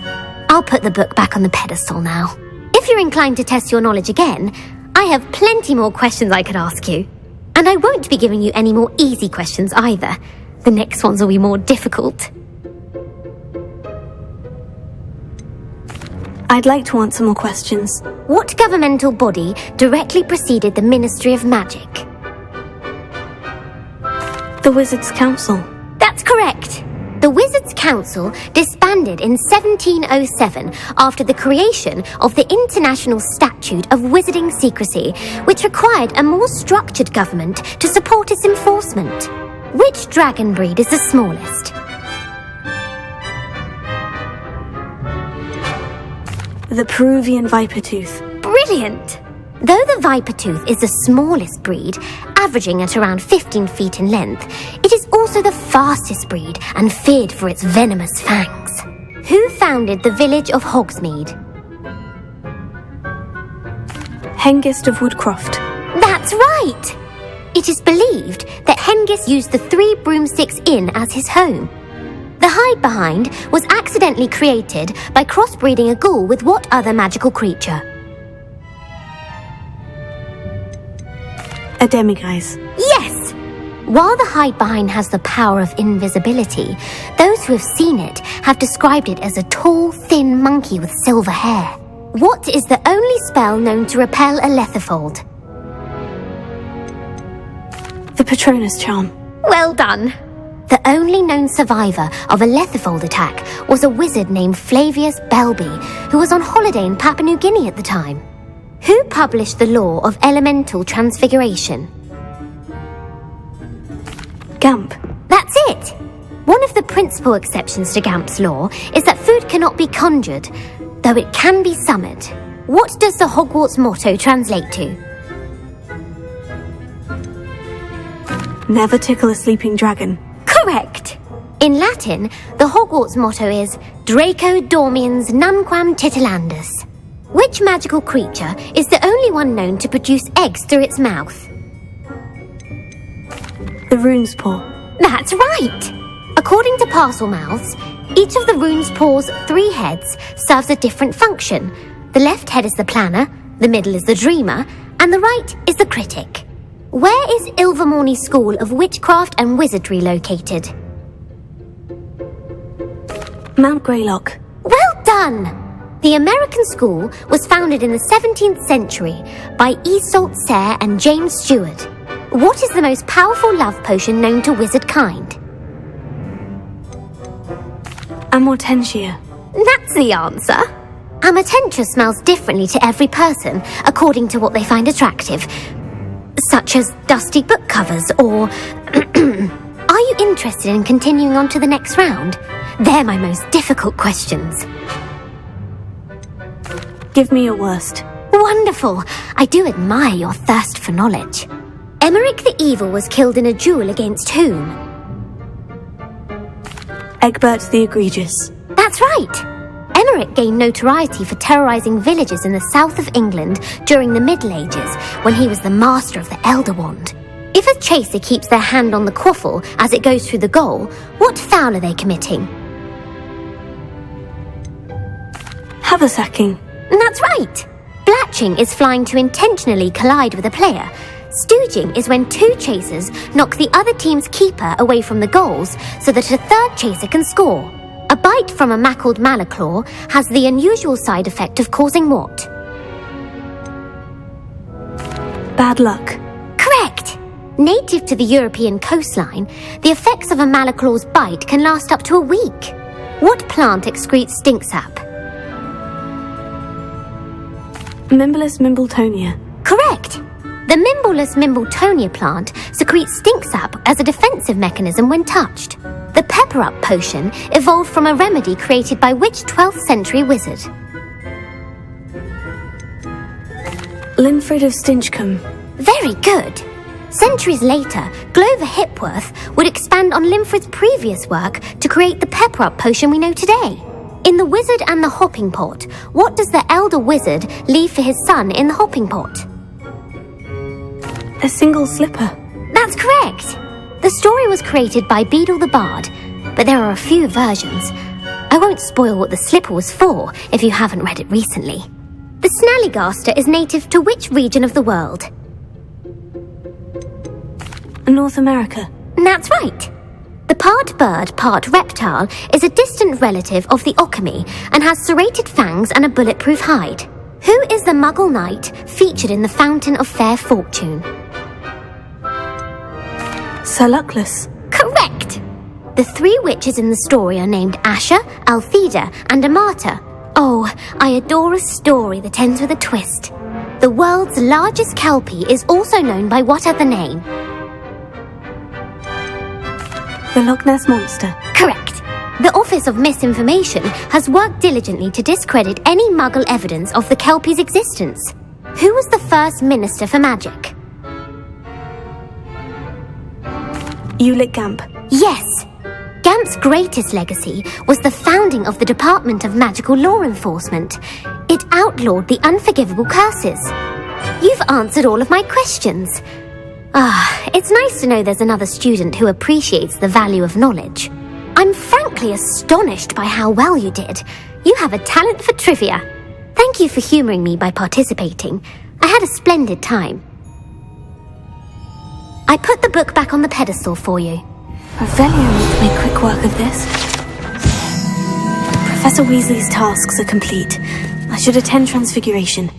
I'll put the book back on the pedestal now. If you're inclined to test your knowledge again, I have plenty more questions I could ask you. And I won't be giving you any more easy questions either. The next ones will be more difficult. I'd like to answer more questions. What governmental body directly preceded the Ministry of Magic? The Wizards' Council. That's correct. The Wizards' Council disbanded in 1707 after the creation of the International Statute of Wizarding Secrecy, which required a more structured government to support its enforcement. Which dragon breed is the smallest? The Peruvian Vipertooth. Brilliant! Though the Vipertooth is the smallest breed, averaging at around 15 feet in length, it is also the fastest breed and feared for its venomous fangs. Who founded the village of Hogsmeade? Hengist of Woodcroft. That's right! It is believed that Hengist used the 3 Broomsticks Inn as his home. The hide behind was accidentally created by crossbreeding a ghoul with what other magical creature? A demiguise. Yes! While the hide behind has the power of invisibility, those who have seen it have described it as a tall, thin monkey with silver hair. What is the only spell known to repel a lethifold? The Patronus charm. Well done. The only known survivor of a lethifold attack was a wizard named Flavius Belby, who was on holiday in Papua New Guinea at the time. Who published the law of elemental transfiguration? Gamp. That's it! One of the principal exceptions to Gamp's law is that food cannot be conjured, though it can be summoned. What does the Hogwarts motto translate to? Never tickle a sleeping dragon. Correct! In Latin, the Hogwarts motto is Draco Dormiens Nunquam Titilandus. Which magical creature is the only one known to produce eggs through its mouth? The rune's paw. That's right! According to Parselmouths, each of the rune's paw's 3 heads serves a different function. The left head is the planner, the middle is the dreamer, and the right is the critic. Where is Ilvermorny School of Witchcraft and Wizardry located? Mount Greylock. Well done! The American school was founded in the 17th century by Iseult Sayre and James Stewart. What is the most powerful love potion known to wizard kind? Amortentia. That's the answer. Amortentia smells differently to every person according to what they find attractive, such as dusty book covers or... Are you interested in continuing on to the next round? They're my most difficult questions. Give me your worst. Wonderful! I do admire your thirst for knowledge. Emmerich the Evil was killed in a duel against whom? Egbert the Egregious. That's right! Emmerich gained notoriety for terrorizing villages in the south of England during the Middle Ages, when he was the master of the Elder Wand. If a chaser keeps their hand on the quaffle as it goes through the goal, what foul are they committing? Haversacking. That's right! Blatching is flying to intentionally collide with a player. Stooging is when 2 chasers knock the other team's keeper away from the goals so that a third chaser can score. A bite from a mackled malaclaw has the unusual side effect of causing what? Bad luck. Correct! Native to the European coastline, the effects of a malaclaw's bite can last up to a week. What plant excretes stink sap? Mimblus Mimbletonia. Correct! The Mimblus Mimbletonia plant secretes stink sap as a defensive mechanism when touched. The pepper-up potion evolved from a remedy created by which 12th century wizard? Linfred of Stinchcombe. Very good! Centuries later, Glover Hipworth would expand on Linfred's previous work to create the pepper-up potion we know today. In The Wizard and the Hopping Pot, what does the elder wizard leave for his son in the hopping pot? A single slipper. That's correct! The story was created by Beadle the Bard, but there are a few versions. I won't spoil what the slipper was for if you haven't read it recently. The Snallygaster is native to which region of the world? North America. That's right! The part bird, part reptile is a distant relative of the Occamy and has serrated fangs and a bulletproof hide. Who is the Muggle knight featured in the Fountain of Fair Fortune? Sir Luckless. Correct! The 3 witches in the story are named Asha, Altheda, and Amata. Oh, I adore a story that ends with a twist. The world's largest kelpie is also known by what other name? The Loch Ness Monster. Correct. The Office of Misinformation has worked diligently to discredit any Muggle evidence of the Kelpie's existence. Who was the first Minister for Magic? Ulick Gamp. Yes! Gamp's greatest legacy was the founding of the Department of Magical Law Enforcement. It outlawed the unforgivable curses. You've answered all of my questions. It's nice to know there's another student who appreciates the value of knowledge. I'm frankly astonished by how well you did. You have a talent for trivia. Thank you for humouring me by participating. I had a splendid time. I put the book back on the pedestal for you. Revelio will make quick work of this. Professor Weasley's tasks are complete. I should attend Transfiguration.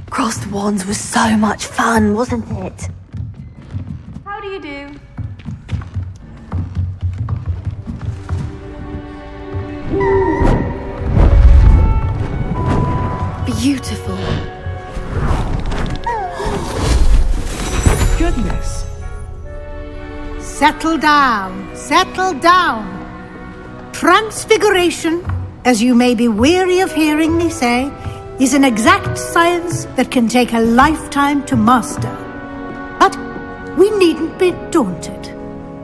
Crossed Wands was so much fun, wasn't it? How do you do? Beautiful. Goodness. Settle down, settle down. Transfiguration, as you may be weary of hearing me say, is an exact science that can take a lifetime to master. But we needn't be daunted.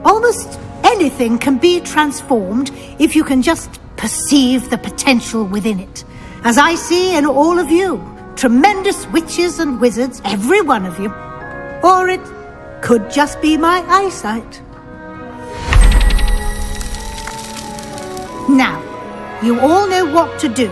Almost anything can be transformed if you can just perceive the potential within it. As I see in all of you, tremendous witches and wizards, every one of you. Or it could just be my eyesight. Now, you all know what to do.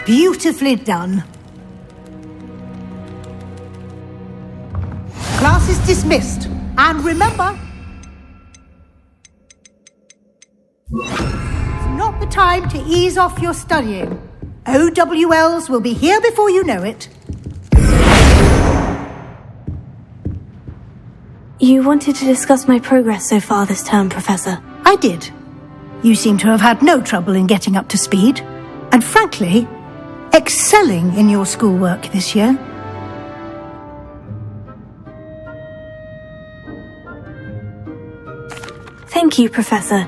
Beautifully done. Class is dismissed. And remember, it's not the time to ease off your studying. OWLs will be here before you know it. You wanted to discuss my progress so far this term, Professor. I did. You seem to have had no trouble in getting up to speed, and frankly, excelling in your schoolwork this year. Thank you, Professor.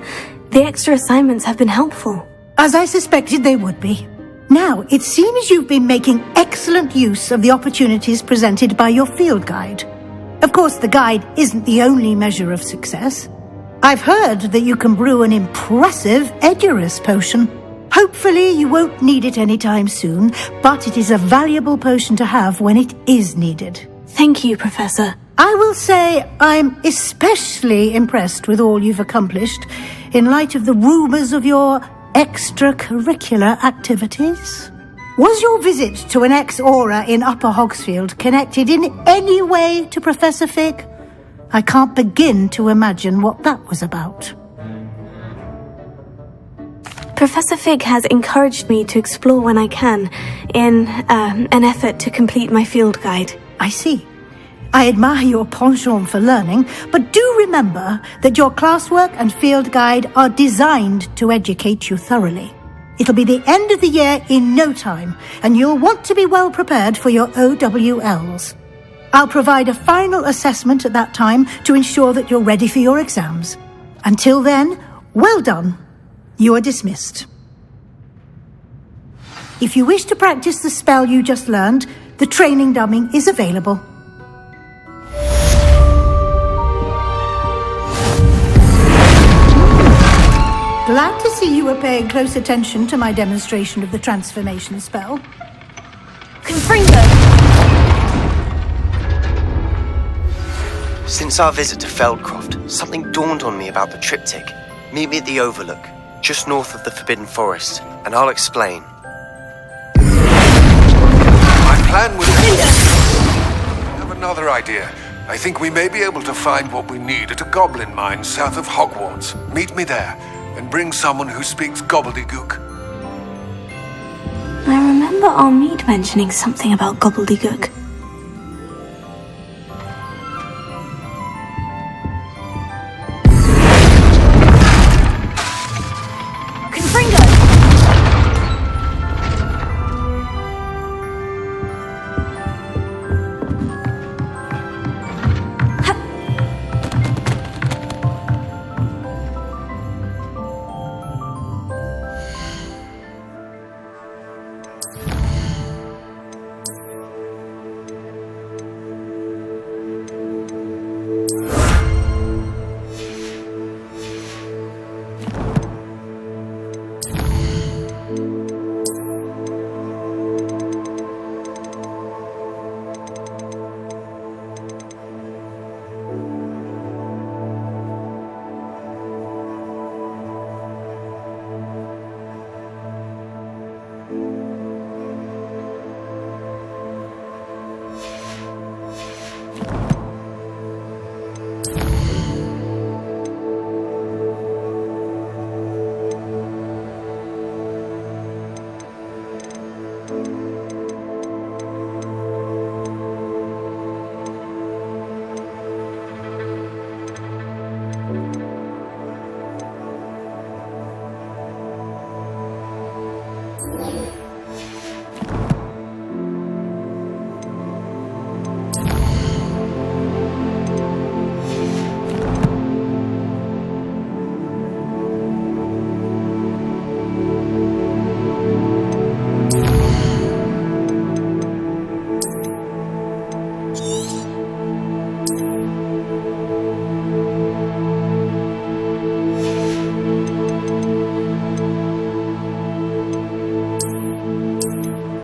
The extra assignments have been helpful. As I suspected they would be. Now, it seems you've been making excellent use of the opportunities presented by your field guide. Of course, the guide isn't the only measure of success. I've heard that you can brew an impressive Edurus potion. Hopefully you won't need it anytime soon, but it is a valuable potion to have when it is needed. Thank you, Professor. I will say I'm especially impressed with all you've accomplished in light of the rumours of your extracurricular activities. Was your visit to an ex-aura in Upper Hogsfield connected in any way to Professor Fig? I can't begin to imagine what that was about. Professor Fig has encouraged me to explore when I can, in an effort to complete my field guide. I see. I admire your penchant for learning, but do remember that your classwork and field guide are designed to educate you thoroughly. It'll be the end of the year in no time, and you'll want to be well prepared for your OWLs. I'll provide a final assessment at that time to ensure that you're ready for your exams. Until then, well done. You are dismissed. If you wish to practice the spell you just learned, the training dummy is available. Glad to see you were paying close attention to my demonstration of the transformation spell. Confringo! Since our visit to Feldcroft, something dawned on me about the triptych. Meet me at the Overlook, just north of the Forbidden Forest, and I'll explain. My plan was... I have another idea. I think we may be able to find what we need at a goblin mine south of Hogwarts. Meet me there, and bring someone who speaks gobbledygook. I remember Armide mentioning something about gobbledygook.